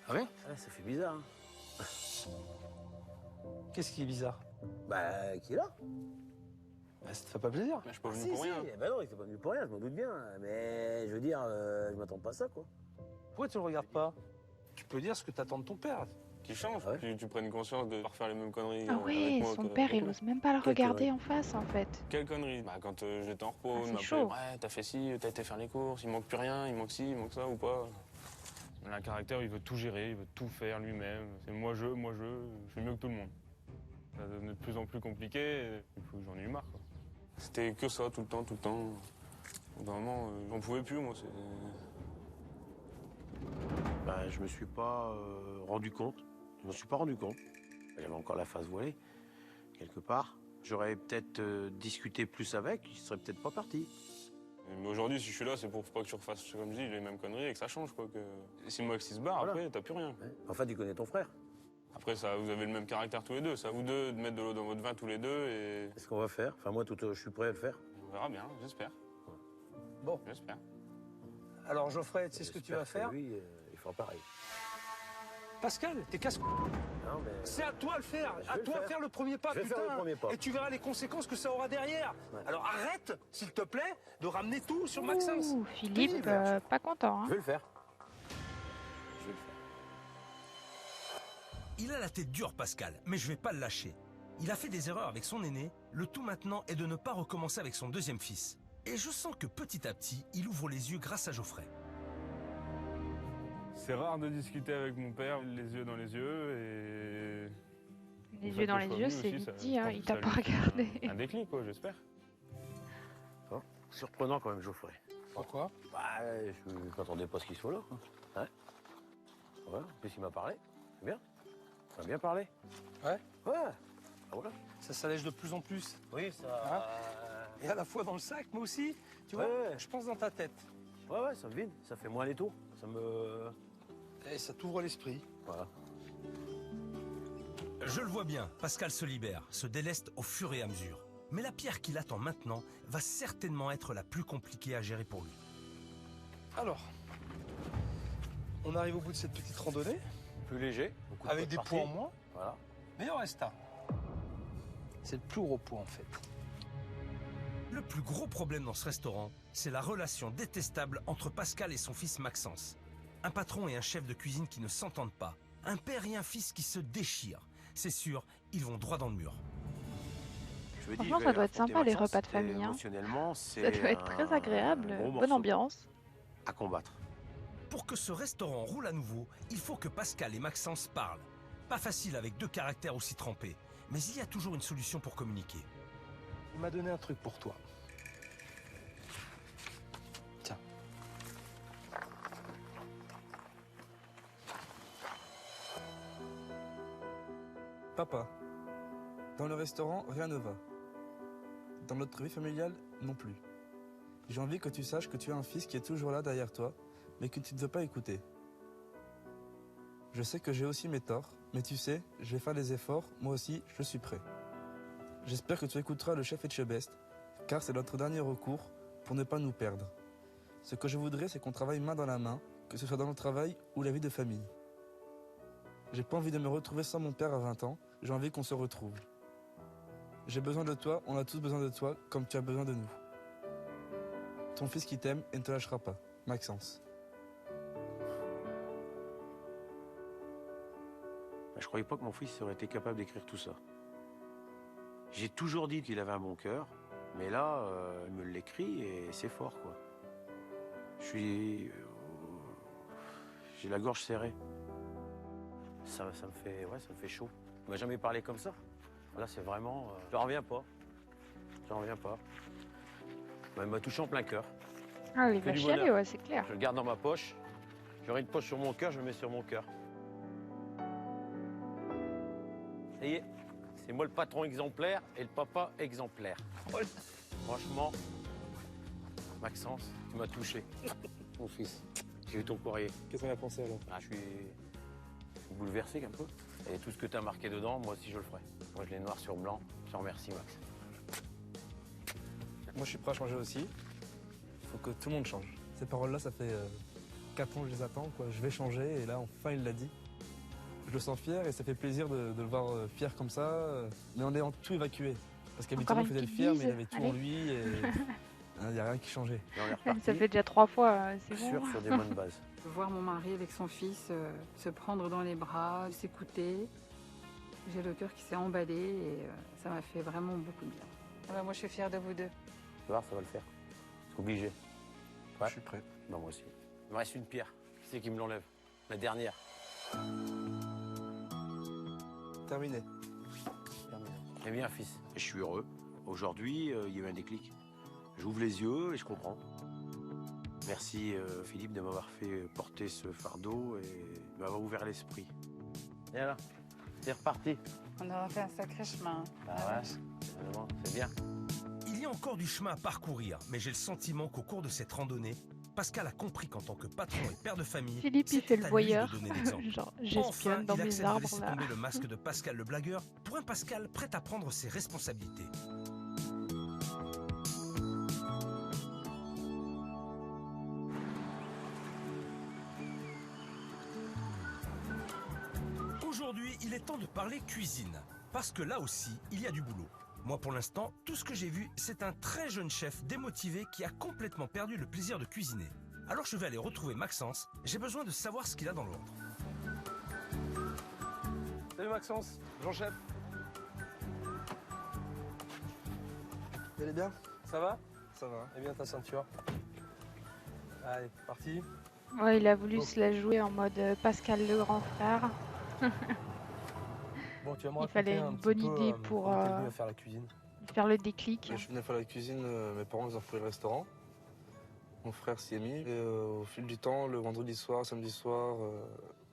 Ah oui?
Ça fait bizarre, hein.
Qu'est-ce qui est bizarre?
Bah, qui est là?
Bah, ça te fait pas plaisir?
Mais je suis pas
Ah,
venu
si,
pour
si.
rien.
Bah non, il était pas venu pour rien, je m'en doute bien. Mais je veux dire, je m'attends pas à ça, quoi.
Pourquoi tu le regardes pas? Tu peux dire ce que t'attends de ton père.
Qui change, tu prennes conscience de ne pas refaire les mêmes conneries.
Ah ouais, son père, il ose même pas le regarder en face, en fait.
Quelle connerie? Bah, quand j'étais en repos,
c'est
il m'appelait,
chaud.
ouais, t'as fait ci, t'as été faire les courses, il manque plus rien, il manque ci, il manque ça ou pas. Il a un caractère, il veut tout gérer, il veut tout faire lui-même. C'est moi je fais mieux que tout le monde. Ça devenait de plus en plus compliqué, et j'en ai eu marre, quoi. C'était que ça, tout le temps, tout le temps. Vraiment, j'en pouvais plus, moi.
Bah, je me suis pas rendu compte. Je me suis pas rendu compte. J'avais encore la face voilée, quelque part. J'aurais peut-être discuté plus avec, il serait peut-être pas parti.
Mais aujourd'hui, si je suis là, c'est pour pas que tu refasses, comme je dis, les mêmes conneries et que ça change, quoi. Que... Si Max il se barre,
Voilà.
après, t'as plus rien.
Ouais. Enfin, tu connais ton frère.
Après, ça, vous avez le même caractère tous les deux. C'est à vous deux de mettre de l'eau dans votre vin tous les deux et...
Qu'est-ce qu'on va faire? Enfin, moi, je suis prêt à le faire.
On verra bien, j'espère.
Bon.
J'espère.
Alors Geoffrey, tu sais ce que tu vas faire?
Lui, il fera pareil.
Pascal, t'es casse.
Non, mais...
C'est à toi de le faire.
Je
À
vais le
toi de
faire.
faire le premier pas,
Je vais
putain.
faire le premier pas.
Et tu verras les conséquences que ça aura derrière.
Ouais.
Alors arrête, s'il te plaît, de ramener tout sur Maxence.
Ouh, Philippe, pas content, hein.
Je vais le faire.
Il a la tête dure, Pascal, mais je vais pas le lâcher. Il a fait des erreurs avec son aîné, le tout maintenant est de ne pas recommencer avec son deuxième fils. Et je sens que petit à petit, il ouvre les yeux grâce à Geoffrey.
C'est rare de discuter avec mon père, les yeux dans les yeux et...
Les
Le fait
yeux dans
que je
les
sois
yeux,
venu
c'est
aussi,
vite
ça-
dit,
je
hein,
pense
il
que
t'a
ça
pas
lui fait
regardé.
Un déclic, quoi, j'espère.
Surprenant quand même, Geoffrey.
Pourquoi?
Bah, je m'attendais pas à ce qu'il soit là, quoi. Hein? Voilà, en plus il m'a parlé. C'est bien. Il m'a bien parlé.
Ouais?
Ouais. Ah, voilà.
Ça s'allège de plus en plus.
Oui, ça...
Hein? Et à la fois dans le sac, mais aussi, tu vois,
Ouais.
je pense dans ta tête.
Ouais, ça me vide. Ça fait moins les tours. Ça me...
Et ça t'ouvre l'esprit.
Voilà.
Je le vois bien, Pascal se libère, se déleste au fur et à mesure. Mais la pierre qui l'attend maintenant va certainement être la plus compliquée à gérer pour lui.
Alors, on arrive au bout de cette petite randonnée,
Plus léger. beaucoup de
avec des
poids de
poids en
partie.
moins.
Voilà.
Mais il en reste un. C'est le plus gros point en fait.
Le plus gros problème dans ce restaurant, c'est la relation détestable entre Pascal et son fils Maxence. Un patron et un chef de cuisine qui ne s'entendent pas, Un père et un fils qui se déchirent. C'est sûr, ils vont droit dans le mur.
Je me dis,
Franchement,
je
ça
vais
doit être
affronter
sympa les
Maxence,
repas de
et
famille. Hein.
émotionnellement,
Ça
c'est
doit être très
un
agréable,
gros
bonne
morceau
ambiance.
à combattre.
Pour que ce restaurant roule à nouveau, il faut que Pascal et Maxence parlent. Pas facile avec deux caractères aussi trempés, mais il y a toujours une solution pour communiquer.
Il m'a donné un truc pour toi. Tiens.
Papa, dans le restaurant, rien ne va. Dans notre vie familiale, non plus. J'ai envie que tu saches que tu as un fils qui est toujours là derrière toi, mais que tu ne veux pas écouter. Je sais que j'ai aussi mes torts, mais tu sais, je vais faire des efforts, moi aussi, je suis prêt. J'espère que tu écouteras le chef Etchebest, car c'est notre dernier recours pour ne pas nous perdre. Ce que je voudrais, c'est qu'on travaille main dans la main, que ce soit dans le travail ou la vie de famille. J'ai pas envie de me retrouver sans mon père à 20 ans, j'ai envie qu'on se retrouve. J'ai besoin de toi, on a tous besoin de toi, comme tu as besoin de nous. Ton fils qui t'aime et ne te lâchera pas. Maxence.
Je croyais pas que mon fils aurait été capable d'écrire tout ça. J'ai toujours dit qu'il avait un bon cœur, mais là, il me l'écrit et c'est fort, quoi. J'ai la gorge serrée. Ça me fait chaud. Il m'a jamais parlé comme ça. Là, c'est vraiment... J'en reviens pas. J'en reviens pas. Il m'a touché en plein cœur.
Ah, il
Que
va
du
chialer,
bonheur.
ouais, c'est clair.
Je le garde dans ma poche. J'aurai une poche sur mon cœur, je le mets sur mon cœur. Ça y est, c'est moi le patron exemplaire et le papa exemplaire. Franchement, Maxence, tu m'as touché. Mon fils, j'ai eu ton courrier.
Qu'est-ce qu'on a pensé alors?
Je suis bouleversé un peu. Et tout ce que tu as marqué dedans, moi aussi je le ferai. Moi je l'ai noir sur blanc. Je te remercie, Max.
Moi, je suis prêt à changer aussi. Il faut que tout le monde change. Ces paroles-là, ça fait 4 ans que je les attends, quoi. Je vais changer, et là, enfin, il l'a dit. Je le sens fier, et ça fait plaisir de le voir fier comme ça, mais en ayant tout évacué. Parce qu'habituellement, il faisait le fier, mais il avait tout en lui, et il n'y a rien qui changeait.
Ça fait déjà 3 fois, c'est bon.
Sur des bonnes bases.
Voir mon mari avec son fils se prendre dans les bras, s'écouter. J'ai le cœur qui s'est emballé et ça m'a fait vraiment beaucoup de bien. Ah bah moi, je suis fière de vous deux.
Tu vas voir, ça va le faire. C'est obligé. Ouais.
Je suis prêt.
Non, moi aussi. Il me reste une pierre. Qui c'est qui me l'enlève? La dernière.
Terminé.
Eh bien, fils, je suis heureux. Aujourd'hui, il y a eu un déclic. J'ouvre les yeux et je comprends. Merci, Philippe, de m'avoir fait porter ce fardeau et de m'avoir ouvert l'esprit. Et là, c'est reparti.
On a fait un sacré chemin.
Ah ouais, vraiment, c'est bien.
Il y a encore du chemin à parcourir, mais j'ai le sentiment qu'au cours de cette randonnée, Pascal a compris qu'en tant que patron et père de famille,
Philippe, il fait le
c'était à lui de
voyeur.
donner l'exemple.
Genre,
Enfin,
j'espionne dans
il
mes
accepte de
arbres,
laisser
là.
tomber le masque de Pascal le blagueur pour un Pascal prêt à prendre ses responsabilités. Aujourd'hui, il est temps de parler cuisine, parce que là aussi, il y a du boulot. Moi, pour l'instant, tout ce que j'ai vu, c'est un très jeune chef démotivé qui a complètement perdu le plaisir de cuisiner. Alors je vais aller retrouver Maxence, j'ai besoin de savoir ce qu'il a dans l'ordre.
Salut Maxence, Jean-Chef. Vous allez bien? Ça va? Ça va. Et bien ta ceinture? Allez, parti.
Ouais, il a voulu se la jouer en mode Pascal le grand frère.
Bon, tu vas me
Il
raconter
fallait
un
une
petit
bonne
peu,
idée pour
comment t'es venu à faire la cuisine.
faire le déclic.
Je venais faire la cuisine, mes parents ils ont repris le restaurant. Mon frère s'y est mis. Et au fil du temps, le vendredi soir, samedi soir,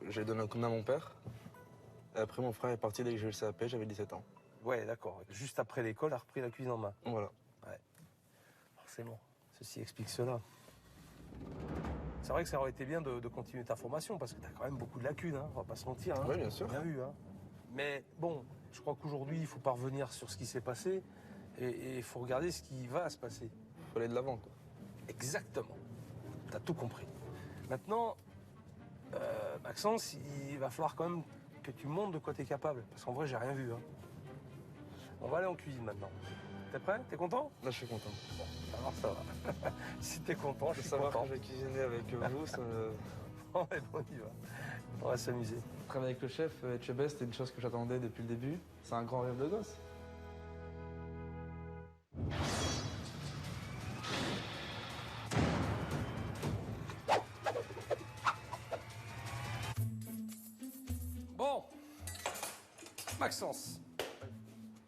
j'ai donné un coup de main à mon père. Et après, mon frère est parti dès que j'ai eu le CAP, j'avais 17 ans.
Ouais, d'accord. Juste après l'école, a repris la cuisine en main.
Voilà.
Ouais. Forcément. Ceci explique cela. C'est vrai que ça aurait été bien de continuer ta formation parce que tu as quand même beaucoup de lacunes, hein, on va pas se mentir. Hein.
Oui, bien sûr.
Bien vu. Hein. Mais bon, je crois qu'aujourd'hui, il faut pas revenir sur ce qui s'est passé et il faut regarder ce qui va se passer.
Il faut aller de l'avant, quoi.
Exactement. Tu as tout compris. Maintenant, Maxence, il va falloir quand même que tu montres de quoi tu es capable. Parce qu'en vrai, j'ai rien vu. Hein. On va aller en cuisine maintenant. T'es prêt? T'es content?
Là, je suis content.
Bon, alors ça va. Si t'es content, je suis
savoir
content.
que je vais cuisiner avec vous, ça me...
Bon, on y va. On va s'amuser.
Travailler avec le chef Etchebest, c'était une chose que j'attendais depuis le début. C'est un grand rêve de gosse.
Bon, Maxence,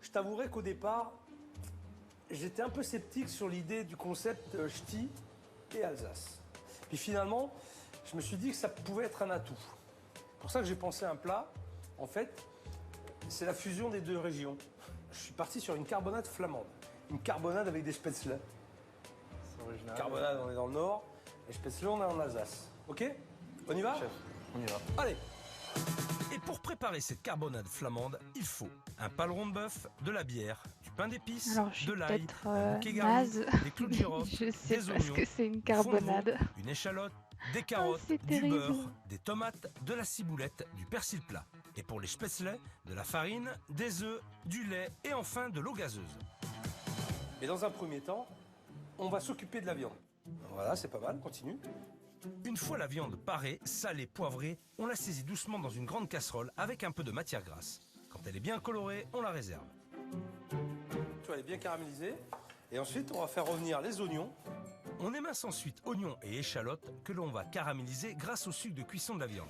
je t'avouerai qu'au départ, j'étais un peu sceptique sur l'idée du concept ch'ti et Alsace. Puis finalement, je me suis dit que ça pouvait être un atout. C'est pour ça que j'ai pensé à un plat. En fait, c'est la fusion des deux régions. Je suis parti sur une carbonade flamande. Une carbonade avec des spätzle.
C'est original.
Carbonade, on est dans le nord. Et spätzle, on est en Alsace. Ok? On y va?
Chef, on y va.
Allez!
Et pour préparer cette carbonade flamande, il faut un paleron de bœuf, de la bière, du pain d'épices,
Alors, je
de
suis
l'ail,
peut-être
un bouquet garni,
naze.
des clous de girofle,
Je sais
des
pas ce
oignons,
que c'est une
du fond de veau,
carbonade.
une échalote, des carottes,
c'est
du
terrible.
beurre, des tomates, de la ciboulette, du persil plat. Et pour les spätzle, de la farine, des œufs, du lait et enfin de l'eau gazeuse.
Et dans un premier temps, on va s'occuper de la viande. Voilà, c'est pas mal, continue.
Une fois la viande parée, salée, poivrée, on la saisit doucement dans une grande casserole avec un peu de matière grasse. Quand elle est bien colorée, on la réserve.
Tu vois, elle est bien caramélisée. Et ensuite, on va faire revenir les oignons.
On émince ensuite oignons et échalotes que l'on va caraméliser grâce au sucre de cuisson de la viande.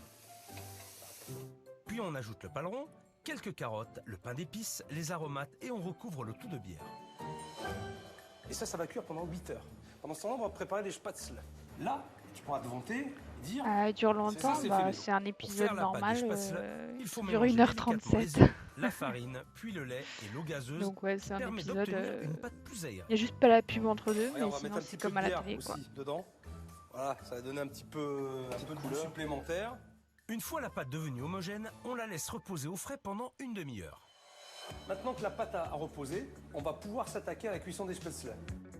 Puis on ajoute le paleron, quelques carottes, le pain d'épices, les aromates et on recouvre le tout de bière.
Et ça va cuire pendant 8 heures. Pendant ce temps-là, on va préparer les spätzle. Là, tu pourras te vanter et dire...
Dure longtemps,
c'est
bah,
fait
c'est un
Pour
épisode
faire la pâte
normal.
des spätzle, il faut
Dure
mélanger
1h37.
délicatement les œufs, la farine, puis le lait et l'eau gazeuse.
Donc ouais, c'est un
permet
épisode.
d'obtenir une pâte plus aérée.
Il n'y a juste pas la pub entre deux,
Allez, on
mais
va
sinon
mettre un
c'est
petit peu
comme
de
à la
bière
télé,
aussi
quoi.
dedans. Voilà, ça va donner un petit peu de goût supplémentaire.
Une fois la pâte devenue homogène, on la laisse reposer au frais pendant une demi-heure.
Maintenant que la pâte a reposé, on va pouvoir s'attaquer à la cuisson des spätzle.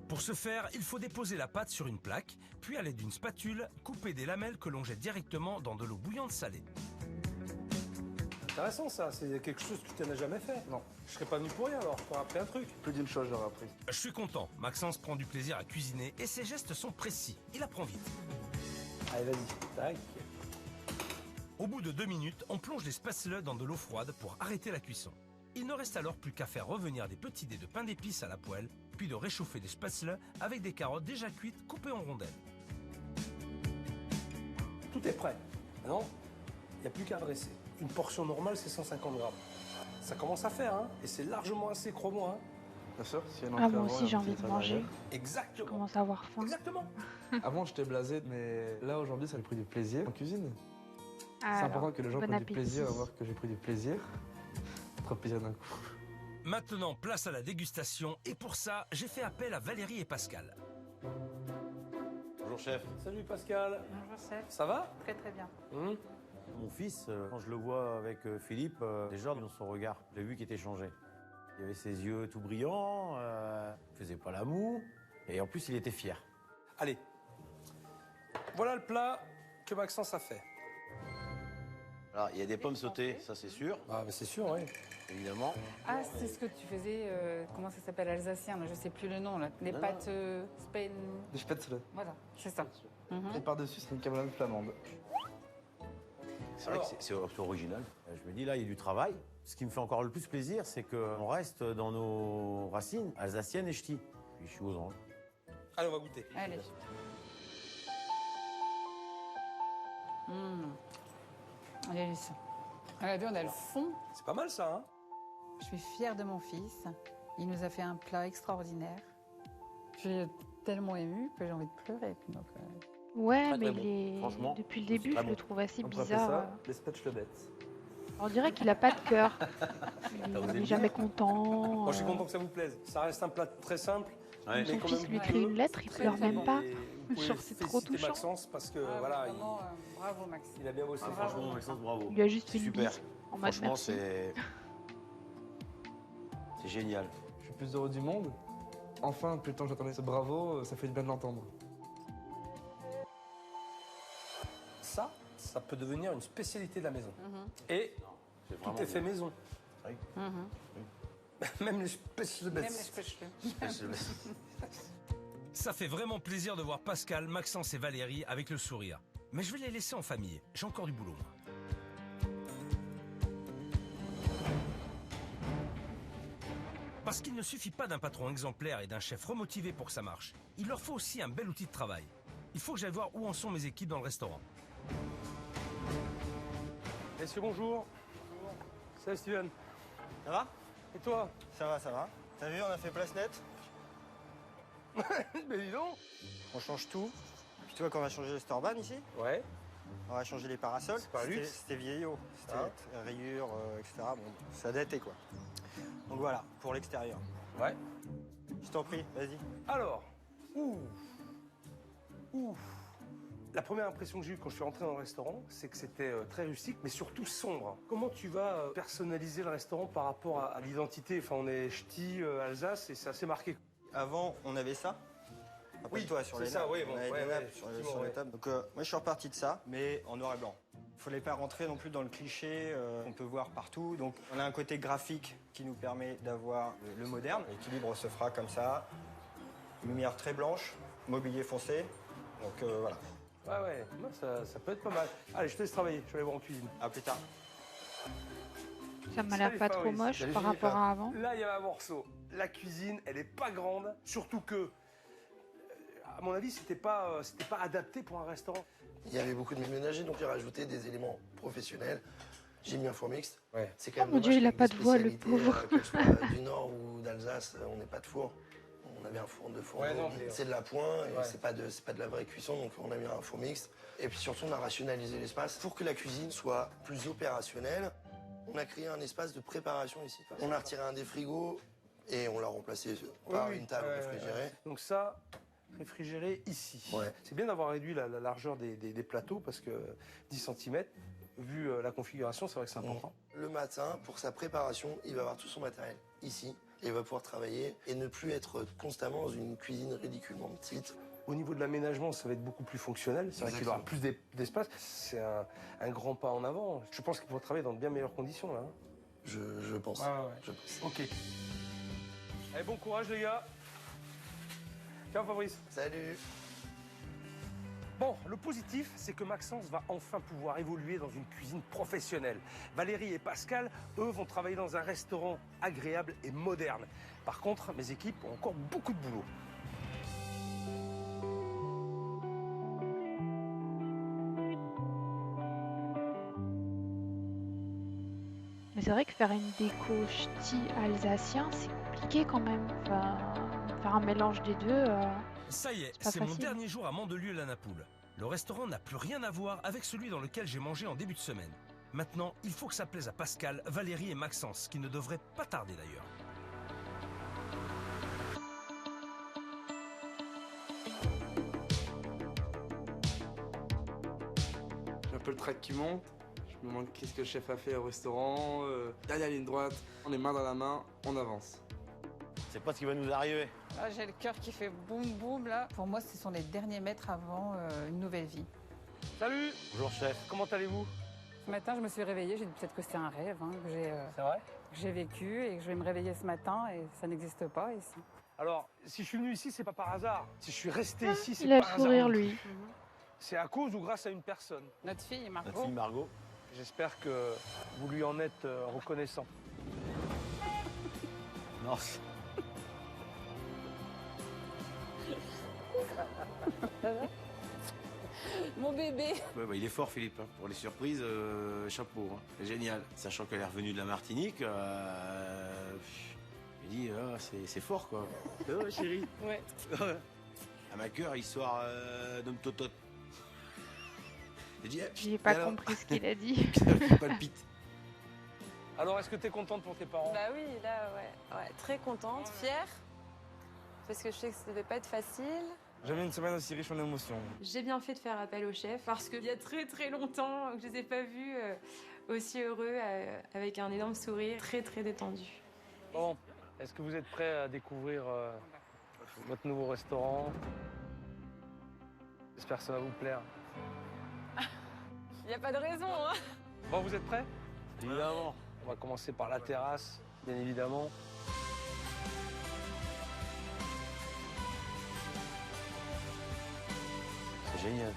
Pour ce faire, il faut déposer la pâte sur une plaque, puis à l'aide d'une spatule, couper des lamelles que l'on jette directement dans de l'eau bouillante salée.
Intéressant ça, c'est quelque chose que tu n'as jamais fait.
Non.
Je serais pas venu pour rien alors, tu auras appris un truc.
Plus d'une chose j'aurais appris.
Je suis content, Maxence prend du plaisir à cuisiner et ses gestes sont précis. Il apprend vite.
Allez, vas-y, tac.
Au bout de 2 minutes, on plonge les spätzle dans de l'eau froide pour arrêter la cuisson. Il ne reste alors plus qu'à faire revenir des petits dés de pain d'épices à la poêle, puis de réchauffer des spätzle avec des carottes déjà cuites coupées en rondelles.
Tout est prêt. Maintenant, il n'y a plus qu'à dresser. Une portion normale, c'est 150 grammes. Ça commence à faire, hein, et c'est largement assez, crois-moi. Hein.
Bien sûr, si
Ah, moi aussi j'ai envie de manger. Je
Exactement.
commence à avoir faim.
Exactement.
Avant j'étais blasé, mais là aujourd'hui ça a pris du plaisir en cuisine. C'est
Alors,
important que les gens
bon
prennent du
appétit.
plaisir à voir que j'ai pris du plaisir. Trop de plaisir d'un coup.
Maintenant, place à la dégustation, et pour ça, j'ai fait appel à Valérie et Pascal.
Bonjour chef.
Salut Pascal.
Bonjour chef.
Ça va?
Très très bien.
Mon fils, quand je le vois avec Philippe, déjà dans son regard, j'ai vu qu'il était changé. Il avait ses yeux tout brillants, il faisait pas la moue, et en plus il était fier.
Allez. Voilà le plat que Maxence a fait.
Alors il y a des pommes sautées, ça c'est sûr.
Ah mais c'est sûr, oui.
Évidemment.
Ah, c'est ce que tu faisais, comment ça s'appelle, alsacien, là, je sais plus le nom, là. Les
Non,
pâtes Spain.
Des spätzle.
Voilà, c'est ça.
Et par-dessus c'est une carbonade flamande.
C'est vrai que c'est original. Je me dis là, il y a du travail. Ce qui me fait encore le plus plaisir, c'est qu'on reste dans nos racines alsaciennes et ch'ti. Puis je suis aux anges.
Allez, on va goûter.
Allez. Délice. Regardez, on a le fond.
C'est pas mal ça, hein?
Je suis fière de mon fils. Il nous a fait un plat extraordinaire. Je suis tellement émue que j'ai envie de pleurer. Donc,
Ouais,
Très,
mais
très
il est...
Franchement,
depuis le début,
très
je le
bon.
trouve assez
On appelle
bizarre.
ça les spätzle bêtes.
On dirait qu'il a pas de cœur.
T'as osé
Il
le
est jamais
dire.
content.
Moi, je suis content que ça vous plaise. Ça reste un plat très simple.
Ouais.
Son
quand
fils
même
lui
goûteux.
écrit une lettre, il
Très,
pleure
très
même
bon.
pas.
Et vous pouvez
Genre, c'est trop
féliciter
touchant.
Maxence parce que
ah,
voilà,
vraiment, bravo Max.
il a bien bossé.
Ah,
franchement.
Franchement, Maxence, bravo.
Il lui a juste fait une
Super.
bise en mode
Franchement,
merci.
c'est génial.
Je suis le plus heureux du monde. Enfin, depuis le temps que j'attendais ce bravo, ça fait du bien de l'entendre.
Ça peut devenir une spécialité de la maison. Et
C'est
tout
vraiment
est fait
bien.
maison.
Oui.
Même les spécial
Même
bêtes.
les cheveux.
Ça fait vraiment plaisir de voir Pascal, Maxence et Valérie avec le sourire. Mais je vais les laisser en famille, j'ai encore du boulot moi. Parce qu'il ne suffit pas d'un patron exemplaire et d'un chef remotivé pour que ça marche. Il leur faut aussi un bel outil de travail. Il faut que j'aille voir où en sont mes équipes dans le restaurant.
Messieurs, bonjour. Salut Steven.
Ça va?
Et toi?
Ça va, ça va. T'as vu, on a fait place nette.
Mais dis donc.
On change tout. Puis tu vois qu'on va changer le Storban ici.
Ouais.
On va changer les parasols.
C'est pas luxe.
C'était vieillot. C'était rayures, etc. Bon, ça a daté quoi. Donc voilà, pour l'extérieur.
Ouais.
Je t'en prie, vas-y.
Alors, la première impression que j'ai eue quand je suis rentré dans le restaurant, c'est que c'était très rustique, mais surtout sombre. Comment tu vas personnaliser le restaurant par rapport à l'identité? Enfin, on est ch'ti, Alsace, et c'est assez marqué.
Avant, on avait ça. Rappelle-toi, sur les
c'est ça,
nappes.
oui, bon,
On avait
ouais,
des
ouais,
nappes sur
effectivement,
les
ouais.
tables. Donc moi, je suis reparti de ça, mais en noir et blanc. Il fallait pas rentrer non plus dans le cliché qu'on peut voir partout. Donc on a un côté graphique qui nous permet d'avoir le moderne. L'équilibre se fera comme ça. Lumière très blanche, mobilier foncé. Donc voilà.
Ouais, non, ça peut être pas mal. Allez, je te laisse travailler, je vais aller voir en cuisine.
À plus tard.
Ça m'a l'air pas trop moche par rapport à avant.
Là, il y a un morceau. La cuisine, elle est pas grande, surtout que, à mon avis, c'était pas adapté pour un restaurant.
Il y avait beaucoup de ménagers, donc j'ai rajouté des éléments professionnels. J'ai mis un four mixte.
Ouais.
C'est quand même
Oh mon Dieu, il a
dommage
pas
qu'une
de voix, le
spécialité,
pauvre.
que ce soit du Nord ou d'Alsace, on n'ait pas de four. On avait un four de four.
Ouais, non,
c'est de la pointe, et
ouais.
c'est pas de la vraie cuisson, donc on a mis un four mixte. Et puis surtout, on a rationalisé l'espace pour que la cuisine soit plus opérationnelle. On a créé un espace de préparation ici. On a retiré un des frigos et on l'a remplacé par une table réfrigérée.
Donc ça, réfrigéré ici.
Ouais.
C'est bien d'avoir réduit la largeur des plateaux parce que 10 cm, vu la configuration, c'est vrai que c'est important.
Le matin, pour sa préparation, il va avoir tout son matériel ici. Et il va pouvoir travailler et ne plus être constamment dans une cuisine ridiculement petite.
Au niveau de l'aménagement, ça va être beaucoup plus fonctionnel. C'est vrai qu'il aura plus d'espace. C'est un grand pas en avant. Je pense qu'il pourra travailler dans de bien meilleures conditions, là. Hein.
Je pense.
Ouais.
Je pense.
Ok. Allez, bon courage, les gars. Ciao, Fabrice.
Salut.
Bon, le positif, c'est que Maxence va enfin pouvoir évoluer dans une cuisine professionnelle. Valérie et Pascal, eux, vont travailler dans un restaurant agréable et moderne. Par contre, mes équipes ont encore beaucoup de boulot.
Mais c'est vrai que faire une déco ch'ti alsacien, c'est compliqué quand même. Enfin, faire un mélange des deux.
Ça y est,
pas
c'est mon
facile.
dernier jour à Mandelieu-la-Napoule. Le restaurant n'a plus rien à voir avec celui dans lequel j'ai mangé en début de semaine. Maintenant, il faut que ça plaise à Pascal, Valérie et Maxence, qui ne devraient pas tarder d'ailleurs.
J'ai un peu le trac qui monte. Je me demande qu'est-ce que le chef a fait au restaurant. Derrière la ligne droite, on est main dans la main, on avance.
C'est pas ce qui va nous arriver.
Ah, j'ai le cœur qui fait boum boum là. Pour moi, ce sont les derniers mètres avant une nouvelle vie.
Salut.
Bonjour, chef.
Comment allez-vous?
Ce matin, je me suis réveillée, j'ai dit peut-être que c'est un rêve
C'est vrai?
que j'ai vécu et que je vais me réveiller ce matin et ça n'existe pas ici.
Alors, si je suis venu ici, c'est pas par hasard. Si je suis resté ici, c'est
Il a
pas
le
par
sourire,
hasard.
lui.
C'est à cause ou grâce à une personne.
Notre fille, Margot.
Notre fille Margot.
J'espère que vous lui en êtes reconnaissant.
Non.
Mon bébé.
Ouais, bah, il est fort, Philippe. Hein. Pour les surprises, chapeau. Hein. C'est génial. Sachant qu'elle est revenue de la Martinique, il dit, ah, c'est fort, quoi. Ouais, chérie.
Ouais.
À ma cœur, histoire d'homme totote. J'ai dit,
J'ai pas compris ce qu'il a dit.
Ça palpite.
Alors, est-ce que tu es contente pour tes parents?
Bah oui, là, ouais, très contente, fière, parce que je sais que ça devait pas être facile.
J'avais une semaine aussi riche en émotions.
J'ai bien fait de faire appel au chef, parce qu'il y a très très longtemps que je les ai pas vus aussi heureux, avec un énorme sourire, très très détendu.
Bon, est-ce que vous êtes prêts à découvrir votre nouveau restaurant? J'espère que ça va vous plaire.
Il n'y a pas de raison, hein.
Bon, vous êtes prêts?
Évidemment.
On va commencer par la terrasse, bien évidemment.
C'est génial.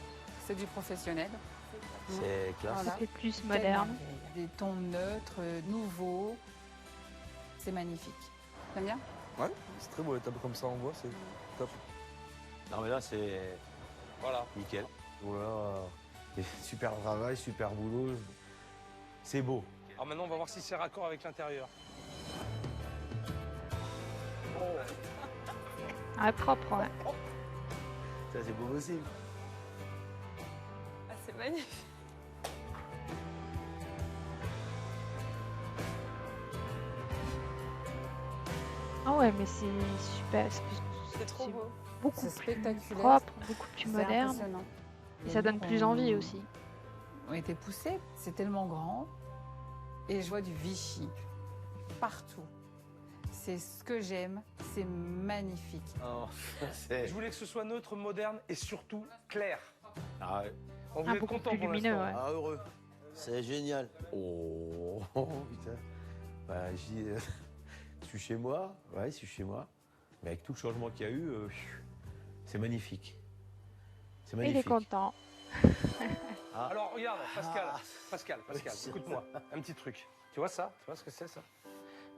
C'est du professionnel.
C'est classe.
Ça fait plus moderne.
Des tons neutres, nouveaux. C'est magnifique. T'aimes bien?
Ouais, c'est très beau les tables comme ça en bois, c'est top.
Non mais là c'est...
Voilà.
Nickel. Voilà. Et super travail, super boulot. C'est beau.
Alors maintenant, on va voir si c'est raccord avec l'intérieur.
Ah, propre, ouais.
Ça c'est beau possible.
Ah, c'est magnifique.
Ah ouais, mais c'est super.
C'est trop beau.
Beaucoup
C'est
plus
spectaculaire.
propre, beaucoup plus
C'est
moderne.
impressionnant.
Et ça donne plus envie aussi.
On a été poussés, c'est tellement grand. Et je vois du Vichy partout. C'est ce que j'aime, c'est magnifique.
Oh,
Je voulais que ce soit neutre, moderne et surtout clair.
Ah ouais.
On voulait être
beaucoup
content
plus
pour
lumineux,
l'instant.
ouais.
Ah heureux. C'est génial. Oh, putain. Bah, je suis chez moi. Ouais, je suis chez moi. Mais avec tout le changement qu'il y a eu, c'est magnifique. C'est
Il
magnifique.
est content.
Ah.
Alors regarde, Pascal, écoute-moi, un petit truc. Tu vois ça? Tu vois ce que c'est ça?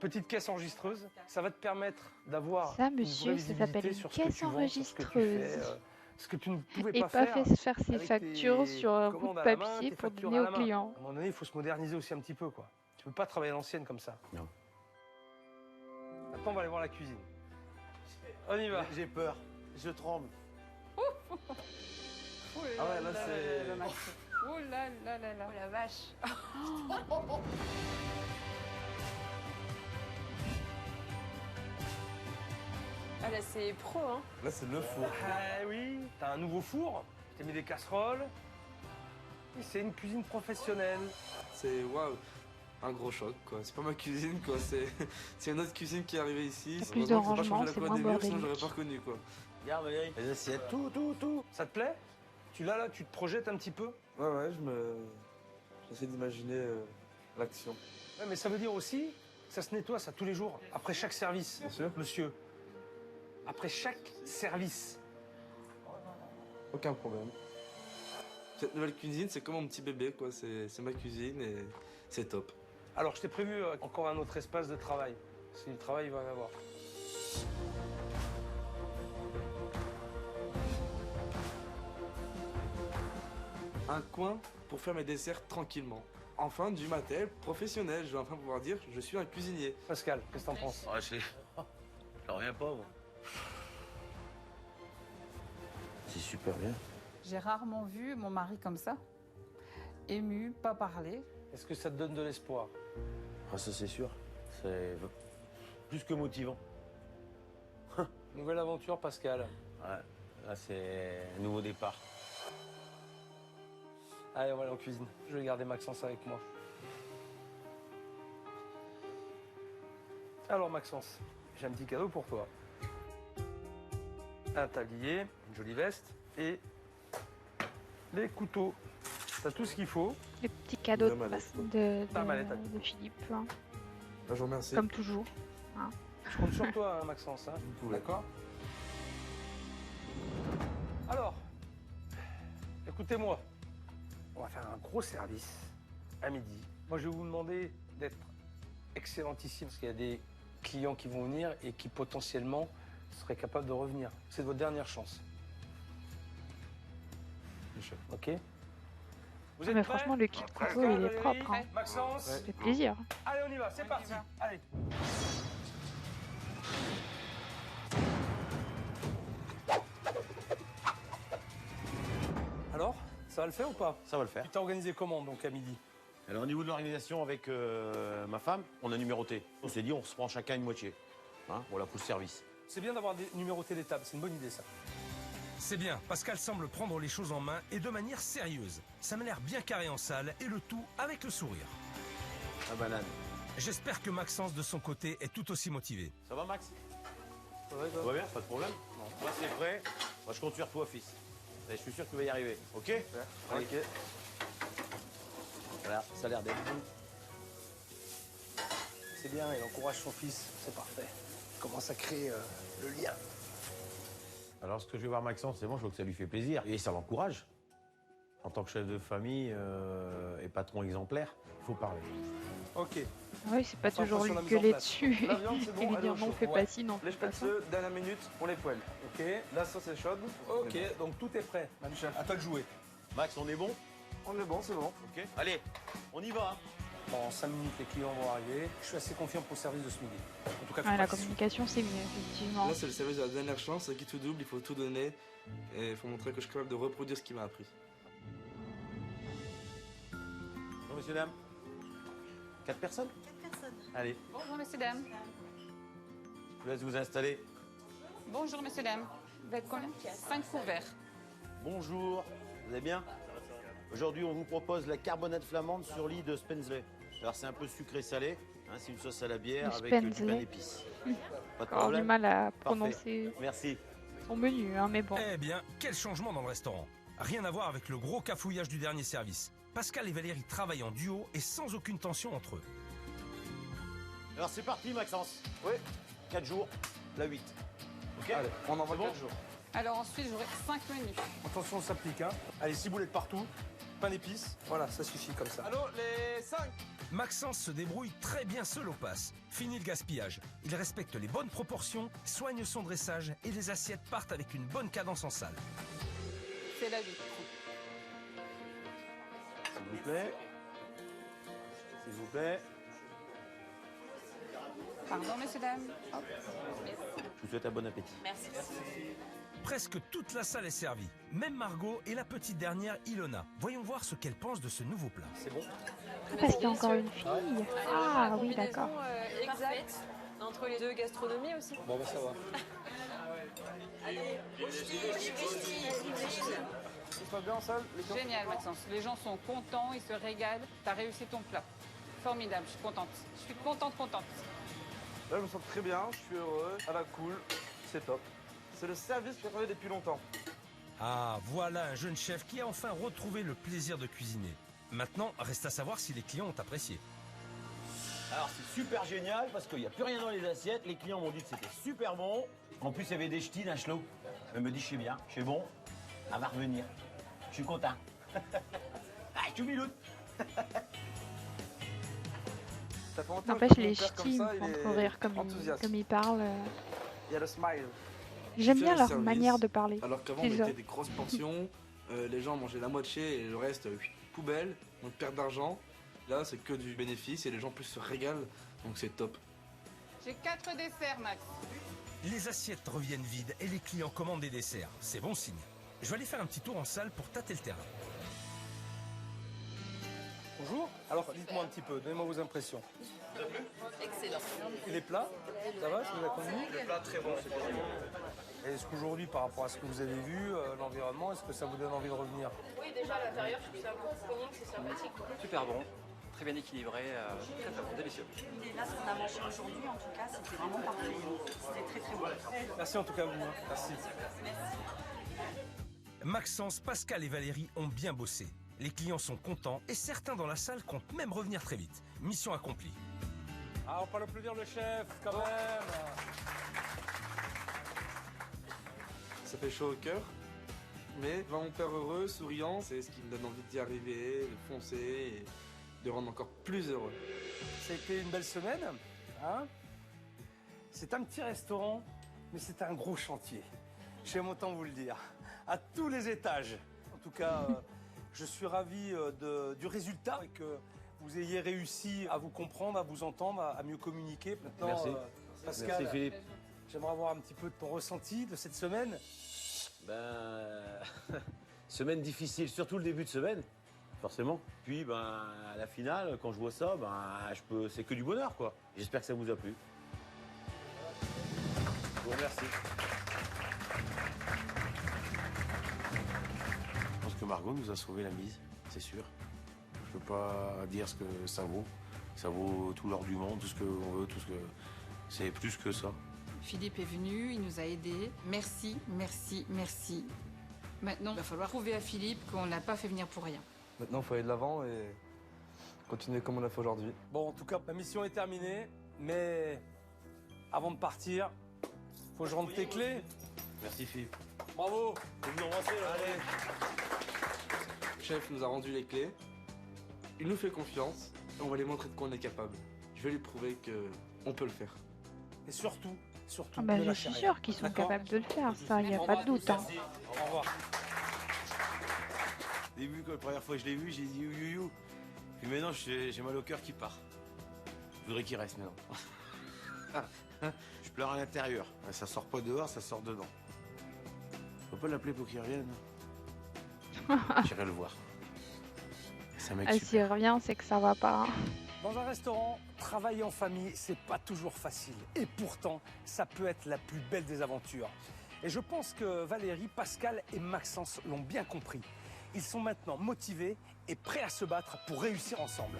Petite caisse enregistreuse, ça va te permettre d'avoir
Ça,
une
monsieur,
vraie
ça s'appelle
visibilité
une
sur ce que
caisse
tu vends, sur ce que tu
enregistreuse.
fais, ce que tu ne pouvais
Et
pas
pas
faire.
faire ses
avec
factures
tes
sur un bout
commandes
de
à la main,
papier
tes
pour
factures
donner
à
au
la main.
client.
À un moment donné, il faut se moderniser aussi un petit peu, quoi. Tu peux pas travailler à l'ancienne comme ça.
Non.
Maintenant, on va aller voir la cuisine. On y va.
J'ai peur. Je tremble.
Oh
Ah ouais, là, c'est...
Oh là là là là.
Oh la vache. Ah là, c'est pro, hein.
Là, c'est le four.
Ah oui, t'as un nouveau four, t'as mis des casseroles. Et c'est une cuisine professionnelle.
C'est waouh, un gros choc quoi. C'est pas ma cuisine quoi, c'est une autre cuisine qui est arrivée ici.
T'as plus de
Heureusement que j'ai pas
rangement,
changé la
c'est
couleur
moins
des murs, sinon
bordélique.
j'aurais pas reconnu quoi.
Regarde Valérie, les assiettes, tout.
Ça te plaît? Tu l'as là, tu te projettes un petit peu?
Ouais, j'essaie d'imaginer l'action.
Ouais, mais ça veut dire aussi, ça se nettoie ça tous les jours, après chaque service.
Bien sûr.
Monsieur. Après chaque service.
Aucun problème. Cette nouvelle cuisine, c'est comme mon petit bébé quoi. C'est ma cuisine et c'est top.
Alors, je t'ai prévu encore un autre espace de travail. Parce que du travail, il va y en avoir.
Un coin pour faire mes desserts tranquillement. Enfin, du matériel professionnel. Je vais enfin pouvoir dire je suis un cuisinier.
Pascal, qu'est-ce que t'en penses?
Ouais, j'en reviens pas, moi. C'est super bien.
J'ai rarement vu mon mari comme ça, ému, pas parler.
Est-ce que ça te donne de l'espoir?
Ah, ça, c'est sûr. C'est plus que motivant.
Nouvelle aventure, Pascal.
Ouais, là, c'est un nouveau départ.
Allez, on va aller en cuisine. Je vais garder Maxence avec moi. Alors, Maxence, j'ai un petit cadeau pour toi. Un tablier, une jolie veste et les couteaux. T'as tout ce qu'il faut.
Les petits cadeaux
La mallette, quoi.
Ta mallette,
de Philippe, hein.
Ah, je vous remercie.
Comme toujours. Hein.
Je compte sur toi, hein, Maxence. Hein.
Vous pouvez.
D'accord? Alors, écoutez-moi. On va faire un gros service à midi. Moi, je vais vous demander d'être excellentissime parce qu'il y a des clients qui vont venir et qui potentiellement seraient capables de revenir. C'est votre dernière chance. Ok? Vous
Ah, mais franchement, le kit couteau, il est propre. Hein.
Maxence?
Ça fait plaisir.
Allez, on y va, c'est parti. Allez. Alors, ça va le faire ou pas?
Ça va le faire.
Tu t'es organisé comment, donc, à midi?
Alors, au niveau de l'organisation avec ma femme, on a numéroté. On s'est dit, on se prend chacun une moitié. Hein, voilà, pour le service.
C'est bien d'avoir numéroté les tables, c'est une bonne idée, ça.
C'est bien, Pascal semble prendre les choses en main et de manière sérieuse. Ça m'a l'air bien carré en salle et le tout avec le sourire.
La banane.
J'espère que Maxence, de son côté, est tout aussi motivé.
Ça va, Max?
Ça va,
Ça va bien, pas de problème? Moi, c'est prêt. Moi, je compte sur toi, fils. Et je suis sûr que tu vas y arriver. OK? Allez.
Ok.
Voilà, ça a l'air d'être bon.
C'est bien, il encourage son fils, c'est parfait. Il commence à créer le lien.
Alors, ce que je vais voir Maxence, c'est bon, je vois que ça lui fait plaisir. Et ça l'encourage. En tant que chef de famille et patron exemplaire, il faut parler.
Ok.
Oui, c'est pas
On fera
toujours lui
attention à la mise en
gueuler
place.
dessus
La viande, c'est
et
bon,
lui
elle est
dire
au
non,
chaud.
fais pas ci, non,
Les
fais pas ça.
spätzle, dernière minute, on les poêle. Ok, la sauce est chaude.
Ok, donc tout est prêt.
Manu chef.
À toi de jouer.
Max, on est bon?
On est bon, c'est bon.
Ok. Allez, on y va.
Bon, en 5 minutes, les clients vont arriver. Je suis assez confiant pour le service de ce midi. En tout cas,
Ouais, la communication, c'est mieux, effectivement.
Là, c'est le service de la dernière chance, c'est qui tout double, il faut tout donner. Et il faut montrer que je suis capable de reproduire ce qu'il m'a appris.
Bonjour, messieurs, dames. 4 personnes?
4 personnes.
Allez,
Bonjour, messieurs, dames.
je vous laisse vous installer.
Bonjour, messieurs, dames. Vous êtes combien 5 couverts.
Bonjour, vous allez bien? Aujourd'hui, on vous propose la carbonade flamande sur lit de Spensley. Alors, c'est un peu sucré-salé. Hein, c'est une sauce à la bière
Le
avec du pain
Spensley.
d'épices. Pas de
Encore du
problème?
mal à
Parfait.
prononcer
Merci.
son menu, hein, mais bon.
Eh bien, quel changement dans le restaurant. Rien à voir avec le gros cafouillage du dernier service. Pascal et Valérie travaillent en duo et sans aucune tension entre eux.
Alors, c'est parti, Maxence.
Oui.
4 jours, la 8. Ok?
Allez, on envoie
C'est bon
4 jours.
Alors ensuite, j'aurai 5 menus.
Attention, on s'applique. Hein. Allez, ciboulettes partout. Pain d'épices. Voilà, ça suffit comme ça.
Allô, les 5.
Maxence se débrouille très bien seul au passe. Fini le gaspillage. Il respecte les bonnes proportions, soigne son dressage et les assiettes partent avec une bonne cadence en salle.
C'est la vie.
S'il vous plaît. S'il vous plaît.
Pardon, messieurs, dames. Hop.
Je vous souhaite un bon appétit.
Merci.
Presque toute la salle est servie. Même Margot et la petite dernière Ilona. Voyons voir ce qu'elle pense de ce nouveau plat.
C'est bon?
Parce qu'il y a encore une fille. Ah oui, d'accord.
Exact. Entre les deux gastronomies aussi.
Bon, bah ça va.
Tout se passe bien en salle, les clients?
Génial, Maxence. Les gens sont contents, ils se régalent. T'as réussi ton plat. Formidable, je suis contente. Je suis contente.
Là, je me sens très bien, je suis heureux, à la cool, c'est top. C'est le service que j'attendais depuis longtemps.
Ah, voilà un jeune chef qui a enfin retrouvé le plaisir de cuisiner. Maintenant, reste à savoir si les clients ont apprécié.
Alors, c'est super génial parce qu'il n'y a plus rien dans les assiettes. Les clients m'ont dit que c'était super bon. En plus, il y avait des ch'tis d'un chelot. Elle me dit, je suis bien, je suis bon. Elle va revenir. Je suis content. Ah, je suis miloute.
Ça fait longtemps que
N'empêche,
mon
les
père comme
ch'tis me
ça, il
font
est
trop rire comme
enthousiaste.
ils parlent.
Il y a le smile.
J'aime
Faire
bien
le
leur
service,
manière de parler.
Alors qu'avant, on
Ils ont-
mettait des grosses portions, les gens mangeaient la moitié et le reste, poubelle, donc perte d'argent. Là, c'est que du bénéfice et les gens plus se régalent, donc c'est top.
J'ai 4 desserts, Max.
Les assiettes reviennent vides et les clients commandent des desserts. C'est bon signe. Je vais aller faire un petit tour en salle pour tâter le terrain.
Bonjour. Alors, dites-moi un petit peu, donnez-moi vos impressions.
Excellent.
Et les plats, ça va, ça vous a convenu?
Les plats très bons, c'est bon.
Et est-ce qu'aujourd'hui, par rapport à ce que vous avez vu, l'environnement, est-ce que ça vous donne envie de revenir?
Oui, déjà à l'intérieur, je trouve ça bon, c'est sympathique.
Super bon, très bien équilibré, très très bon, délicieux.
Là, ce qu'on a mangé aujourd'hui, en tout cas, c'était vraiment parfait. C'était très bon.
Merci en tout cas, vous. Merci.
Maxence, Pascal et Valérie ont bien bossé. Les clients sont contents et certains dans la salle comptent même revenir très vite. Mission accomplie.
Ah, on peut applaudir le chef, quand même.
Ça fait chaud au cœur, mais voir mon père heureux, souriant, c'est ce qui me donne envie d'y arriver, de foncer et de rendre encore plus heureux.
Ça a été une belle semaine. Hein, c'est un petit restaurant, mais c'est un gros chantier. J'aime autant vous le dire. À tous les étages. En tout cas, je suis ravi du résultat et que vous ayez réussi à vous comprendre, à vous entendre, à mieux communiquer. Maintenant,
Merci.
Pascal,
Merci, Philippe.
j'aimerais avoir un petit peu de ton ressenti de cette semaine.
Semaine difficile, surtout le début de semaine, forcément. Puis, à la finale, quand je vois ça, c'est que du bonheur, quoi. J'espère que ça vous a plu. Je vous remercie. Je pense que Margot nous a sauvé la mise, c'est sûr. Je peux pas dire ce que ça vaut. Ça vaut tout l'or du monde, tout ce qu'on veut, tout ce que... C'est plus que ça.
Philippe est venu, il nous a aidés. Merci. Maintenant, il va falloir prouver à Philippe qu'on ne l'a pas fait venir pour rien.
Maintenant, il faut aller de l'avant et continuer comme on l'a fait aujourd'hui.
Bon, en tout cas, ma mission est terminée, mais avant de partir, faut que je rentre tes clés.
Merci, Philippe.
Bravo.
Vous nous embrassez, là.
Allez.
Le chef nous a rendu les clés, il nous fait confiance et on va lui montrer de quoi on est capable. Je vais lui prouver qu'on peut le faire. Et surtout,
Ah bah, je suis sûre qu'ils sont capables de le faire, ça, il n'y a pas de doute. Hein.
Au revoir. Au début, quand la première fois que je l'ai vu, j'ai dit you, you, you. Puis maintenant, j'ai mal au cœur qui part. Je voudrais qu'il reste maintenant. Je pleure à l'intérieur. Ça sort pas dehors, ça sort dedans. Faut pas l'appeler pour qu'il revienne. J'irai le voir. C'est un mec super.
S'il revient, c'est que ça va pas. Hein.
Dans un restaurant, travailler en famille, c'est pas toujours facile. Et pourtant, ça peut être la plus belle des aventures. Et je pense que Valérie, Pascal et Maxence l'ont bien compris. Ils sont maintenant motivés et prêts à se battre pour réussir ensemble.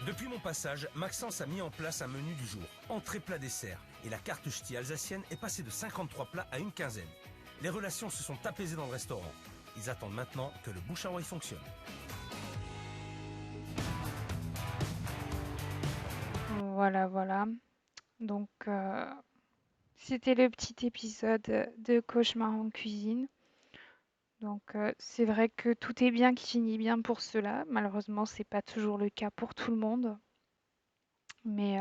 Depuis mon passage, Maxence a mis en place un menu du jour, entrée plat dessert, et la carte ch'ti alsacienne est passée de 53 plats à une quinzaine. Les relations se sont apaisées dans le restaurant. Ils attendent maintenant que le bouche à oreille fonctionne.
Voilà, voilà. Donc, c'était le petit épisode de Cauchemar en cuisine. Donc, c'est vrai que tout est bien qui finit bien pour cela. Malheureusement, c'est pas toujours le cas pour tout le monde. Mais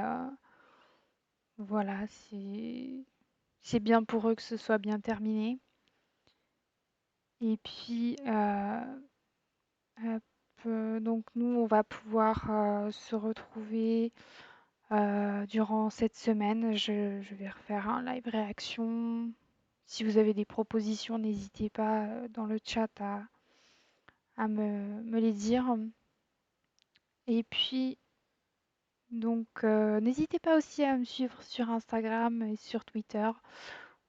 voilà, c'est bien pour eux que ce soit bien terminé. Et puis, donc nous, on va pouvoir se retrouver durant cette semaine. Je vais refaire un live réaction. Si vous avez des propositions, n'hésitez pas dans le chat à me les dire. Et puis, donc, n'hésitez pas aussi à me suivre sur Instagram et sur Twitter,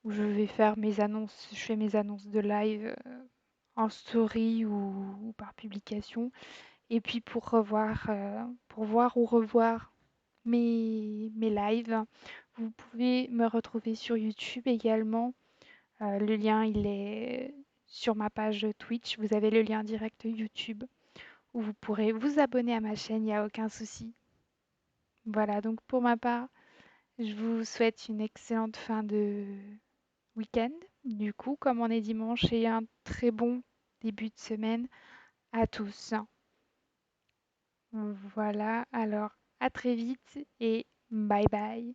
où je vais faire mes annonces. Je fais mes annonces de live en story ou par publication. Et puis pour voir ou revoir mes lives, vous pouvez me retrouver sur YouTube également. Le lien, il est sur ma page Twitch. Vous avez le lien direct YouTube où vous pourrez vous abonner à ma chaîne, il n'y a aucun souci. Voilà, donc pour ma part, je vous souhaite une excellente fin de week-end. Du coup, comme on est dimanche, et un très bon début de semaine à tous. Voilà, alors à très vite et bye bye.